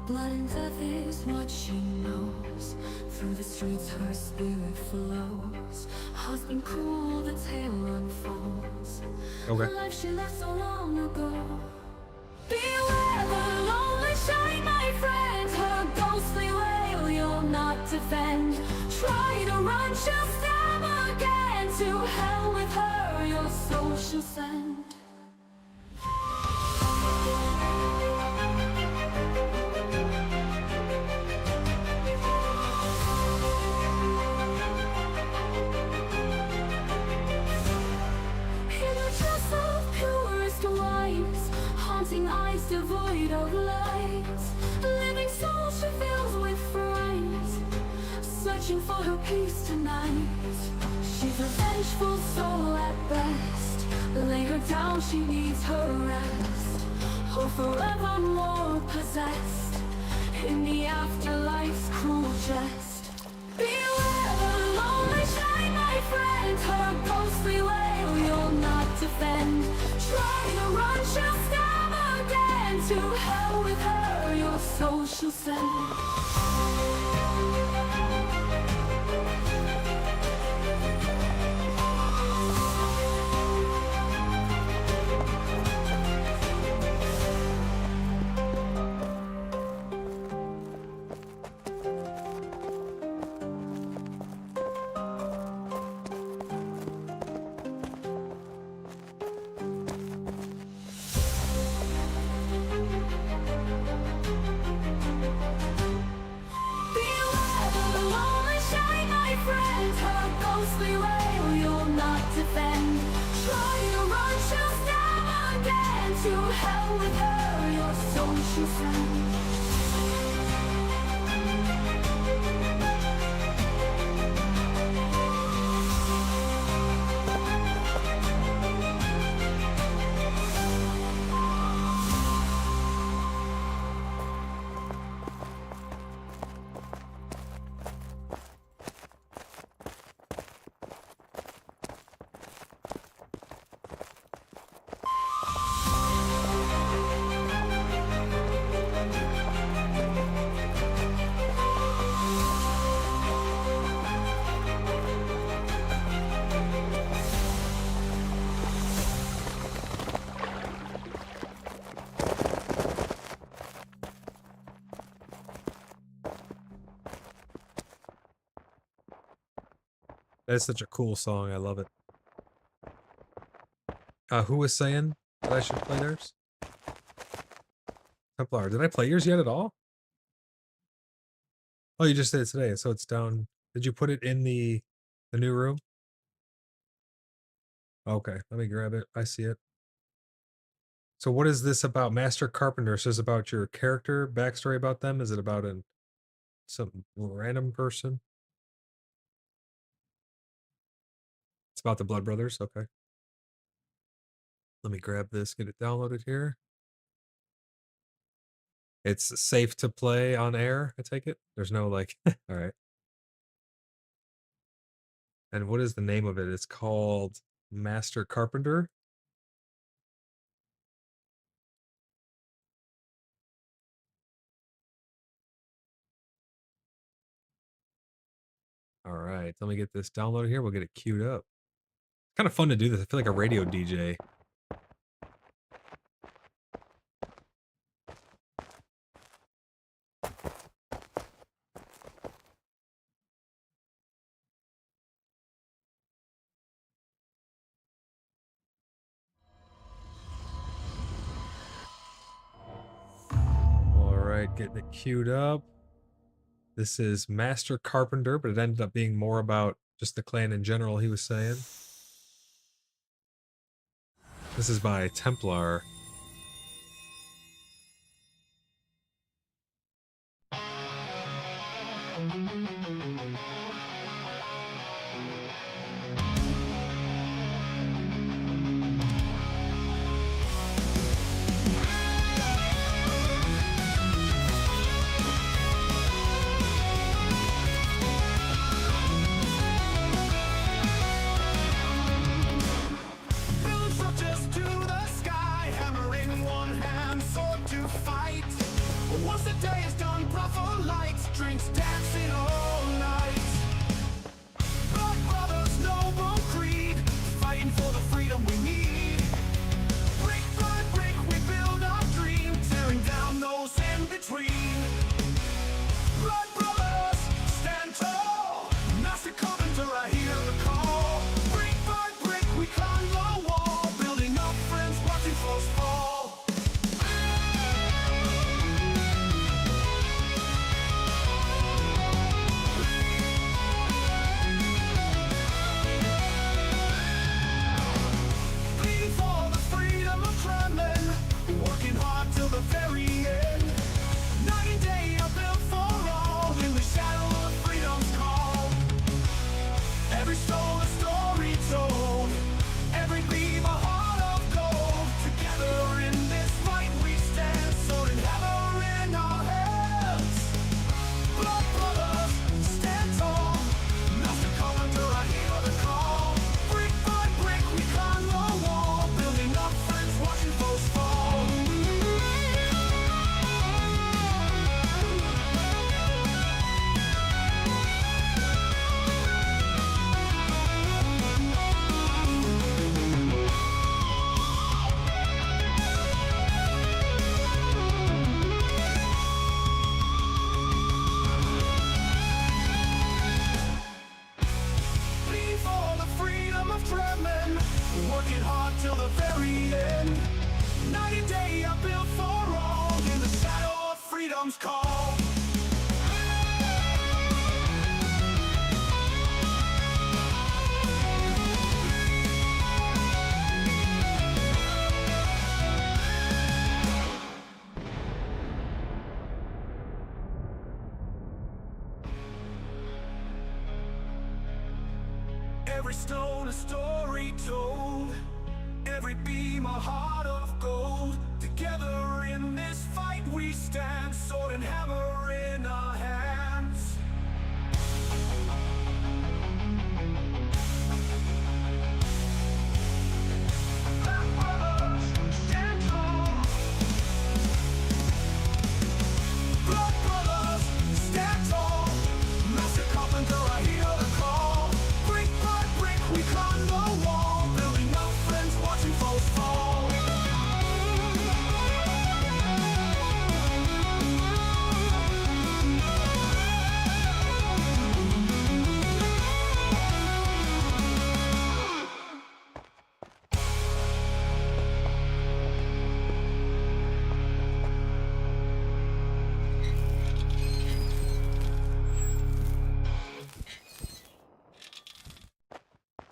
Blood and death is what she knows. Through the streets her spirit flows. Husband cruel, the tale unfolds. Okay. The life she left so long ago. Beware the lonely shade, my friend. Her ghostly wail you'll not defend. Try to run, she'll stab again. To hell with her, your soul she'll send. Eyes devoid of light, living soul she fills with fright, searching for her peace tonight. She's a vengeful soul at best. Lay her down, she needs her rest. Oh, forevermore possessed in the afterlife's cruel jest. she'll send. Beware the lonely shy, my friend. Her ghostly wail you'll not defend. Try to run, she'll stab again. To hell with her, your soul she'll send. That's such a cool song. I love it. Who was saying that I should play theirs? Templar. Did I play yours yet at all? Oh, you just did it today, so it's down. Did you put it in the new room? Okay, let me grab it. I see it. So what is this about? Master Carpenter. So is it about your character backstory about them? Is it about some random person? It's about the Blood Brothers. Okay. Let me grab this, get it downloaded here. It's safe to play on air, I take it? There's no like, all right. And what is the name of it? It's called Master Carpenter. All right, let me get this downloaded here. We'll get it queued up. It's kind of fun to do this. I feel like a radio DJ. All right, getting it queued up. This is Master Carpenter, but it ended up being more about just the clan in general, he was saying. This is by Templar. Builds up just to the sky, hammer in one hand, sword to fight. Once the day is done, brother lights, drinks, dancing all night. Blood brothers, noble creed, fighting for the freedom we need. Brick by brick, we build our dream, tearing down those in between. Blood brothers, stand tall. Master Carpenter, I hear the call. Brick by brick, we climb the wall, building up friends, watching foes fall. Bleeding for the freedom of Kremlin, working hard till the very end. Night freedom's call. Every stone a story told, every beam a heart of gold. Together in this fight we stand, sword and hammer in our hands. Black brothers, stand tall. Black brothers, stand tall. Master carpenter, I hear the call. Brick by brick we climb the wall, building up friends, watching foes fall.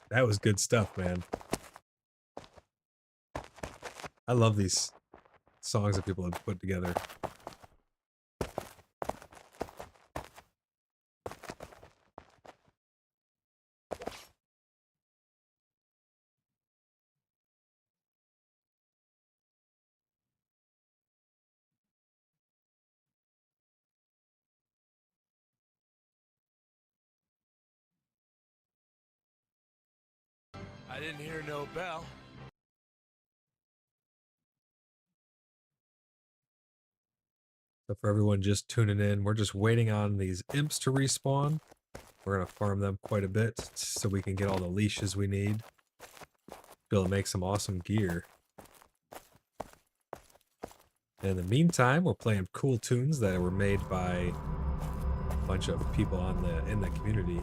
That was good stuff, man. I love these songs that people have put together. I didn't hear no bell. So for everyone just tuning in, we're just waiting on these imps to respawn. We're going to farm them quite a bit so we can get all the leashes we need. Be able to make some awesome gear. And in the meantime, we're playing cool tunes that were made by a bunch of people in the community.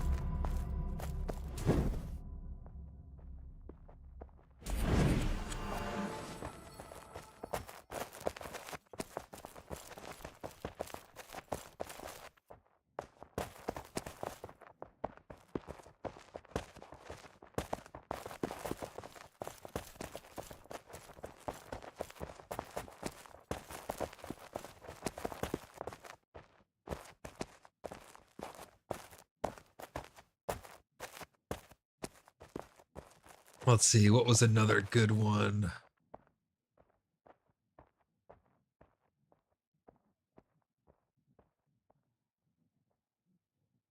Let's see, what was another good one?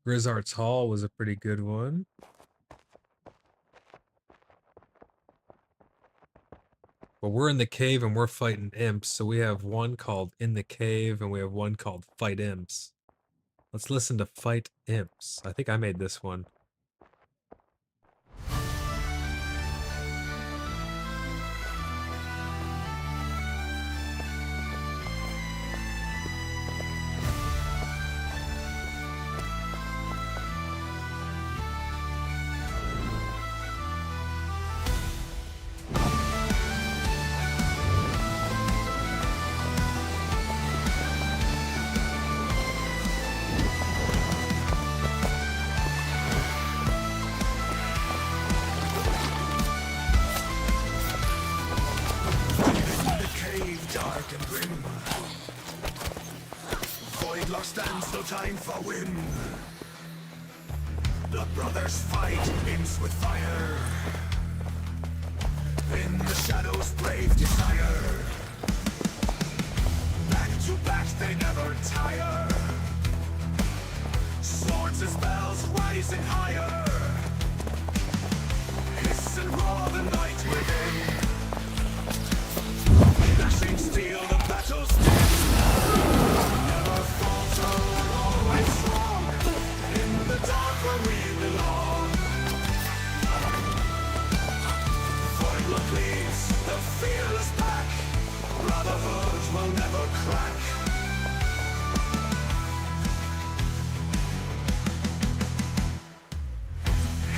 Grizzard's Hall was a pretty good one. But we're in the cave and we're fighting imps, so we have one called In the Cave and we have one called Fight Imps. Let's listen to Fight Imps. I think I made this one. Stands no time for win. The brothers fight, imps with fire. In the shadows, brave desire. Back to back, they never tire. Swords and spells rising higher. Hiss and roar the night within. Gnashing steel, the battle's never falter, always strong. In the dark where we belong. Voidlock leads the fearless pack. Brotherhood will never crack.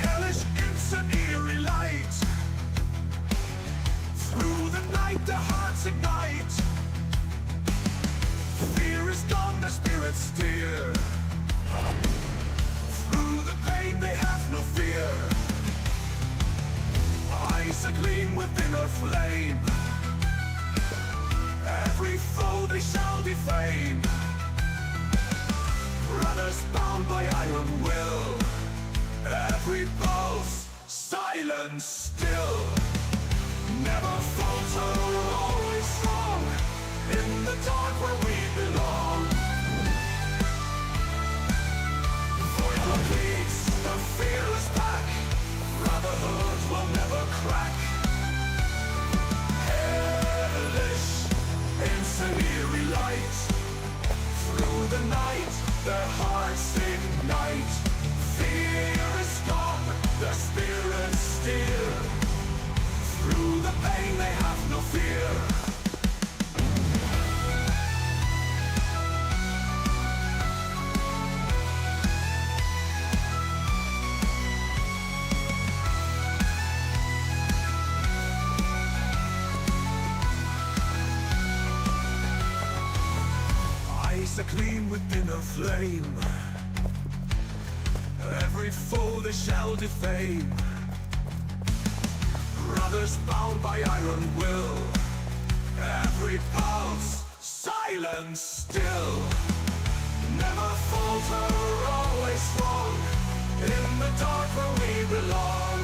Hellish imps and eerie light. Through the night their hearts ignite. spirits steer. Through the pain they have no fear. Eyes agleam within a flame. Every foe they shall defame. Brothers bound by iron will. Every pulse silent still. Never falter, always strong. In the dark where we belong. For the beats, the fearless pack. Brotherhood will never crack. Hellish, incendiary light. Through the night, their hearts ignite. Fear is gone, their spirits steer. Through the pain they have no fear. Eyes are clean within a flame. Every foe they shall defame. Brothers bound by iron will. Every pulse silent still. Never falter, always strong. In the dark where we belong.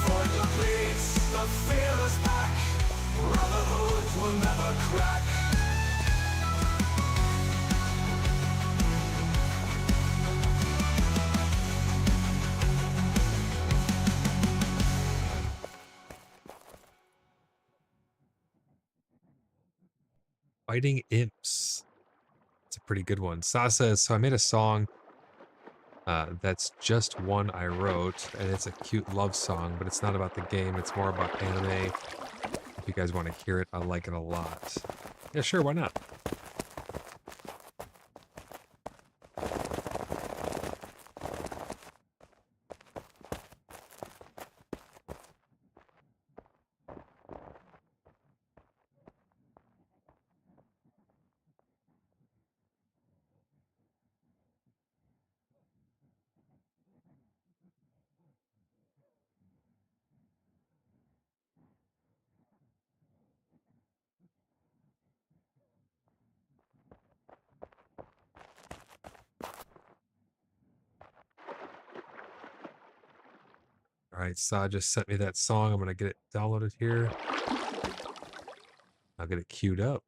For the beats, the fearless pack. Brotherhood will never crack. Fighting Imps. It's a pretty good one. Sa says, so I made a song that's just one I wrote, and it's a cute love song, but it's not about the game. It's more about anime. If you guys want to hear it, I like it a lot. Yeah, sure, why not? All right, Sa just sent me that song. I'm going to get it downloaded here. I'll get it queued up.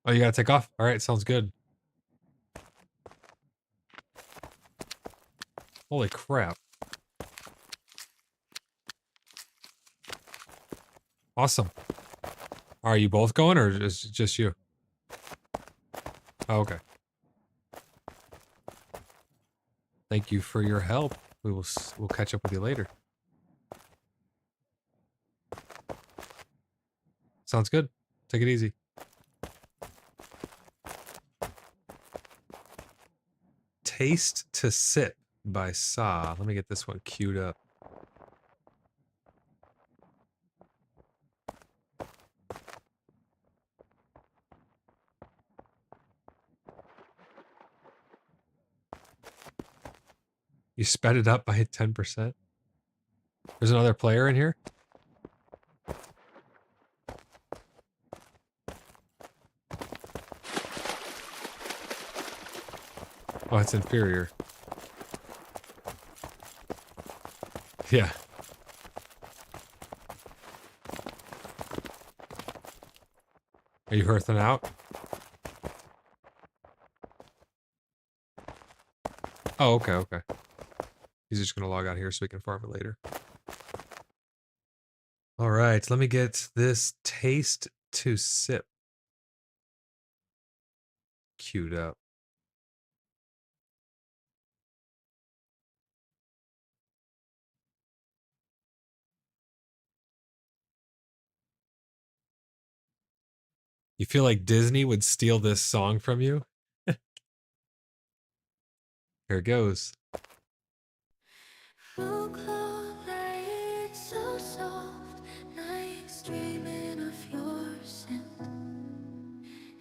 Oh, you got to take off? All right, sounds good. Holy crap. Awesome. Are you both going, or is it just you? Oh, okay. Thank you for your help. We'll catch up with you later. Sounds good. Take it easy. Taste to Sip by Sa. Let me get this one queued up. You sped it up by 10%. There's another player in here. Oh, it's inferior. Yeah. Are you hearthing out? Oh, okay, okay. He's just gonna log out here so we can farm it later. All right, let me get this Taste to Sip queued up. You feel like Disney would steal this song from you? Here it goes. Folklore light so soft, nights dreaming of your scent.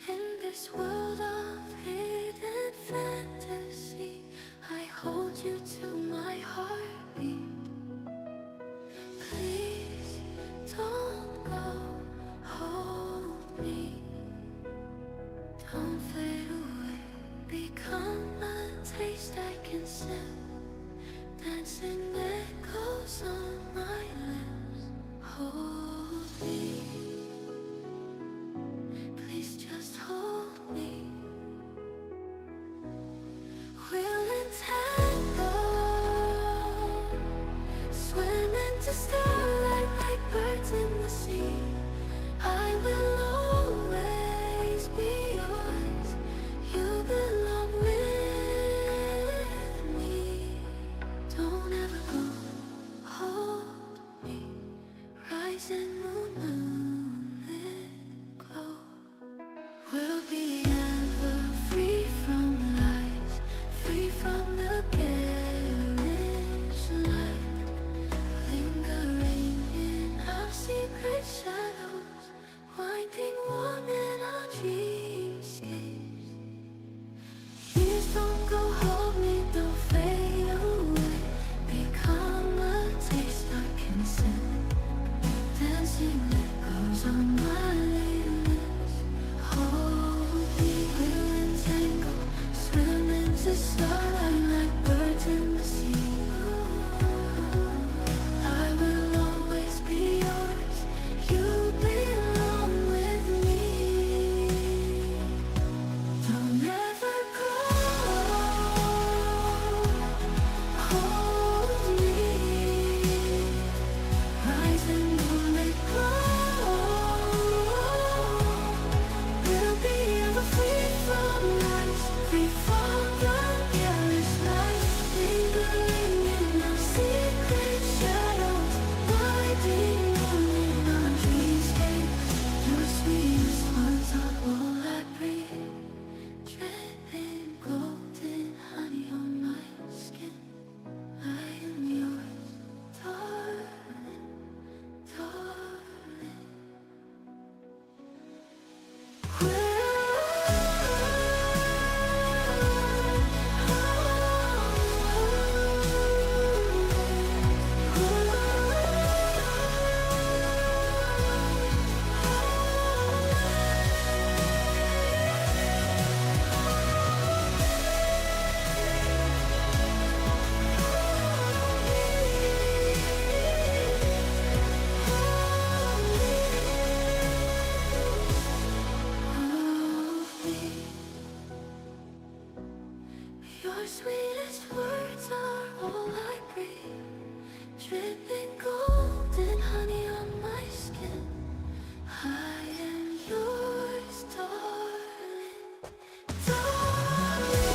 In this world of hidden fantasy, I hold you to my heartbeat. Please don't go, hold me. Don't fade away, become a taste I can sip. Dancing echoes on my lips. Hold me. Please just hold me. We'll entangle, swim into starlight like birds in the sea. I will always be yours. You belong with me. Don't ever go, hold me. Rising moon, moonlit glow. We'll be ever free from lies, free from the garish light, lingering in our secret shadows, winding warm in our dreamscapes. Please don't go, hold me, don't fade away. Become a taste I can sip. Dancing echoes on my lips. Hold me, we'll entangle, swim into starlight like birds in the sea. I will always be yours. You belong with me. Don't ever go, hold me. Rising moonlit glow. We'll be ever free from lies, free from the careless light, lingering in our secret shadows, winding on in our dreamscape. Your sweetest words are all I breathe, dripping golden honey on my skin. I am yours, darling, darling. Your sweetest words are all I breathe, dripping golden honey on my skin. I am yours, darling, darling.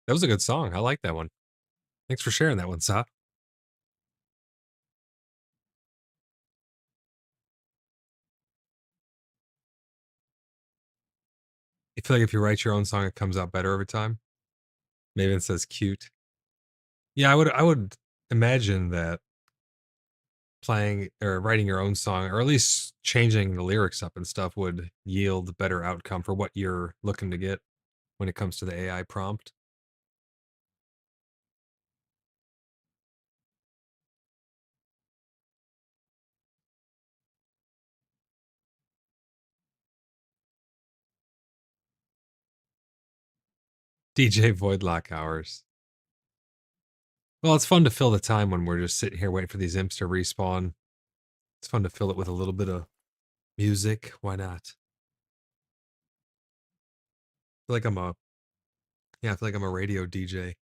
That was a good song. I like that one. Thanks for sharing that one, Sa. I feel like if you write your own song, it comes out better every time. Maybe it says cute. Yeah, I would imagine that playing or writing your own song, or at least changing the lyrics up and stuff, would yield better outcome for what you're looking to get when it comes to the AI prompt. DJ Voidlock hours. Well, it's fun to fill the time when we're just sitting here waiting for these imps to respawn. It's fun to fill it with a little bit of music. Why not? I feel like I feel like I'm a radio DJ.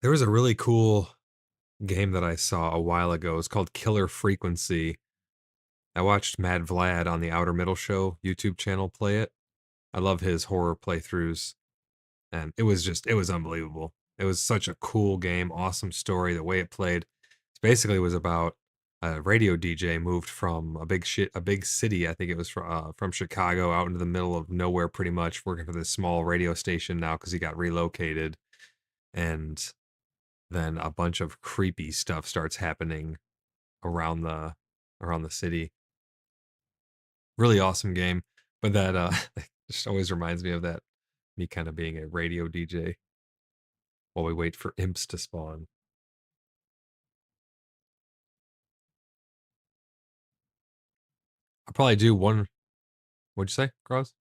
There was a really cool game that I saw a while ago. It's called Killer Frequency. I watched Mad Vlad on the Outer Middle Show YouTube channel play it. I love his horror playthroughs, and it was unbelievable. It was such a cool game, awesome story. The way it played, it basically was about a radio DJ moved from a big city. I think it was from Chicago out into the middle of nowhere, pretty much working for this small radio station now because he got relocated, and then a bunch of creepy stuff starts happening around the city. Really awesome game, but that just always reminds me of that me kind of being a radio DJ while we wait for imps to spawn. I'll probably do one. What'd you say, Cross?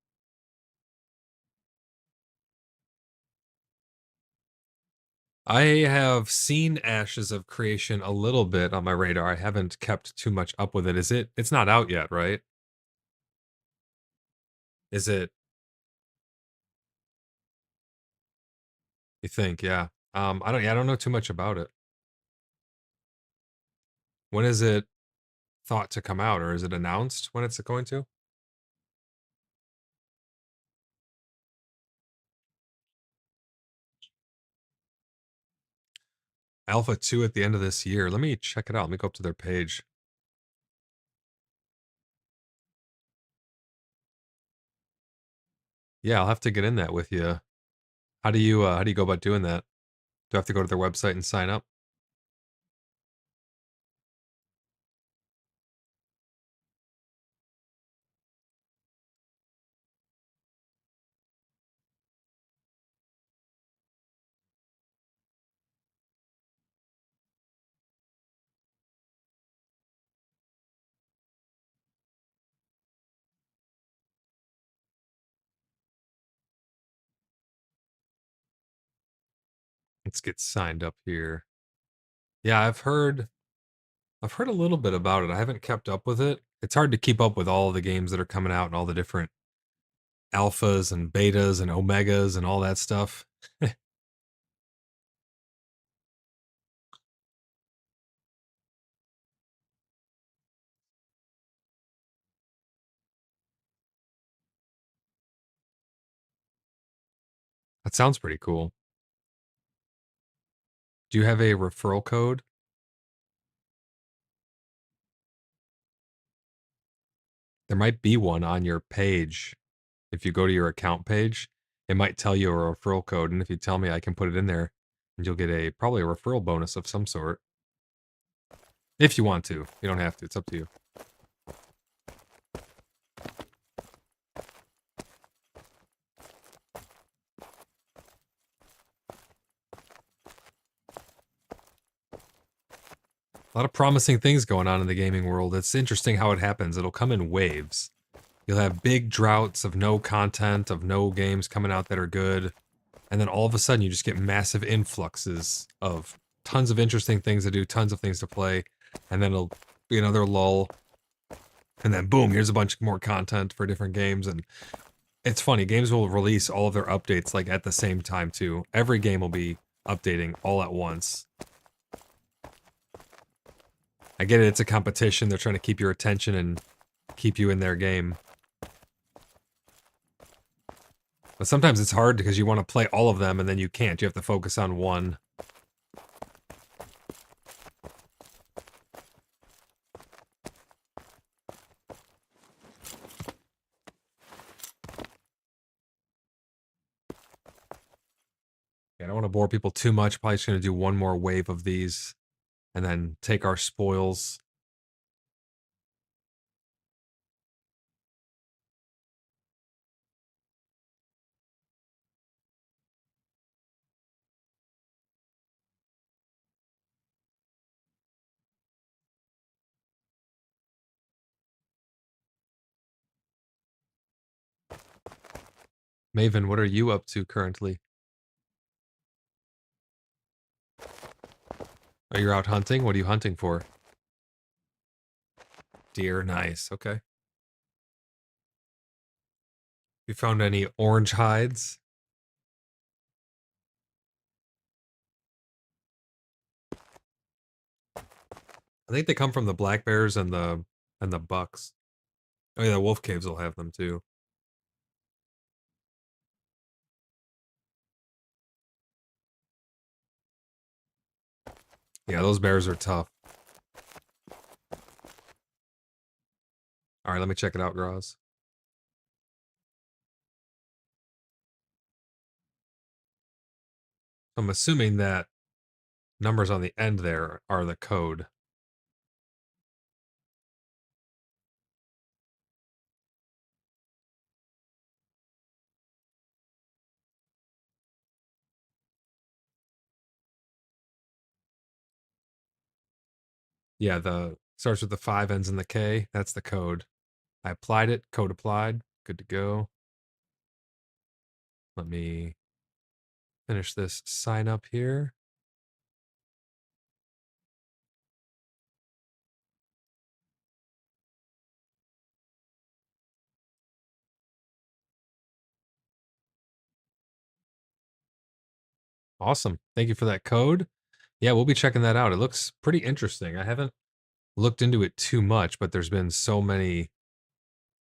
I have seen Ashes of Creation a little bit on my radar. I haven't kept too much up with it. It's not out yet, right? Is it, you think? Yeah. I don't know too much about it. When is it thought to come out, or is it announced when it's going to? Alpha 2 at the end of this year. Let me check it out. Let me go up to their page. Yeah, I'll have to get in that with you. How do you go about doing that? Do I have to go to their website and sign up? Let's get signed up here. Yeah, I've heard a little bit about it. I haven't kept up with it. It's hard to keep up with all the games that are coming out and all the different alphas and betas and omegas and all that stuff. That sounds pretty cool. Do you have a referral code? There might be one on your page. If you go to your account page, it might tell you a referral code, and if you tell me, I can put it in there, and you'll get probably a referral bonus of some sort. If you want to. You don't have to. It's up to you. A lot of promising things going on in the gaming world. It's interesting how it happens. It'll come in waves. You'll have big droughts of no content, of no games coming out that are good. And then all of a sudden you just get massive influxes of tons of interesting things to do, tons of things to play. And then it'll be another lull. And then boom, here's a bunch more content for different games. And it's funny, games will release all of their updates like at the same time too. Every game will be updating all at once. I get it, it's a competition. They're trying to keep your attention and keep you in their game. But sometimes it's hard because you want to play all of them and then you can't. You have to focus on one. I don't want to bore people too much. Probably just going to do one more wave of these and then take our spoils. Maven, what are you up to currently? Oh, you're out hunting? What are you hunting for? Deer, nice. Okay. You found any orange hides? I think they come from the black bears and the bucks. Oh yeah, the wolf caves will have them too. Yeah, those bears are tough. All right, let me check it out, Groz. I'm assuming that numbers on the end there are the code. Yeah, the starts with the 5, ends in the K. That's the code. I applied it, code applied. Good to go. Let me finish this sign up here. Awesome. Thank you for that code. Yeah, we'll be checking that out. It looks pretty interesting. I haven't looked into it too much, but there's been so many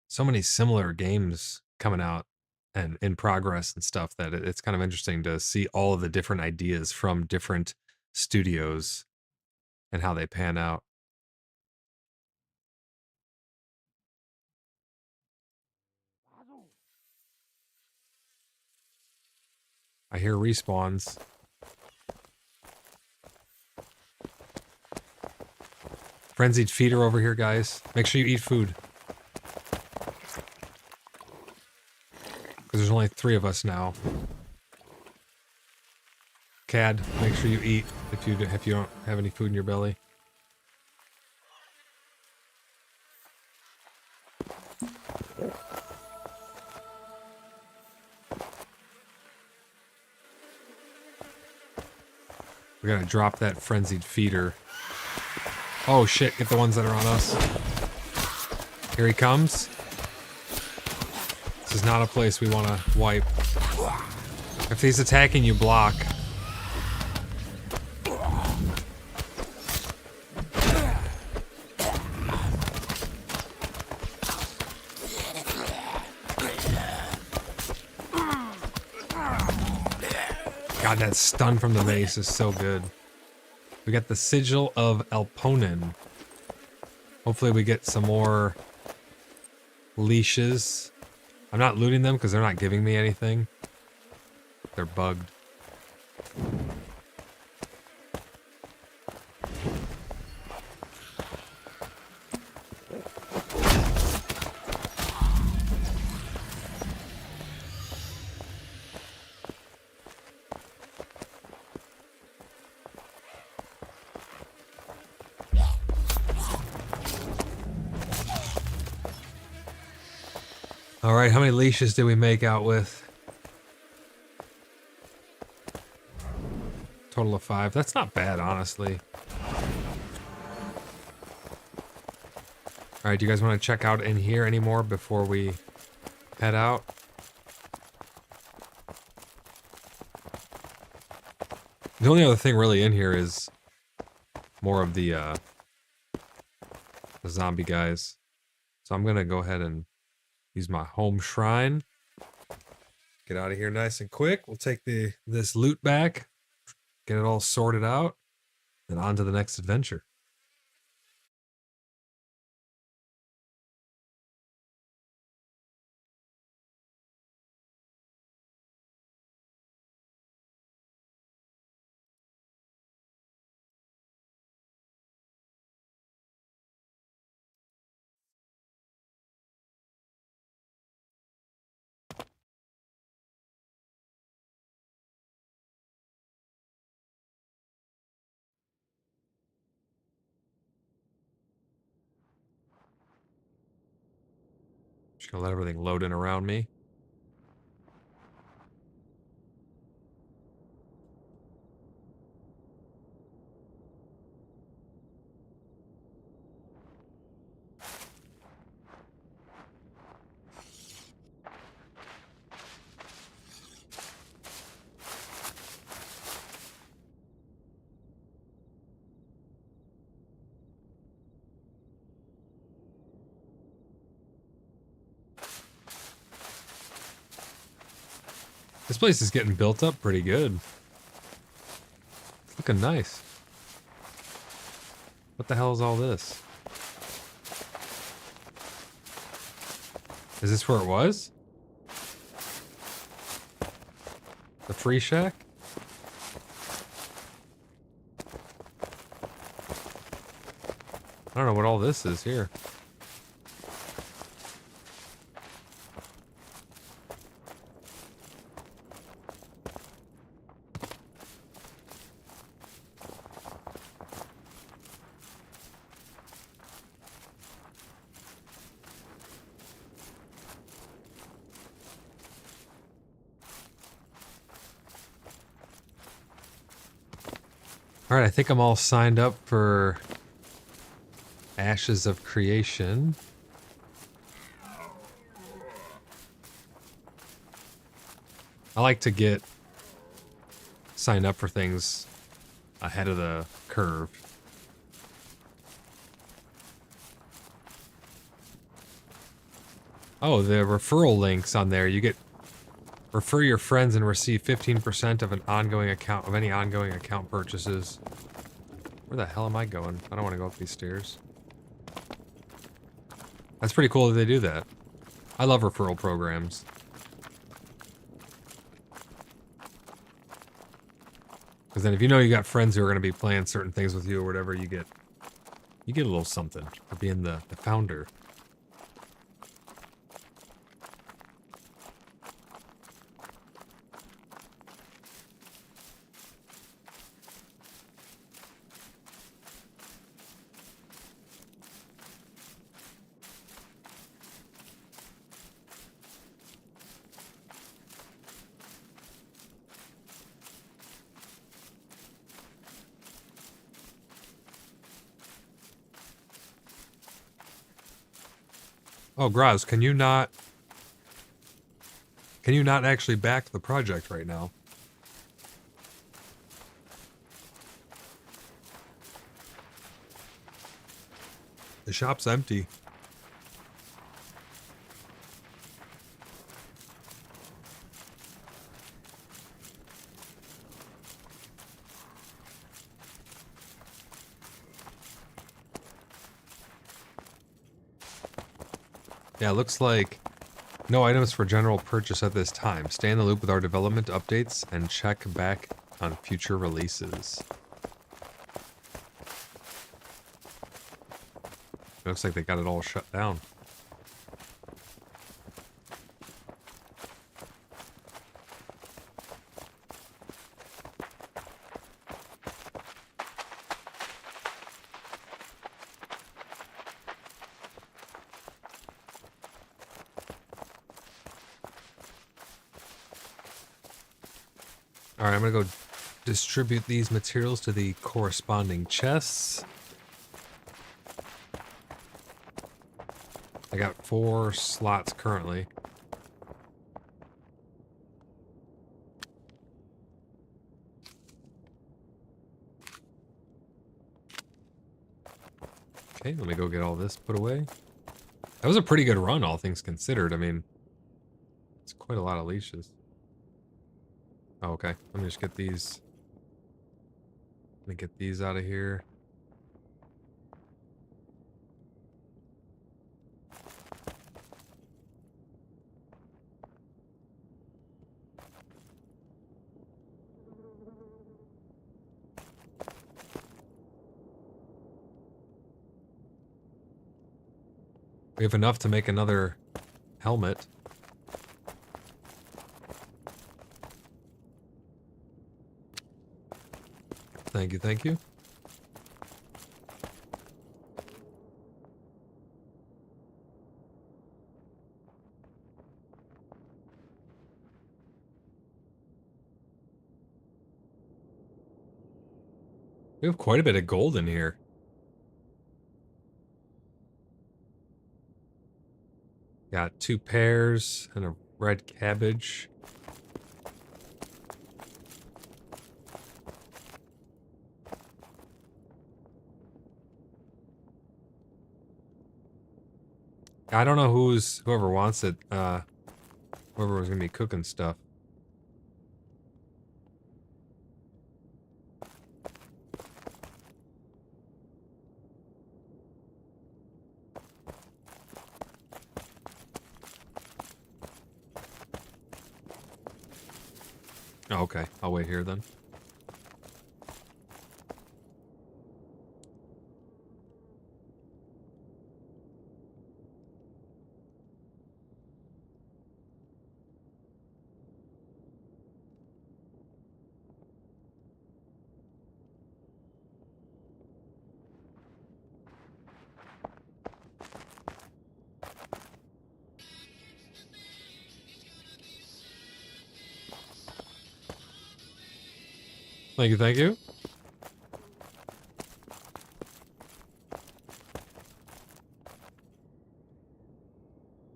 similar games coming out and in progress and stuff that it's kind of interesting to see all of the different ideas from different studios and how they pan out. I hear respawns. Frenzied feeder over here, guys. Make sure you eat food. Because there's only 3 of us now. Cad, make sure you eat if you don't have any food in your belly. We gotta drop that frenzied feeder. Oh shit, get the ones that are on us. Here he comes. This is not a place we want to wipe. If he's attacking you, block. God, that stun from the mace is so good. We got the Sigil of Elponin. Hopefully we get some more leashes. I'm not looting them because they're not giving me anything. They're bugged. All right, how many leashes did we make out with? Total of 5. That's not bad, honestly. All right, do you guys want to check out in here anymore before we head out? The only other thing really in here is more of the zombie guys. So I'm gonna go ahead and use my home shrine. Get out of here nice and quick. We'll take this loot back, get it all sorted out, and on to the next adventure. Just gonna let everything load in around me. This place is getting built up pretty good. It's looking nice. What the hell is all this? Is this where it was? The free shack? I don't know what all this is here. All right, I think I'm all signed up for Ashes of Creation. I like to get signed up for things ahead of the curve. Oh, the referral links on there. You get refer your friends and receive 15% of an ongoing account of any ongoing account purchases. Where the hell am I going? I don't want to go up these stairs. That's pretty cool that they do that. I love referral programs. Because then if you know you got friends who are going to be playing certain things with you or whatever, you get a little something for being the founder. Oh, Graz, can you not actually back the project right now? The shop's empty. Yeah, it looks like no items for general purchase at this time. Stay in the loop with our development updates and check back on future releases. It looks like they got it all shut down. Alright, I'm gonna go distribute these materials to the corresponding chests. I got 4 slots currently. Okay, let me go get all this put away. That was a pretty good run, all things considered. I mean, it's quite a lot of leashes. Oh, okay. Let me just get these. Let me get these out of here. We have enough to make another helmet. Thank you, thank you. We have quite a bit of gold in here. Got 2 pears and a red cabbage. I don't know whoever wants it, whoever was gonna be cooking stuff. Oh, okay, I'll wait here then. Thank you, thank you.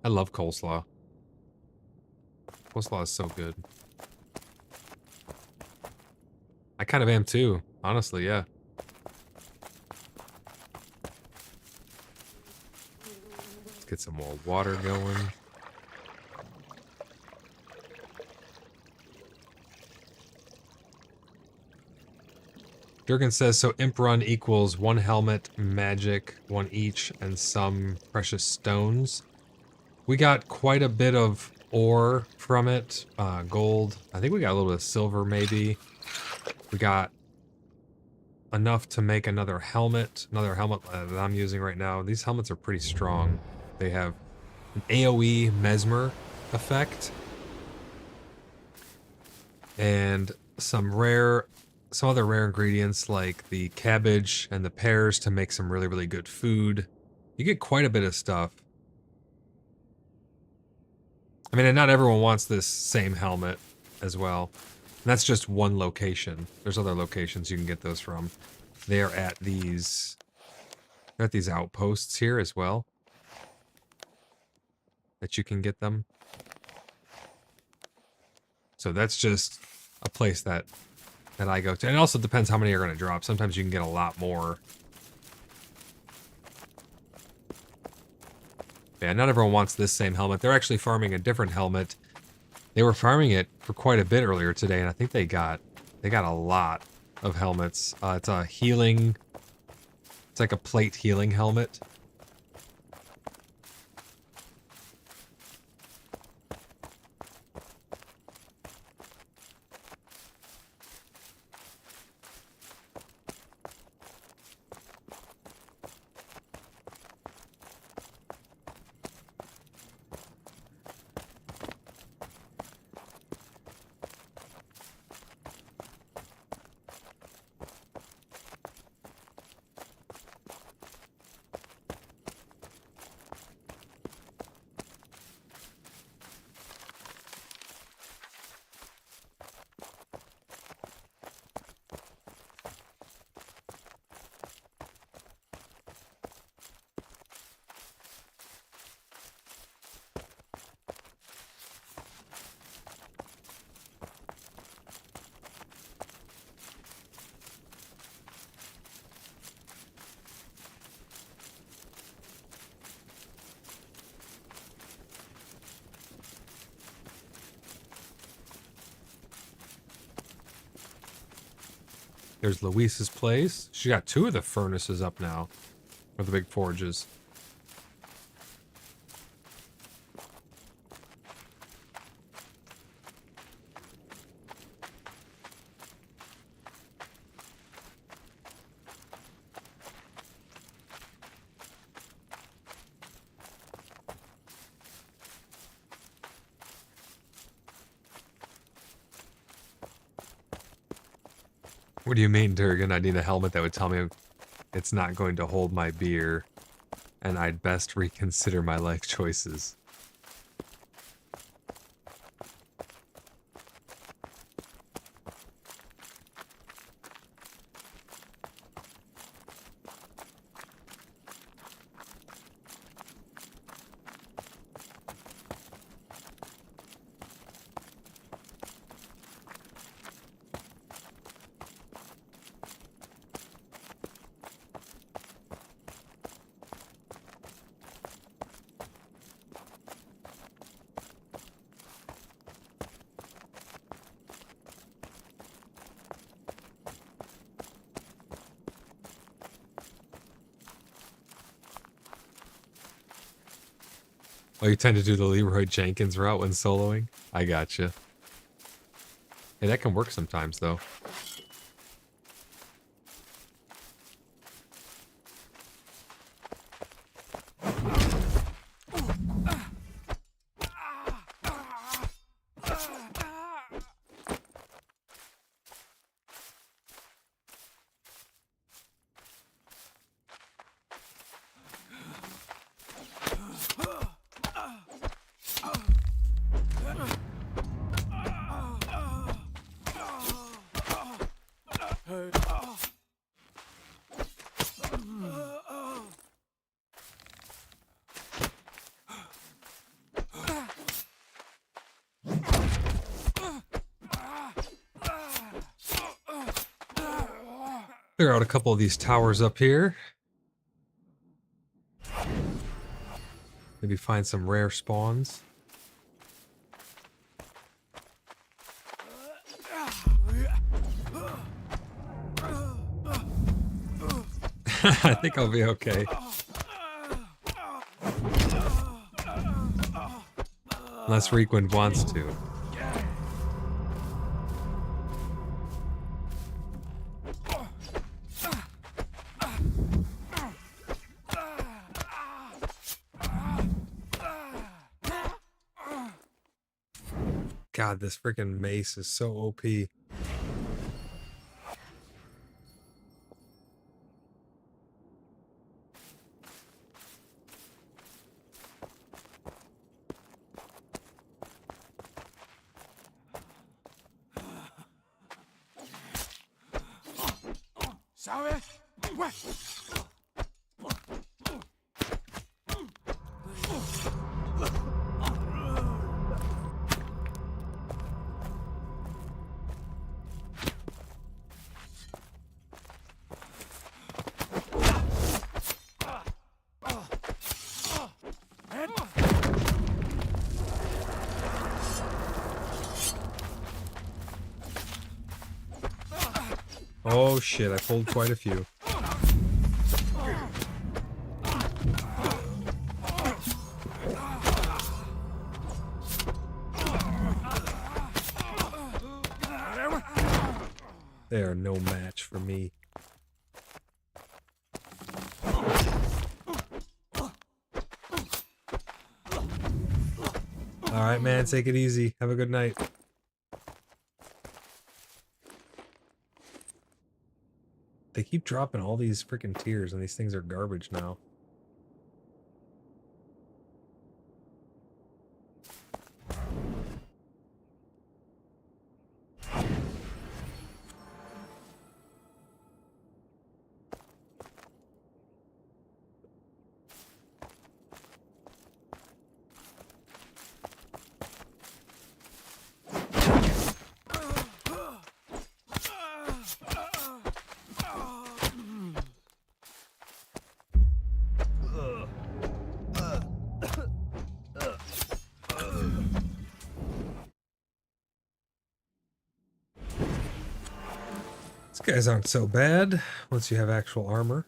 I love coleslaw. Coleslaw is so good. I kind of am too, honestly, yeah. Let's get some more water going. Durgan says, so imp run equals 1 helmet, magic, 1 each, and some precious stones. We got quite a bit of ore from it, gold. I think we got a little bit of silver, maybe. We got enough to make another helmet that I'm using right now. These helmets are pretty strong. They have an AoE mesmer effect. And some other rare ingredients like the cabbage and the pears to make some really, really good food. You get quite a bit of stuff. I mean, and not everyone wants this same helmet as well. And that's just one location. There's other locations you can get those from. They're at these outposts here as well. That you can get them. So that's just a place that I go to. And it also depends how many are going to drop. Sometimes you can get a lot more. Yeah, not everyone wants this same helmet. They're actually farming a different helmet. They were farming it for quite a bit earlier today, and I think they got a lot of helmets. It's a healing... It's like a plate healing helmet. There's Luis's place. She got 2 of the furnaces up now. Or the big forges. What do you mean, Durgan? I need a helmet that would tell me it's not going to hold my beer, and I'd best reconsider my life choices. Oh, you tend to do the Leroy Jenkins route when soloing? I gotcha. Hey, that can work sometimes, though. Clear out a couple of these towers up here. Maybe find some rare spawns. I think I'll be okay. Unless Reekwind wants to. God, this freaking mace is so OP. Oh shit, I pulled quite a few. They are no match for me. Alright, man, take it easy. Have a good night. They keep dropping all these freaking tiers, and these things are garbage now. These guys aren't so bad once you have actual armor.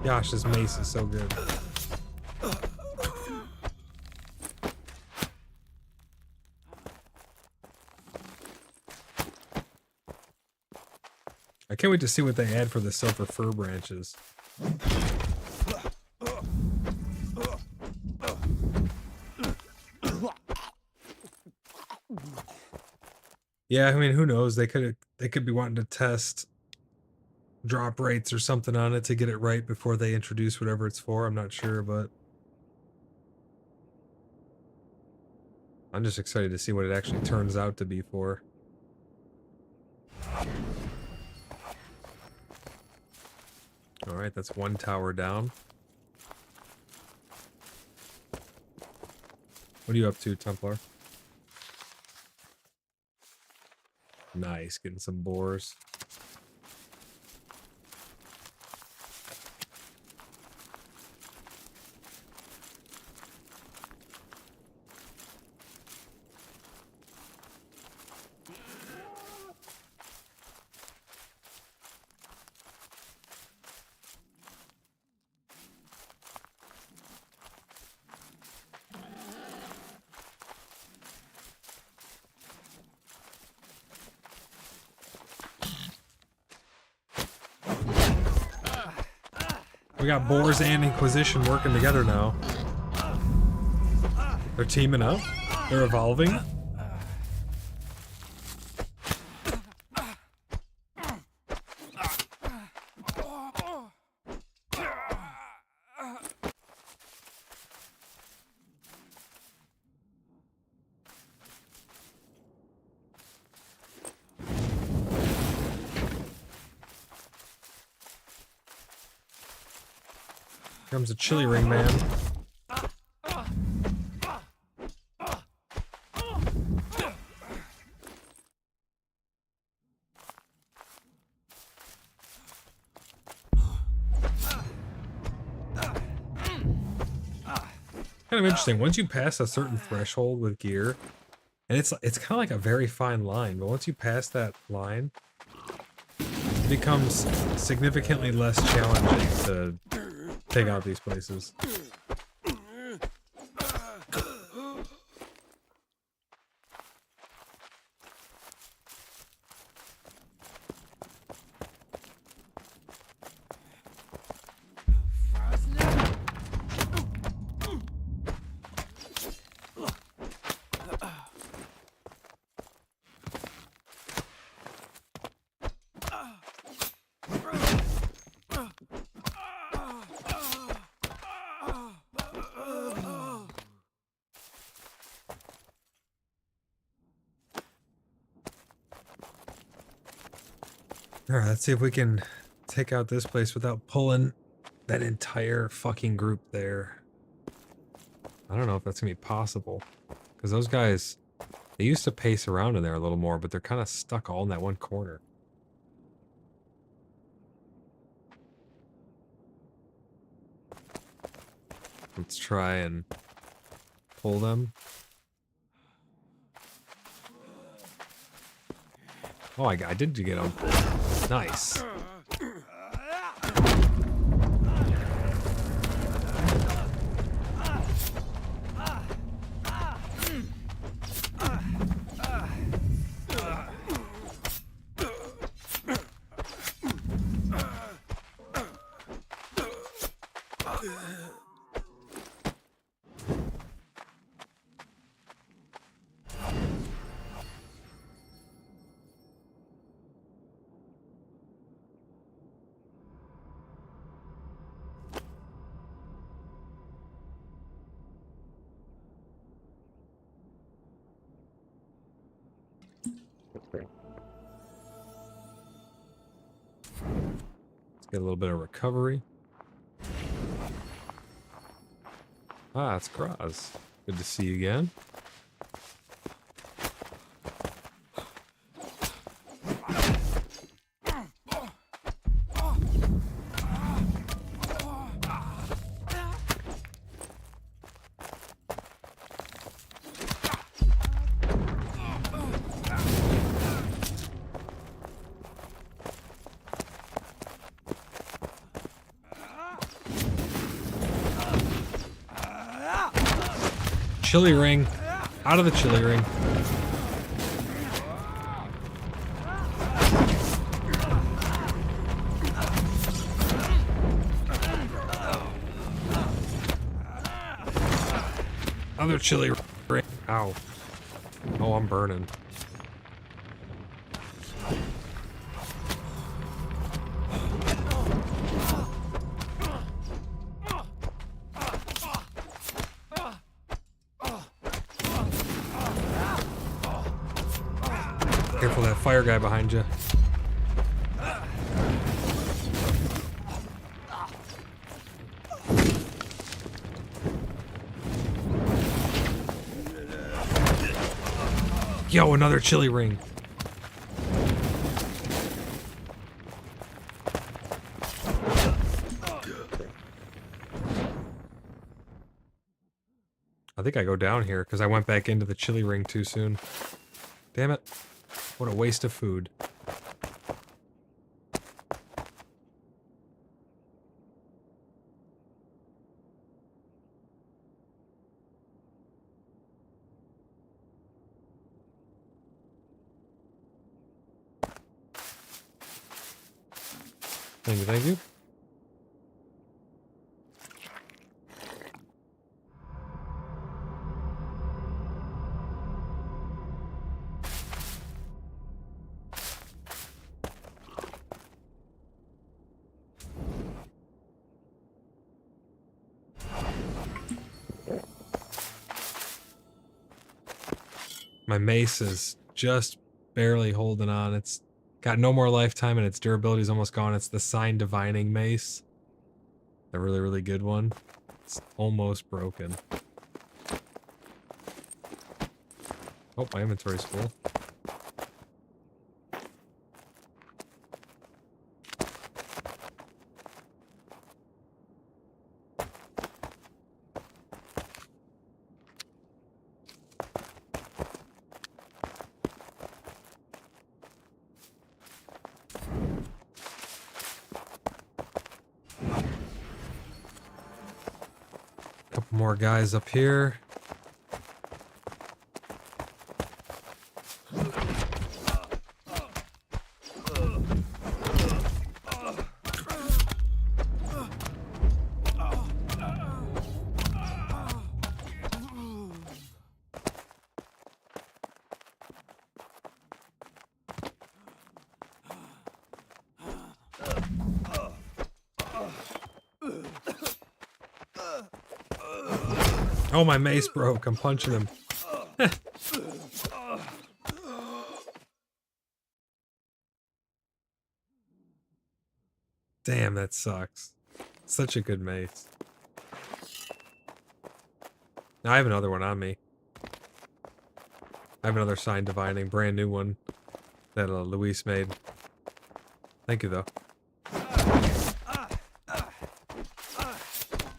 Gosh, this mace is so good. I can't wait to see what they add for the silver fir branches. Yeah, I mean, who knows? They could be wanting to test drop rates or something on it to get it right before they introduce whatever it's for. I'm not sure, but I'm just excited to see what it actually turns out to be for. Alright, that's one tower down. What are you up to, Templar? Nice, getting some boars. We got boars and Inquisition working together now. They're teaming up. They're evolving. Here comes a chili ring man. Kind of interesting. Once you pass a certain threshold with gear, and it's kind of like a very fine line, but once you pass that line, it becomes significantly less challenging to take out these places. Alright, let's see if we can take out this place without pulling that entire fucking group there. I don't know if that's gonna be possible. Because those guys, they used to pace around in there a little more, but they're kind of stuck all in that one corner. Let's try and pull them. Oh, I did get them. Nice. Let's get a little bit of recovery. Ah, it's Graz. Good to see you again. Chili ring. Out of the chili ring. Other chili ring. Ow. Oh, I'm burning. Careful of that fire guy behind you. Yo, another chili ring. I think I go down here because I went back into the chili ring too soon. Damn it. What a waste of food. Thank you, thank you. My mace is just barely holding on. It's got no more lifetime and its durability is almost gone. It's the Sign Divining Mace. A really, really good one. It's almost broken. Oh, my inventory's full. Couple more guys up here. Oh, my mace broke. I'm punching him. Damn, that sucks. Such a good mace. Now I have another one on me. I have another Sign Divining, brand new one that Luis made. Thank you, though.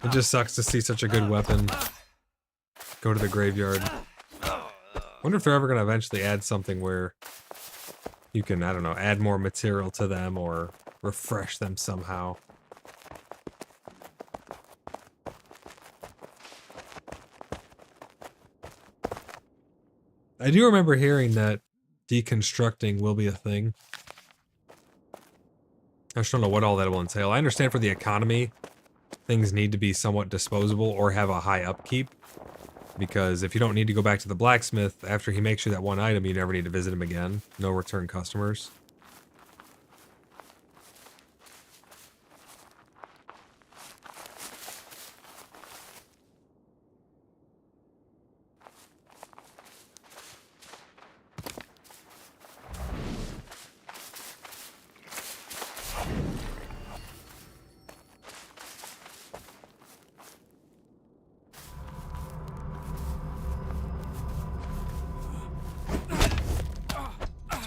It just sucks to see such a good weapon go to the graveyard. Wonder if they're ever going to eventually add something where you can, I don't know, add more material to them or refresh them somehow. I do remember hearing that deconstructing will be a thing. I just don't know what all that will entail. I understand for the economy, things need to be somewhat disposable or have a high upkeep. Because if you don't need to go back to the blacksmith after he makes you that one item, you never need to visit him again. No return customers.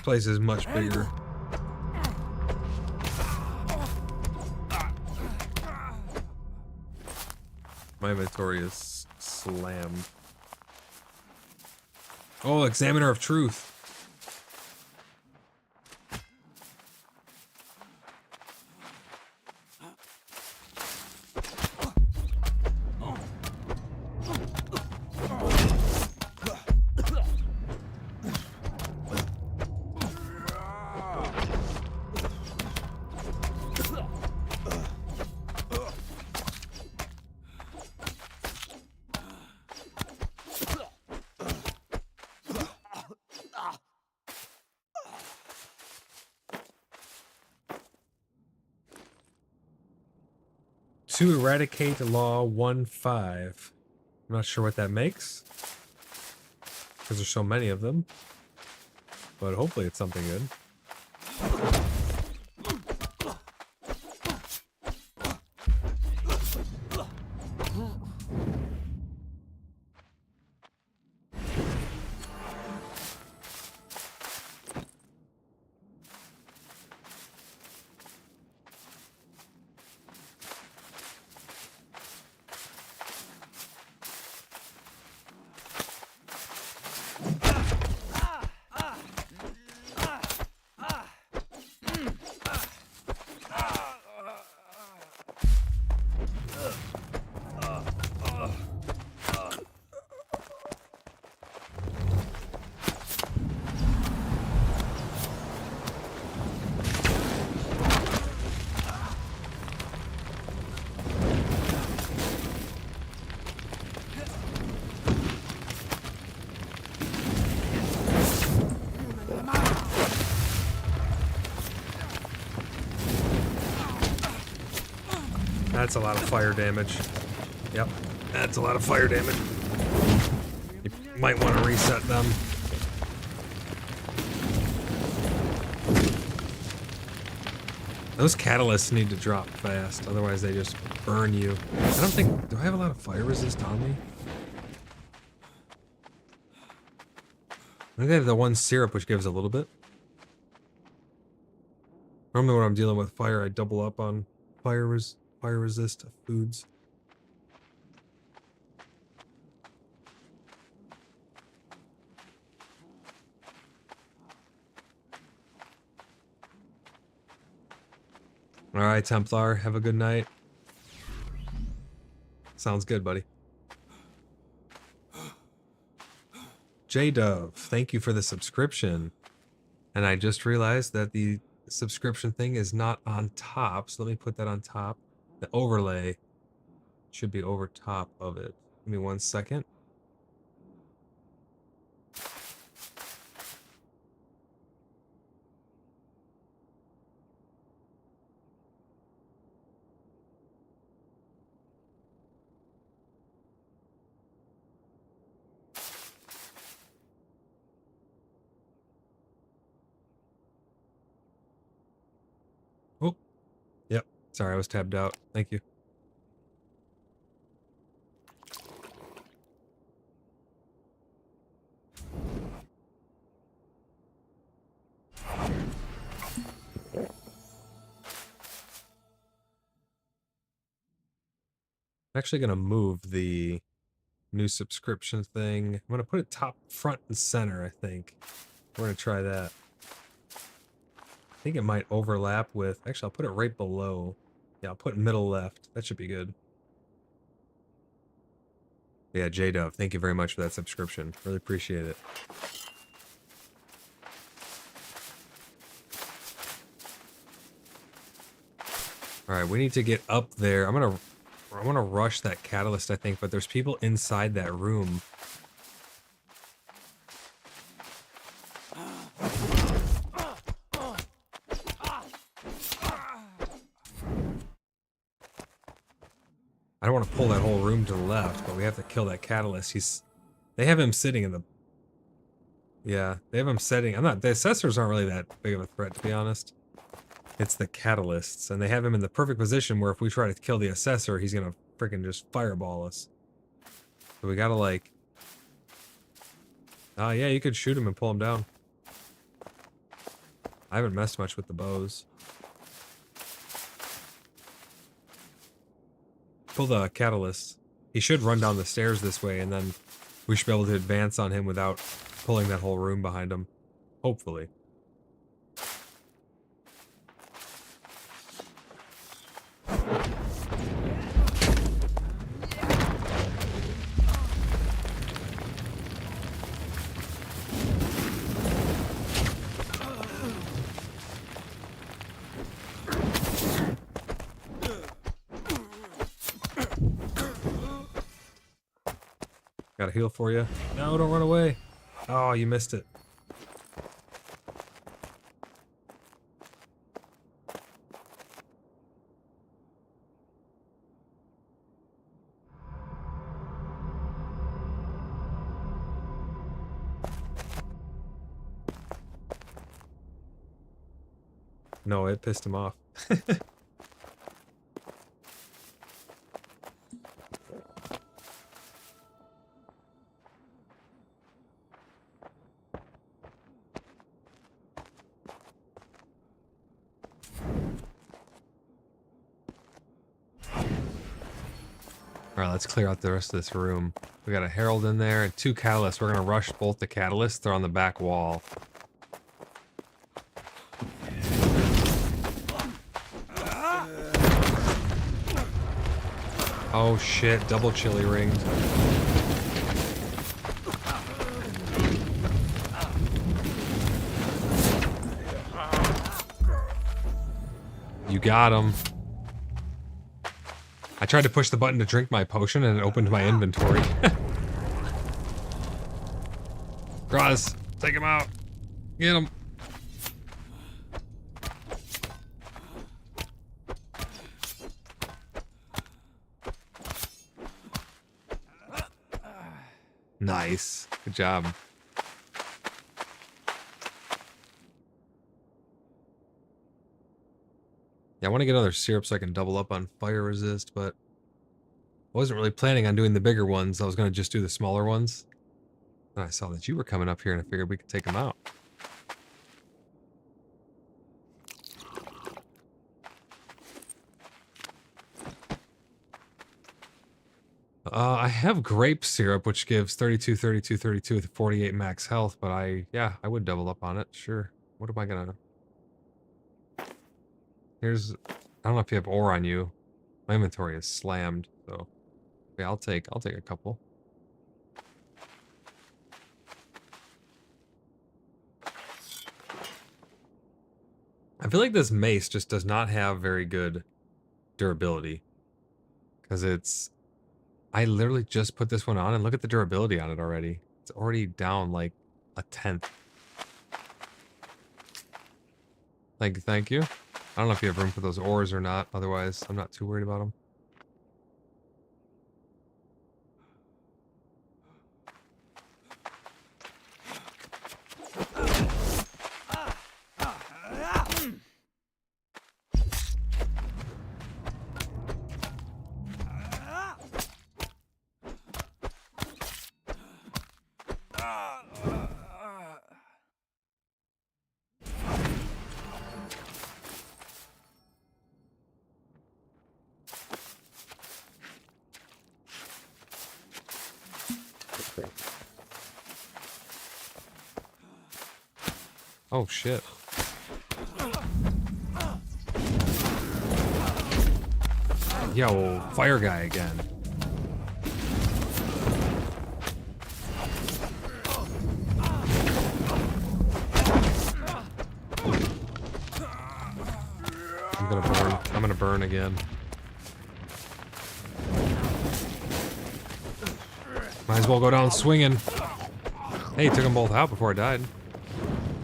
Place is much bigger. My inventory is slammed. Oh, Examiner of Truth. To eradicate Law 1-5. I'm not sure what that makes. Because there's so many of them. but hopefully it's something good. That's a lot of fire damage. Yep, that's a lot of fire damage. You might want to reset them. Those catalysts need to drop fast, otherwise they just burn you. I don't think... Do I have a lot of fire resist on me? I think I have the one syrup, which gives a little bit. Normally when I'm dealing with fire, I double up on fire resist foods. All right, Templar, have a good night. Sounds good, buddy. J-Dove, thank you for the subscription. And I just realized that the subscription thing is not on top, so let me put that on top. The overlay should be over top of it. Give me 1 second. Oh, yep. Sorry, I was tabbed out. Thank you. I'm actually going to move the new subscription thing. I'm going to put it top, front, and center, I think. We're going to try that. I think it might overlap with... Actually, I'll put it right below. Yeah, I'll put middle left. That should be good. Yeah, J-Dove, thank you very much for that subscription. Really appreciate it. Alright, we need to get up there. I'm gonna rush that catalyst, I think, but there's people inside that room. I don't want to pull that whole room to the left, but we have to kill that catalyst. They have him sitting in the... Yeah, they have him sitting... The assessors aren't really that big of a threat, to be honest. It's the catalysts, and they have him in the perfect position where if we try to kill the assessor, he's gonna freaking just fireball us. So we gotta, like... Oh, yeah, you could shoot him and pull him down. I haven't messed much with the bows. Pull the catalyst. He should run down the stairs this way, and then we should be able to advance on him without pulling that whole room behind him. Hopefully. Got a heal for you. No, don't run away. Oh, you missed it. No, it pissed him off. Alright, let's clear out the rest of this room. We got a herald in there and 2 catalysts. We're gonna rush both the catalysts. They're on the back wall. Oh shit, double chili ringed. You got him. I tried to push the button to drink my potion and it opened my inventory. Groz, take him out. Get him. Nice. Good job. Yeah, I want to get another syrup so I can double up on fire resist, but I wasn't really planning on doing the bigger ones. I was going to just do the smaller ones. And I saw that you were coming up here and I figured we could take them out. I have grape syrup, which gives 32, 32, 32 with 48 max health, but I would double up on it, sure. What am I gonna... Here's... I don't know if you have ore on you. My inventory is slammed, so... Yeah, I'll take a couple. I feel like this mace just does not have very good durability. Because it's... I literally just put this one on and look at the durability on it already. It's already down like a 10th. Thank you. I don't know if you have room for those ores or not. Otherwise, I'm not too worried about them. Oh shit. Yo, fire guy again. I'm gonna burn. I'm gonna burn again. Might as well go down swinging. Hey, took them both out before I died.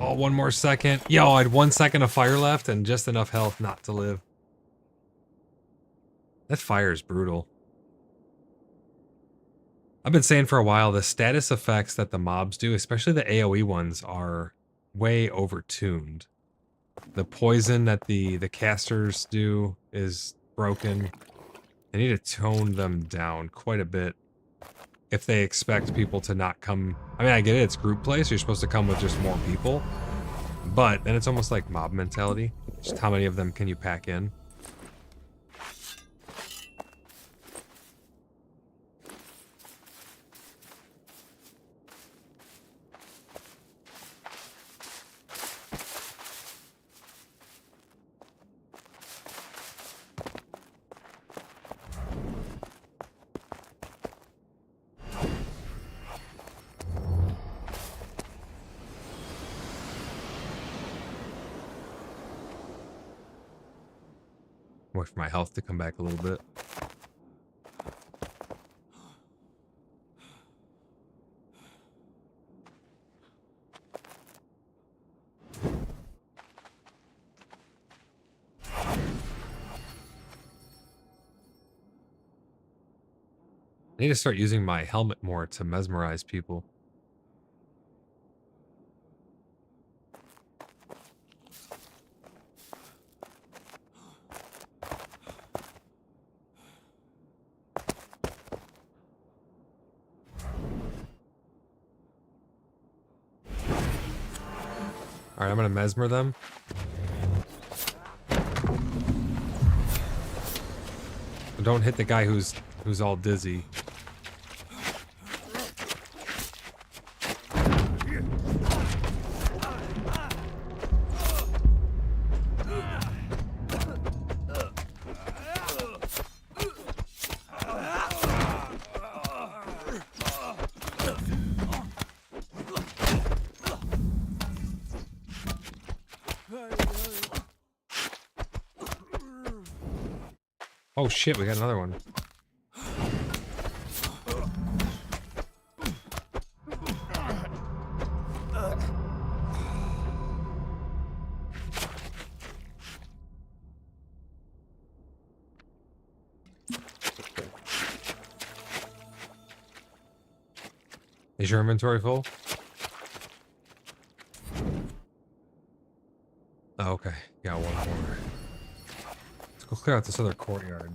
Oh, one more second. Yo, I had 1 second of fire left and just enough health not to live. That fire is brutal. I've been saying for a while, the status effects that the mobs do, especially the AoE ones, are way overtuned. The poison that the casters do is broken. They need to tone them down quite a bit if they expect people to not come. I mean, I get it, it's group play, so you're supposed to come with just more people. But then it's almost like mob mentality. Just how many of them can you pack in? Wait for my health to come back a little bit. I need to start using my helmet more to mesmerize people. Alright, I'm gonna mesmer them. Don't hit the guy who's all dizzy. Oh shit, we got another one. Is your inventory full? Oh, okay. Got one more. Let's go clear out this other courtyard.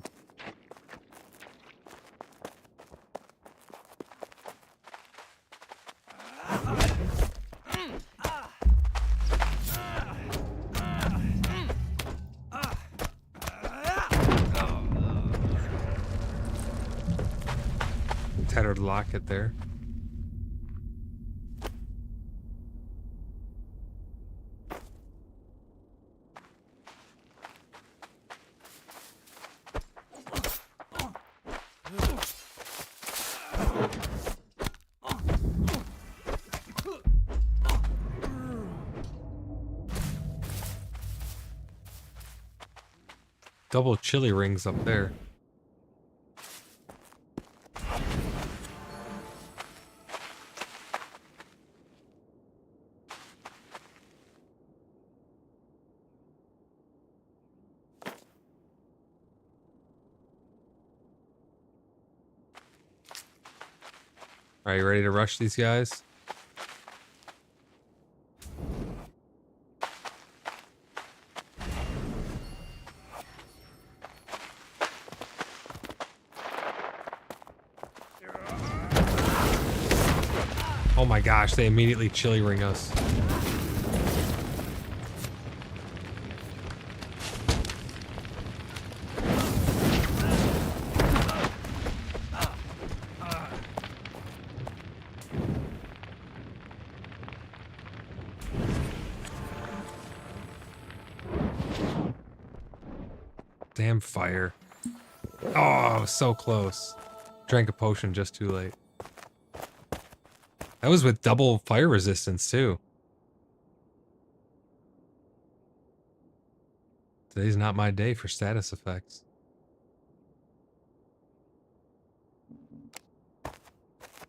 Tattered locket there. Double chili rings up there. Are you ready to rush these guys? Oh my gosh, they immediately chili ring us. Damn fire. Oh, so close. Drank a potion just too late. That was with double fire resistance, too. Today's not my day for status effects.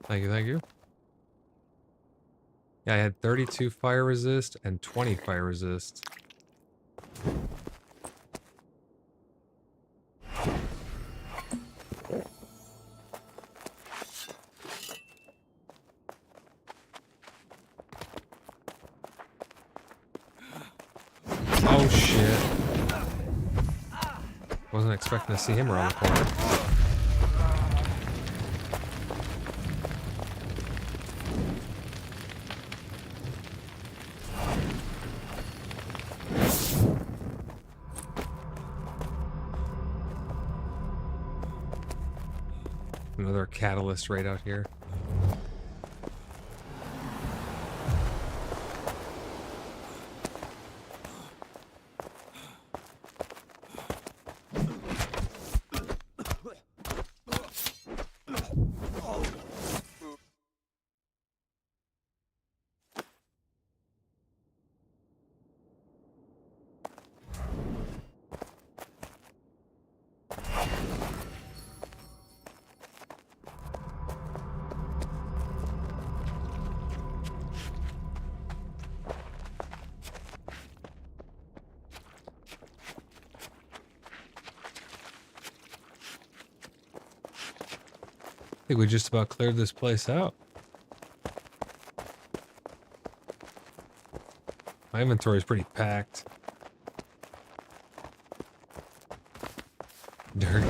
Thank you, thank you. Yeah, I had 32 fire resist and 20 fire resist. Oh shit. Wasn't expecting to see him around the corner. Another catalyst right out here. I think we just about cleared this place out. My inventory is pretty packed.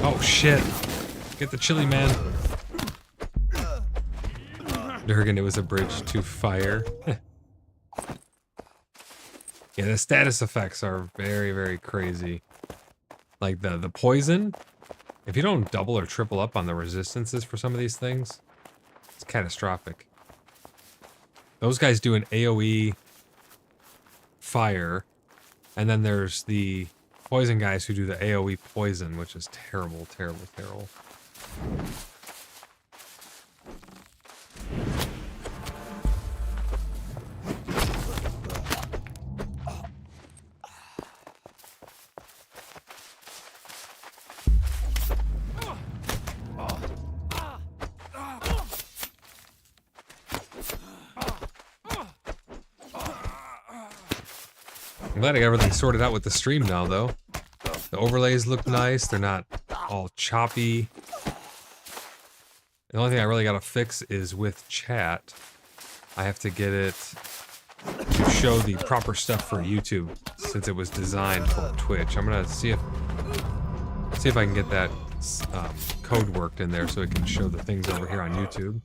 Oh shit! Get the chili man. Durgan, it was a bridge to fire. Yeah, the status effects are very, very crazy. Like the poison, if you don't double or triple up on the resistances for some of these things, it's catastrophic. Those guys do an AoE fire, and then there's the poison guys who do the AoE poison, which is terrible, terrible, terrible. I'm glad I got everything sorted out with the stream now, though. The overlays look nice. They're not all choppy. The only thing I really got to fix is with chat. I have to get it to show the proper stuff for YouTube, since it was designed for Twitch. I'm gonna see if I can get that code worked in there so it can show the things over here on YouTube.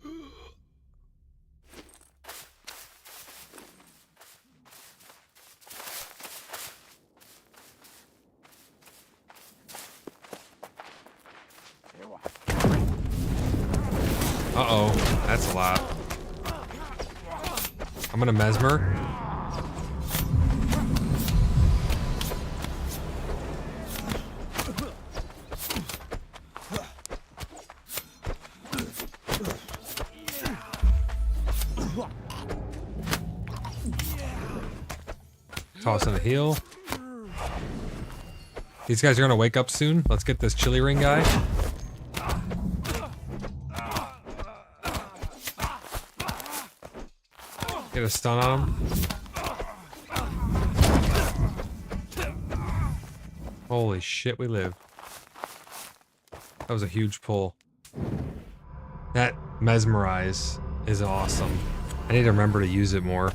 Uh-oh, that's a lot. I'm gonna mesmer. Toss in the heal. These guys are gonna wake up soon. Let's get this chili ring guy. Get a stun on him. Holy shit, we live. That was a huge pull. That mesmerize is awesome. I need to remember to use it more.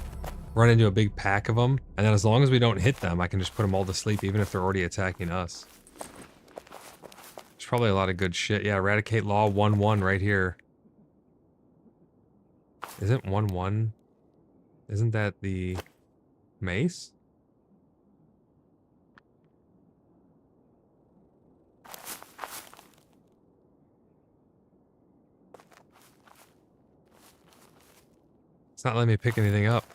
Run into a big pack of them, and then as long as we don't hit them, I can just put them all to sleep, even if they're already attacking us. There's probably a lot of good shit. Yeah, Eradicate Law 1-1 right here. Isn't 1-1? Isn't that the mace? It's not letting me pick anything up.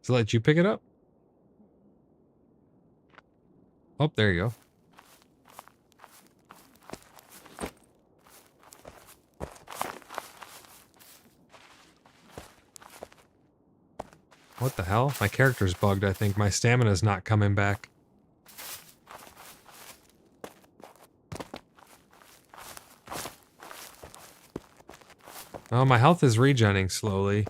Does it let you pick it up? Oh, there you go. What the hell? My character's bugged, I think. My stamina's not coming back. Oh, my health is regenning slowly.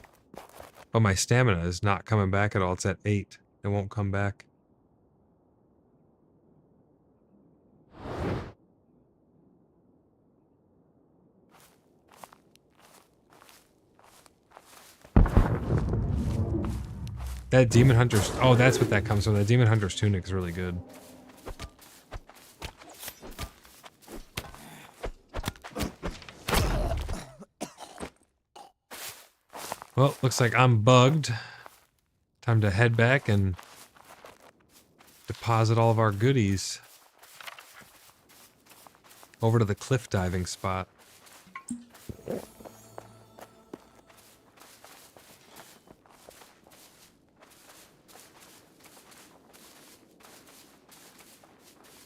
But my stamina is not coming back at all. It's at 8. It won't come back. That Demon Hunter's... Oh, that's what that comes from. The Demon Hunter's tunic is really good. Well, looks like I'm bugged. Time to head back and deposit all of our goodies over to the cliff diving spot.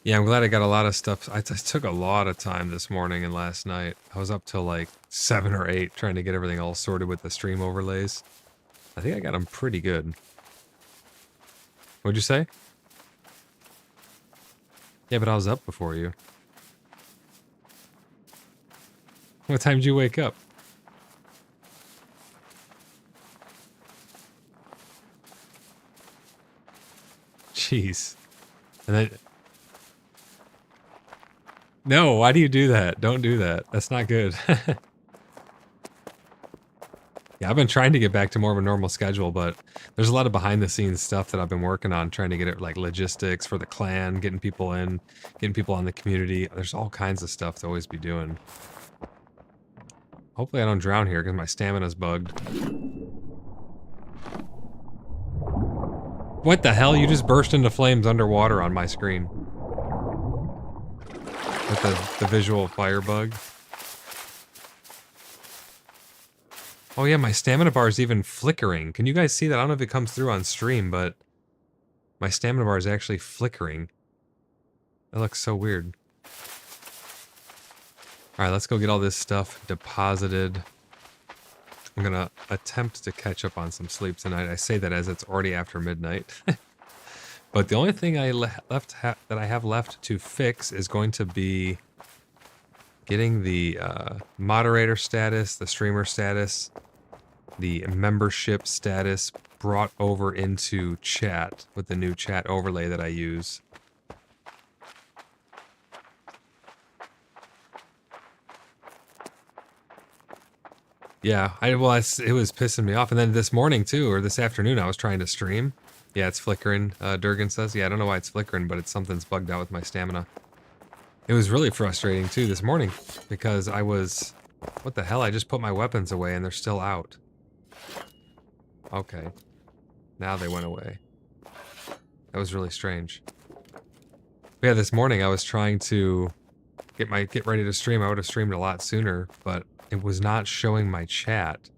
Yeah, I'm glad I got a lot of stuff. I took a lot of time this morning and last night. I was up till like 7 or 8 trying to get everything all sorted with the stream overlays. I think I got them pretty good. What'd you say? Yeah, but I was up before you. What time did you wake up? Jeez. And then... No, why do you do that? Don't do that. That's not good. Yeah, I've been trying to get back to more of a normal schedule, but there's a lot of behind the scenes stuff that I've been working on, trying to get it like logistics for the clan, getting people in, getting people on the community. There's all kinds of stuff to always be doing. Hopefully I don't drown here because my stamina's bugged. What the hell? You just burst into flames underwater on my screen. With the visual firebug. Oh yeah, my stamina bar is even flickering. Can you guys see that? I don't know if it comes through on stream, but my stamina bar is actually flickering. That looks so weird. Alright, let's go get all this stuff deposited. I'm gonna attempt to catch up on some sleep tonight. I say that as it's already after midnight. But the only thing that I have left to fix is going to be getting the moderator status, the streamer status, the membership status brought over into chat with the new chat overlay that I use. Yeah, it was pissing me off. And then this morning too, or this afternoon, I was trying to stream. Yeah, it's flickering, Durgan says. Yeah, I don't know why it's flickering, but it's something's bugged out with my stamina. It was really frustrating too this morning because I was... What the hell? I just put my weapons away and they're still out. Okay. Now they went away. That was really strange. But yeah, this morning I was trying to get ready to stream. I would have streamed a lot sooner, but it was not showing my chat.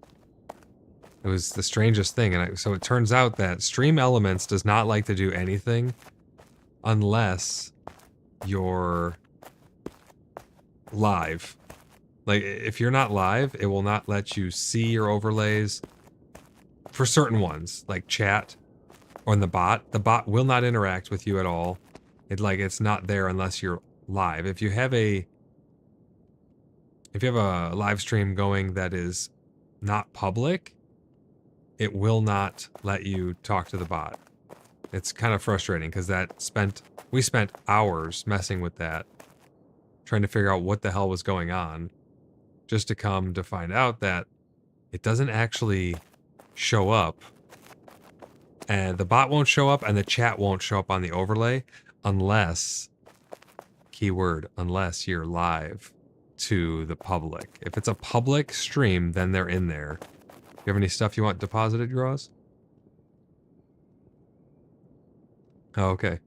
It was the strangest thing, and so it turns out that Stream Elements does not like to do anything unless you're live. Like, if you're not live, it will not let you see your overlays for certain ones, like chat or the bot. The bot will not interact with you at all. It's not there unless you're live. If you have a live stream going that is not public, it will not let you talk to the bot. It's kind of frustrating because we spent hours messing with that, trying to figure out what the hell was going on, just to come to find out that it doesn't actually show up, and the bot won't show up and the chat won't show up on the overlay unless, keyword, unless you're live to the public. If it's a public stream, then they're in there. You have any stuff you want deposited, Groz? Oh, okay.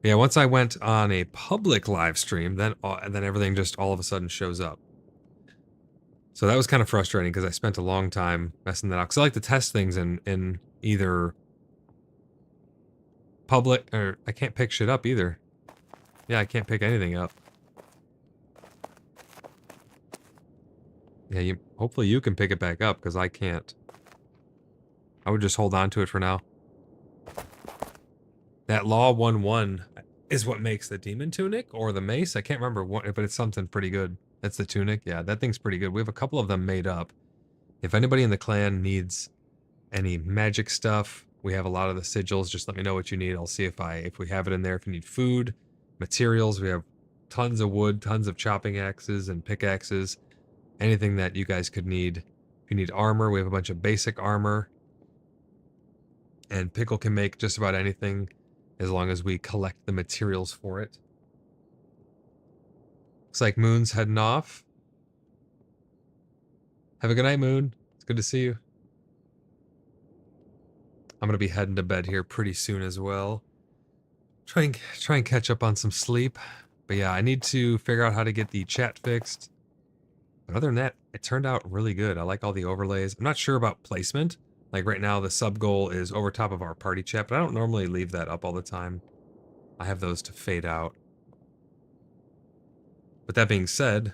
Yeah, once I went on a public live stream, then everything just all of a sudden shows up. So that was kind of frustrating because I spent a long time messing that up. Because I like to test things in either public, or I can't pick shit up either. Yeah, I can't pick anything up. Yeah, hopefully you can pick it back up, because I can't. I would just hold on to it for now. That Law 1-1 is what makes the Demon Tunic, or the Mace. I can't remember what, but it's something pretty good. That's the Tunic. Yeah, that thing's pretty good. We have a couple of them made up. If anybody in the clan needs any magic stuff, we have a lot of the sigils. Just let me know what you need. I'll see if we have it in there. If you need food, materials, we have tons of wood, tons of chopping axes and pickaxes. Anything that you guys could need. If you need armor, we have a bunch of basic armor. And Pickle can make just about anything as long as we collect the materials for it. Looks like Moon's heading off. Have a good night, Moon. It's good to see you. I'm going to be heading to bed here pretty soon as well. Try and catch up on some sleep. But yeah, I need to figure out how to get the chat fixed. But other than that, it turned out really good. I like all the overlays. I'm not sure about placement. Like right now, the sub goal is over top of our party chat, but I don't normally leave that up all the time. I have those to fade out. But that being said,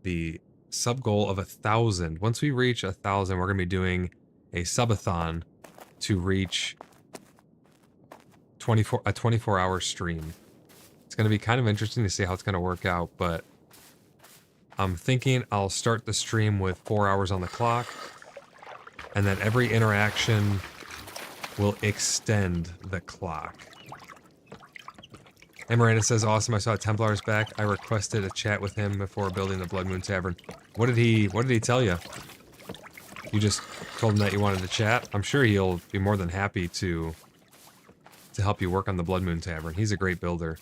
the sub goal of 1,000. Once we reach 1,000, we're going to be doing a subathon to reach a 24-hour stream. It's going to be kind of interesting to see how it's going to work out, but I'm thinking I'll start the stream with 4 hours on the clock, and then every interaction will extend the clock. And Miranda says, awesome, I saw Templar's back. I requested a chat with him before building the Blood Moon Tavern. What did he tell you? You just told him that you wanted to chat? I'm sure he'll be more than happy to help you work on the Blood Moon Tavern. He's a great builder.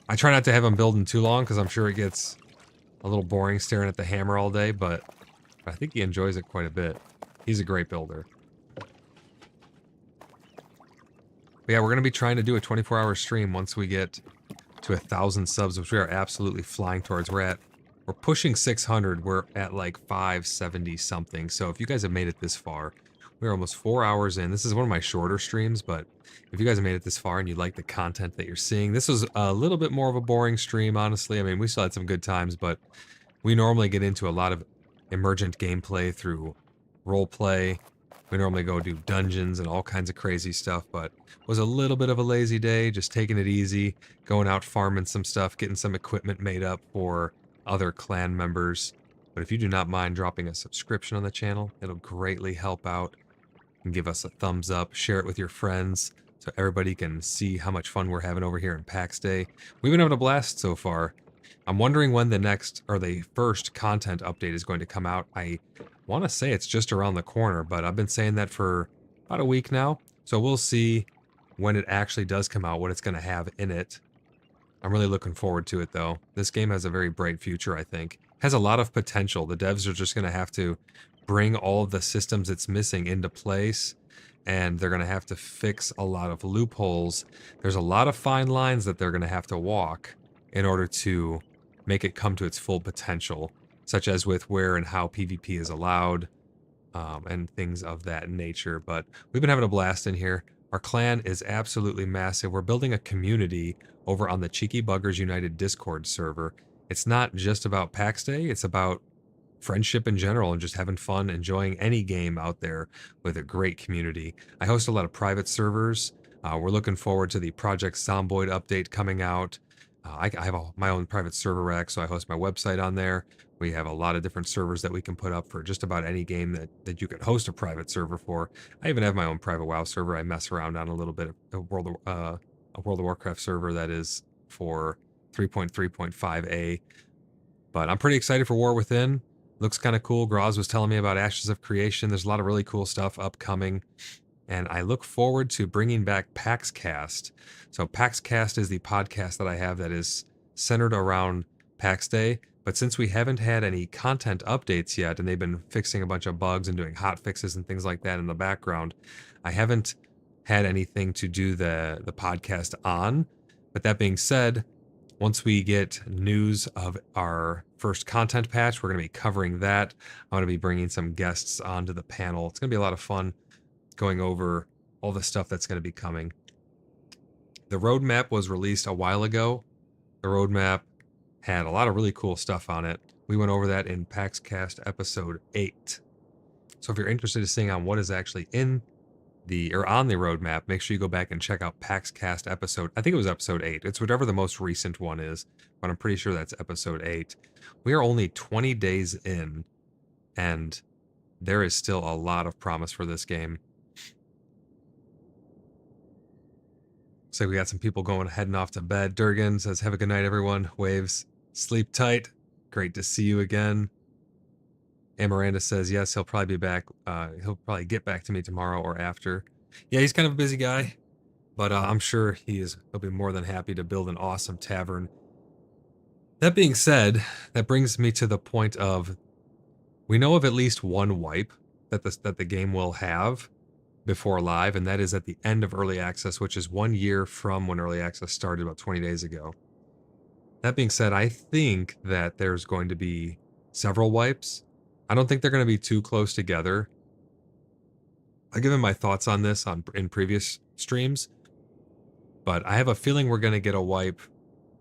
I try not to have him building too long because I'm sure it gets a little boring staring at the hammer all day, but I think he enjoys it quite a bit. He's a great builder. But yeah, we're going to be trying to do a 24-hour stream once we get to 1,000 subs, which we are absolutely flying towards. We're pushing 600. We're at like 570 something. So if you guys have made it this far, we're almost 4 hours in. This is one of my shorter streams, but if you guys have made it this far and you like the content that you're seeing, this was a little bit more of a boring stream, honestly. I mean, we still had some good times, but we normally get into a lot of emergent gameplay through role play. We normally go do dungeons and all kinds of crazy stuff, but it was a little bit of a lazy day, just taking it easy, going out farming some stuff, getting some equipment made up for other clan members. But if you do not mind dropping a subscription on the channel, it'll greatly help out. And give us a thumbs up, share it with your friends so everybody can see how much fun we're having over here in Pax Day. We've been having a blast so far. I'm wondering when the next, or the first content update is going to come out. I want to say it's just around the corner, but I've been saying that for about a week now. So we'll see when it actually does come out, what it's going to have in it. I'm really looking forward to it, though. This game has a very bright future, I think. Has a lot of potential. The devs are just going to have to bring all of the systems it's missing into place, and they're going to have to fix a lot of loopholes. There's a lot of fine lines that they're going to have to walk in order to make it come to its full potential, such as with where and how PvP is allowed, and things of that nature. But we've been having a blast in here. Our clan is absolutely massive. We're building a community over on the Cheeky Buggers United Discord server. It's not just about Pax Day, it's about friendship in general and just having fun, enjoying any game out there with a great community. I host a lot of private servers. We're looking forward to the Project Zomboid update coming out. I have my own private server rack, so I host my website on there. We have a lot of different servers that we can put up for just about any game that you could host a private server for. I even have my own private WoW server I mess around on a little bit. A World of Warcraft server that is for 3.3.5a. But I'm pretty excited for War Within. Looks kind of cool. Graz was telling me about Ashes of Creation. There's a lot of really cool stuff upcoming. And I look forward to bringing back PaxCast. So PaxCast is the podcast that I have that is centered around Pax Day. But since we haven't had any content updates yet, and they've been fixing a bunch of bugs and doing hot fixes and things like that in the background, I haven't had anything to do the podcast on. But that being said, once we get news of our first content patch, we're going to be covering that. I'm going to be bringing some guests onto the panel. It's going to be a lot of fun going over all the stuff that's going to be coming. The roadmap was released a while ago. The roadmap had a lot of really cool stuff on it. We went over that in PaxCast episode 8. So if you're interested in seeing on what is actually on the roadmap, make sure you go back and check out PaxCast episode. I think it was episode 8. It's whatever the most recent one is, but I'm pretty sure that's episode 8. We are only 20 days in, and there is still a lot of promise for this game. So we got some people heading off to bed. Durgan says, "Have a good night, everyone." Waves, "Sleep tight. Great to see you again." And Miranda says, "Yes, he'll probably be back. He'll probably get back to me tomorrow or after." Yeah, he's kind of a busy guy, but I'm sure he'll be more than happy to build an awesome tavern. That being said, that brings me to the point of, we know of at least one wipe that the game will have before live, and that is at the end of Early Access, which is 1 year from when Early Access started about 20 days ago. That being said, I think that there's going to be several wipes. I don't think they're going to be too close together. I've given my thoughts on this in previous streams, but I have a feeling we're going to get a wipe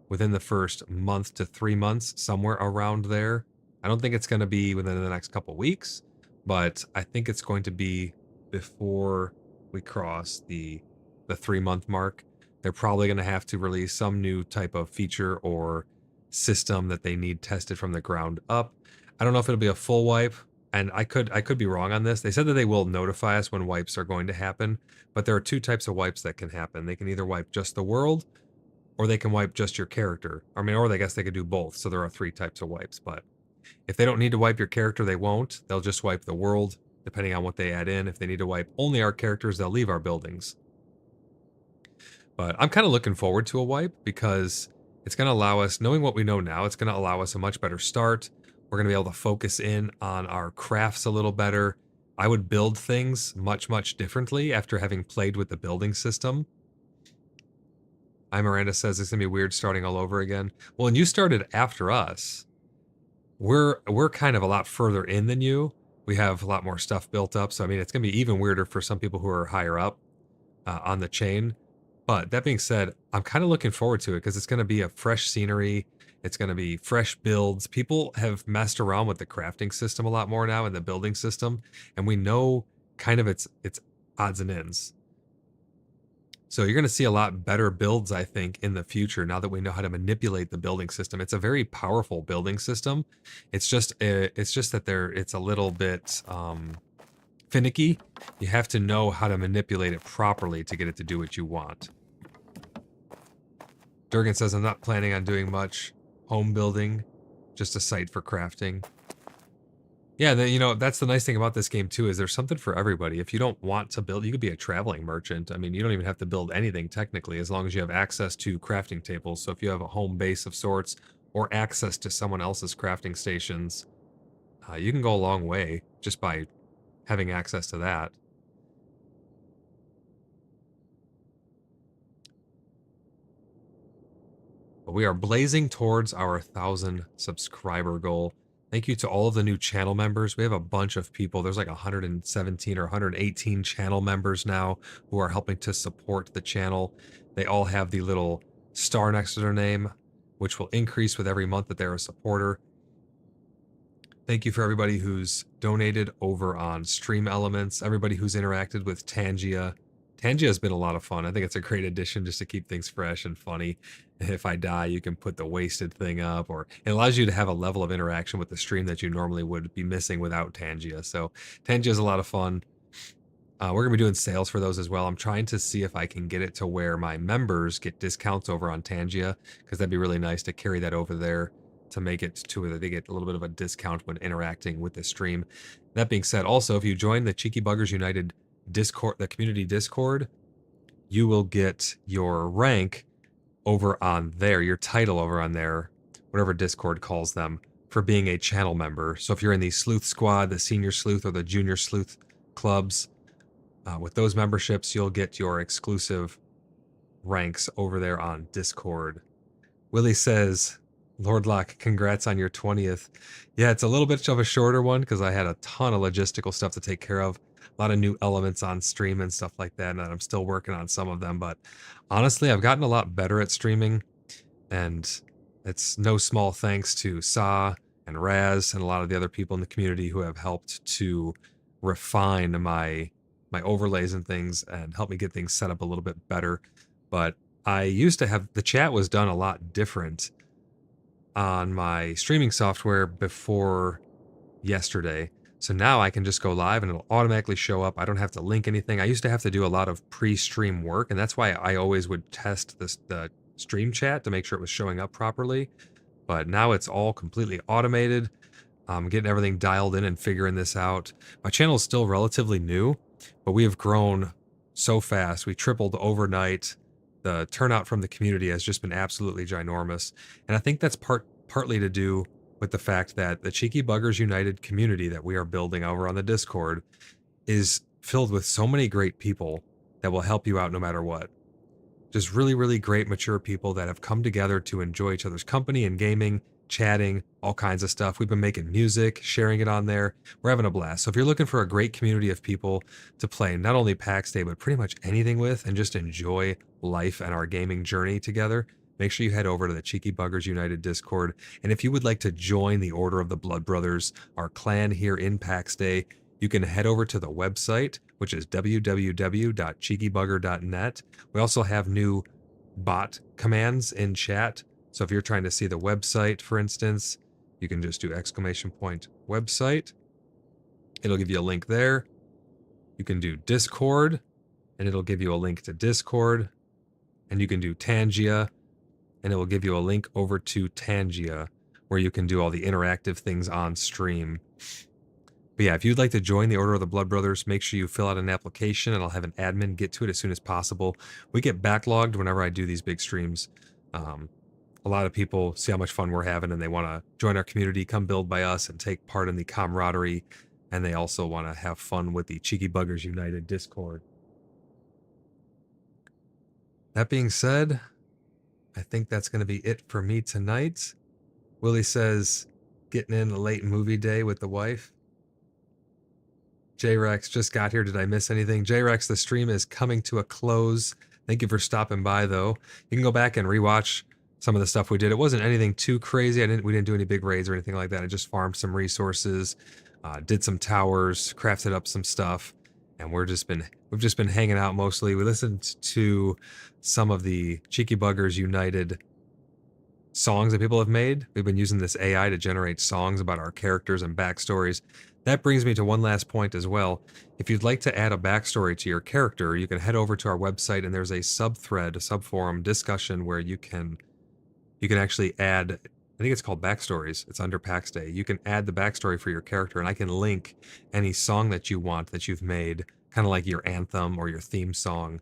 within the first month to 3 months, somewhere around there. I don't think it's going to be within the next couple weeks, but I think it's going to be before we cross the 3-month mark. They're probably going to have to release some new type of feature or system that they need tested from the ground up. I don't know if it'll be a full wipe, and I could be wrong on this. They said that they will notify us when wipes are going to happen, but there are 2 types of wipes that can happen. They can either wipe just the world, or they can wipe just your character. Or I guess they could do both, so there are 3 types of wipes. But if they don't need to wipe your character, they won't. They'll just wipe the world, depending on what they add in. If they need to wipe only our characters, they'll leave our buildings. But I'm kind of looking forward to a wipe, because it's going to allow us, knowing what we know now, it's going to allow us a much better start. We're going to be able to focus in on our crafts a little better. I would build things much differently after having played with the building system. Miranda says it's gonna be weird starting all over again. Well, and you started after us. We're kind of a lot further in than you. We have a lot more stuff built up, so I mean, it's gonna be even weirder for some people who are higher up on the chain. But that being said, I'm kind of looking forward to it because it's going to be a fresh scenery. It's going to be fresh builds. People have messed around with the crafting system a lot more now and the building system, and we know kind of its odds and ends. So you're going to see a lot better builds, I think, in the future now that we know how to manipulate the building system. It's a very powerful building system. It's just that it's a little bit finicky. You have to know how to manipulate it properly to get it to do what you want. Durgan says, I'm not planning on doing much home building, just a site for crafting. Yeah, you know, that's the nice thing about this game too, is there's something for everybody. If you don't want to build, you could be a traveling merchant. I mean, you don't even have to build anything technically, as long as you have access to crafting tables. So if you have a home base of sorts or access to someone else's crafting stations, you can go a long way just by having access to that. But we are blazing towards our 1,000 subscriber goal. Thank you to all of the new channel members. We have a bunch of people. There's like 117 or 118 channel members now who are helping to support the channel. They all have the little star next to their name, which will increase with every month that they're a supporter. Thank you for everybody who's donated over on Stream Elements, everybody who's interacted with Tangia. Tangia has been a lot of fun. I think it's a great addition just to keep things fresh and funny. If I die, you can put the wasted thing up, or it allows you to have a level of interaction with the stream that you normally would be missing without Tangia. So Tangia is a lot of fun. We're going to be doing sales for those as well. I'm trying to see if I can get it to where my members get discounts over on Tangia, because that'd be really nice to carry that over there to make it to where they get a little bit of a discount when interacting with the stream. That being said, also, if you join the Cheeky Buggers United Discord, the community Discord, you will get your rank over on there, your title over on there, whatever Discord calls them, for being a channel member. So if you're in the Sleuth Squad, the Senior Sleuth, or the Junior Sleuth clubs, with those memberships, you'll get your exclusive ranks over there on Discord. Willie says, Lord Locke, congrats on your 20th. Yeah, it's a little bit of a shorter one because I had a ton of logistical stuff to take care of. A lot of new elements on stream and stuff like that, and I'm still working on some of them. But honestly, I've gotten a lot better at streaming, and it's no small thanks to Sa and Raz and a lot of the other people in the community who have helped to refine my overlays and things and help me get things set up a little bit better. But I used to have, the chat was done a lot different on my streaming software before yesterday. So now I can just go live and it'll automatically show up. I don't have to link anything. I used to have to do a lot of pre-stream work, and that's why I always would test the stream chat to make sure it was showing up properly. But now it's all completely automated. I'm getting everything dialed in and figuring this out. My channel is still relatively new, but we have grown so fast. We tripled overnight. The turnout from the community has just been absolutely ginormous. And I think that's partly to do with the fact that the Cheeky Buggers United community that we are building over on the Discord is filled with so many great people that will help you out no matter what. Just really, really great, mature people that have come together to enjoy each other's company and gaming, chatting, all kinds of stuff. We've been making music, sharing it on there. We're having a blast. So if you're looking for a great community of people to play not only Pax Day, but pretty much anything with, and just enjoy life and our gaming journey together, make sure you head over to the Cheeky Buggers United Discord. And if you would like to join the Order of the Blood Brothers, our clan here in Pax Day, you can head over to the website, which is www.cheekybugger.net. We also have new bot commands in chat. So if you're trying to see the website, for instance, you can just do !website. It'll give you a link there. You can do Discord, and it'll give you a link to Discord. And you can do Tangia, and it will give you a link over to Tangia, where you can do all the interactive things on stream. But yeah, if you'd like to join the Order of the Blood Brothers, make sure you fill out an application, and I'll have an admin get to it as soon as possible. We get backlogged whenever I do these big streams. A lot of people see how much fun we're having, and they want to join our community, come build by us, and take part in the camaraderie and they also want to have fun with the Cheeky Buggers United Discord. That being said, I think that's going to be it for me tonight. Willie says, getting in a late movie day with the wife. J-Rex just got here. Did I miss anything? J-Rex, the stream is coming to a close. Thank you for stopping by, though. You can go back and rewatch some of the stuff we did. It wasn't anything too crazy. We didn't do any big raids or anything like that. I just farmed some resources, did some towers, crafted up some stuff, and we've just been hanging out mostly. We listened to some of the Cheeky Buggers United songs that people have made. We've been using this AI to generate songs about our characters and backstories. That brings me to one last point as well. If you'd like to add a backstory to your character, you can head over to our website, and there's a subthread, a subforum discussion where you can actually add, I think it's called Backstories. It's under Pax Day. You can add the backstory for your character, and I can link any song that you want that you've made, kind of like your anthem or your theme song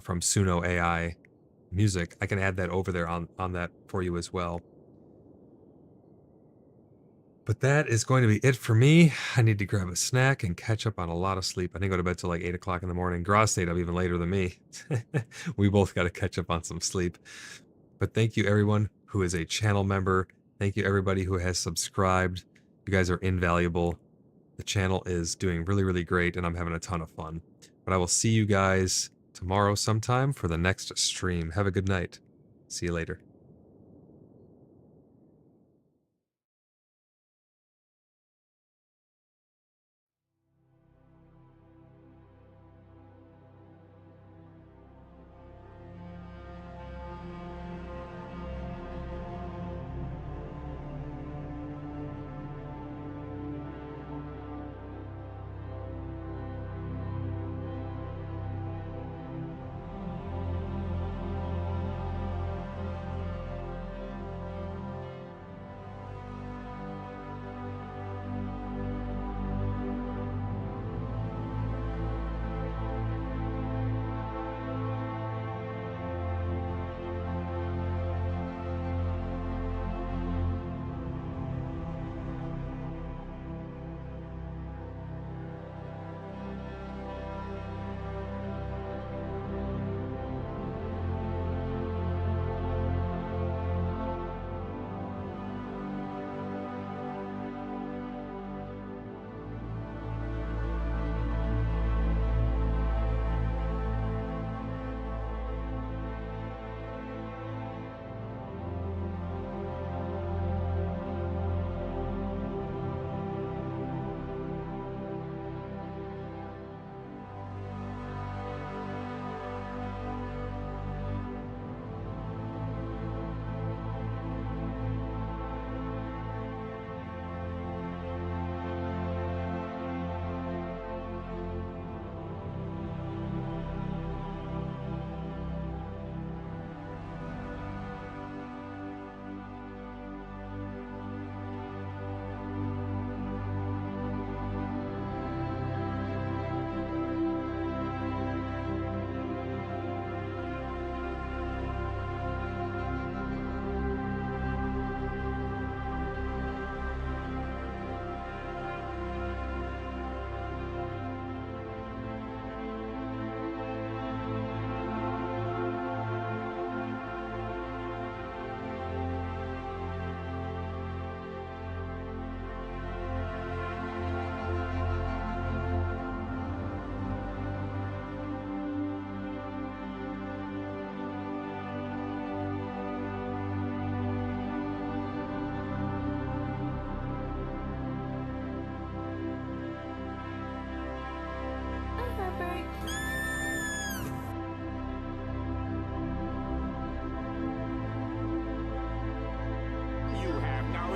from Suno AI music. I can add that over there on that for you as well. But that is going to be it for me. I need to grab a snack and catch up on a lot of sleep. I didn't go to bed till like 8 o'clock in the morning. Groz stayed up even later than me. We both got to catch up on some sleep. But thank you everyone who is a channel member. Thank you everybody who has subscribed. You guys are invaluable. The channel is doing really, really great, and I'm having a ton of fun. But I will see you guys tomorrow sometime for the next stream. Have a good night. See you later.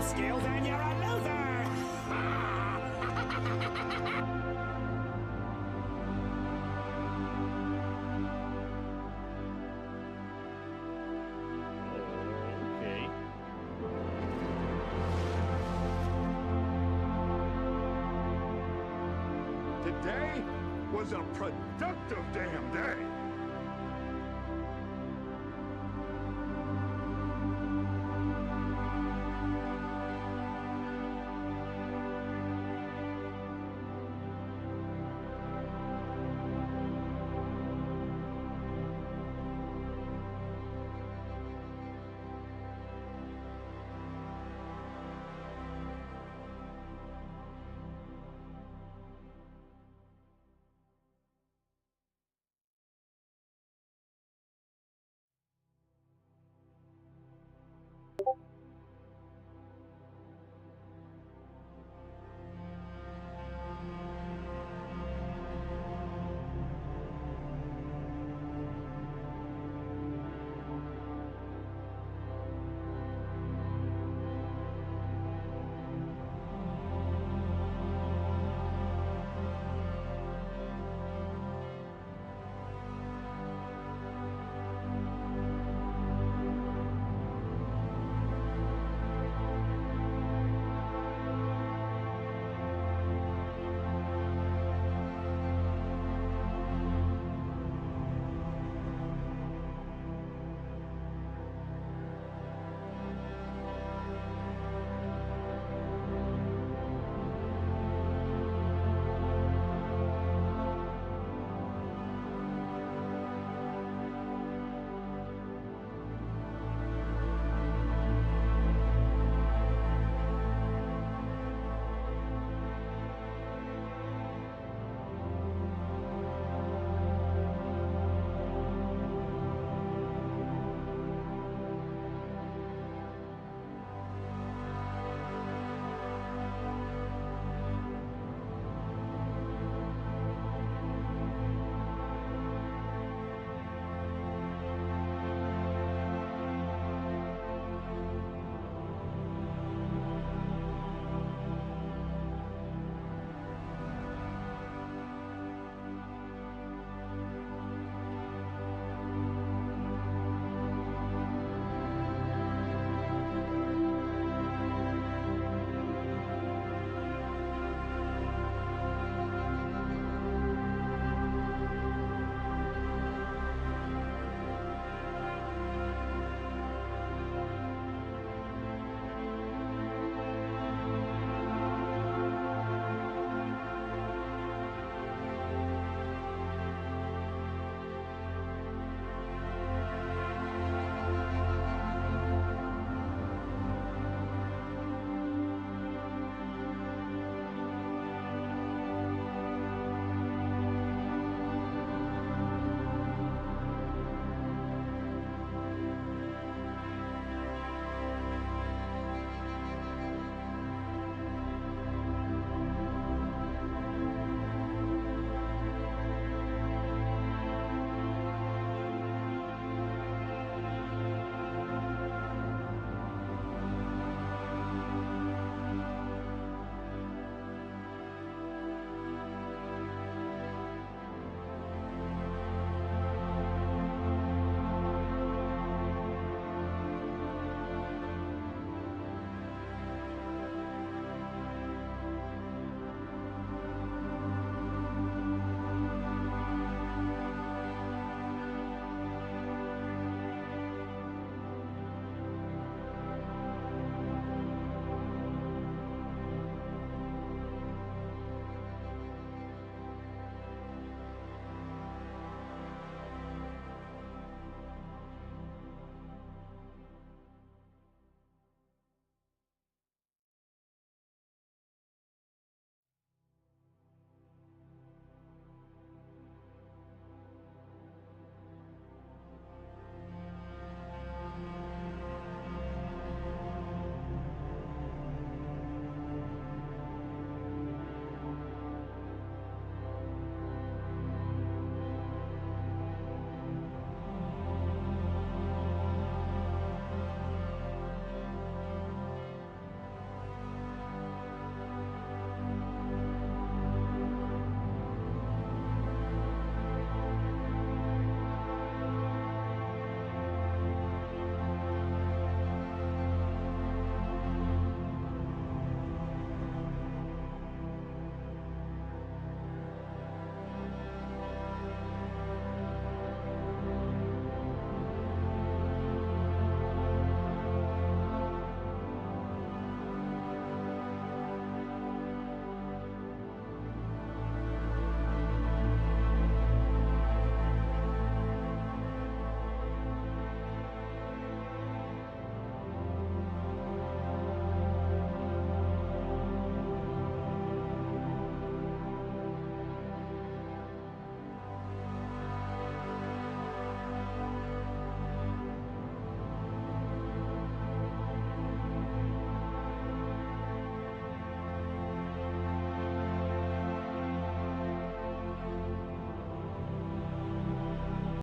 skills and you're a loser! Okay. Today was a productive damn day.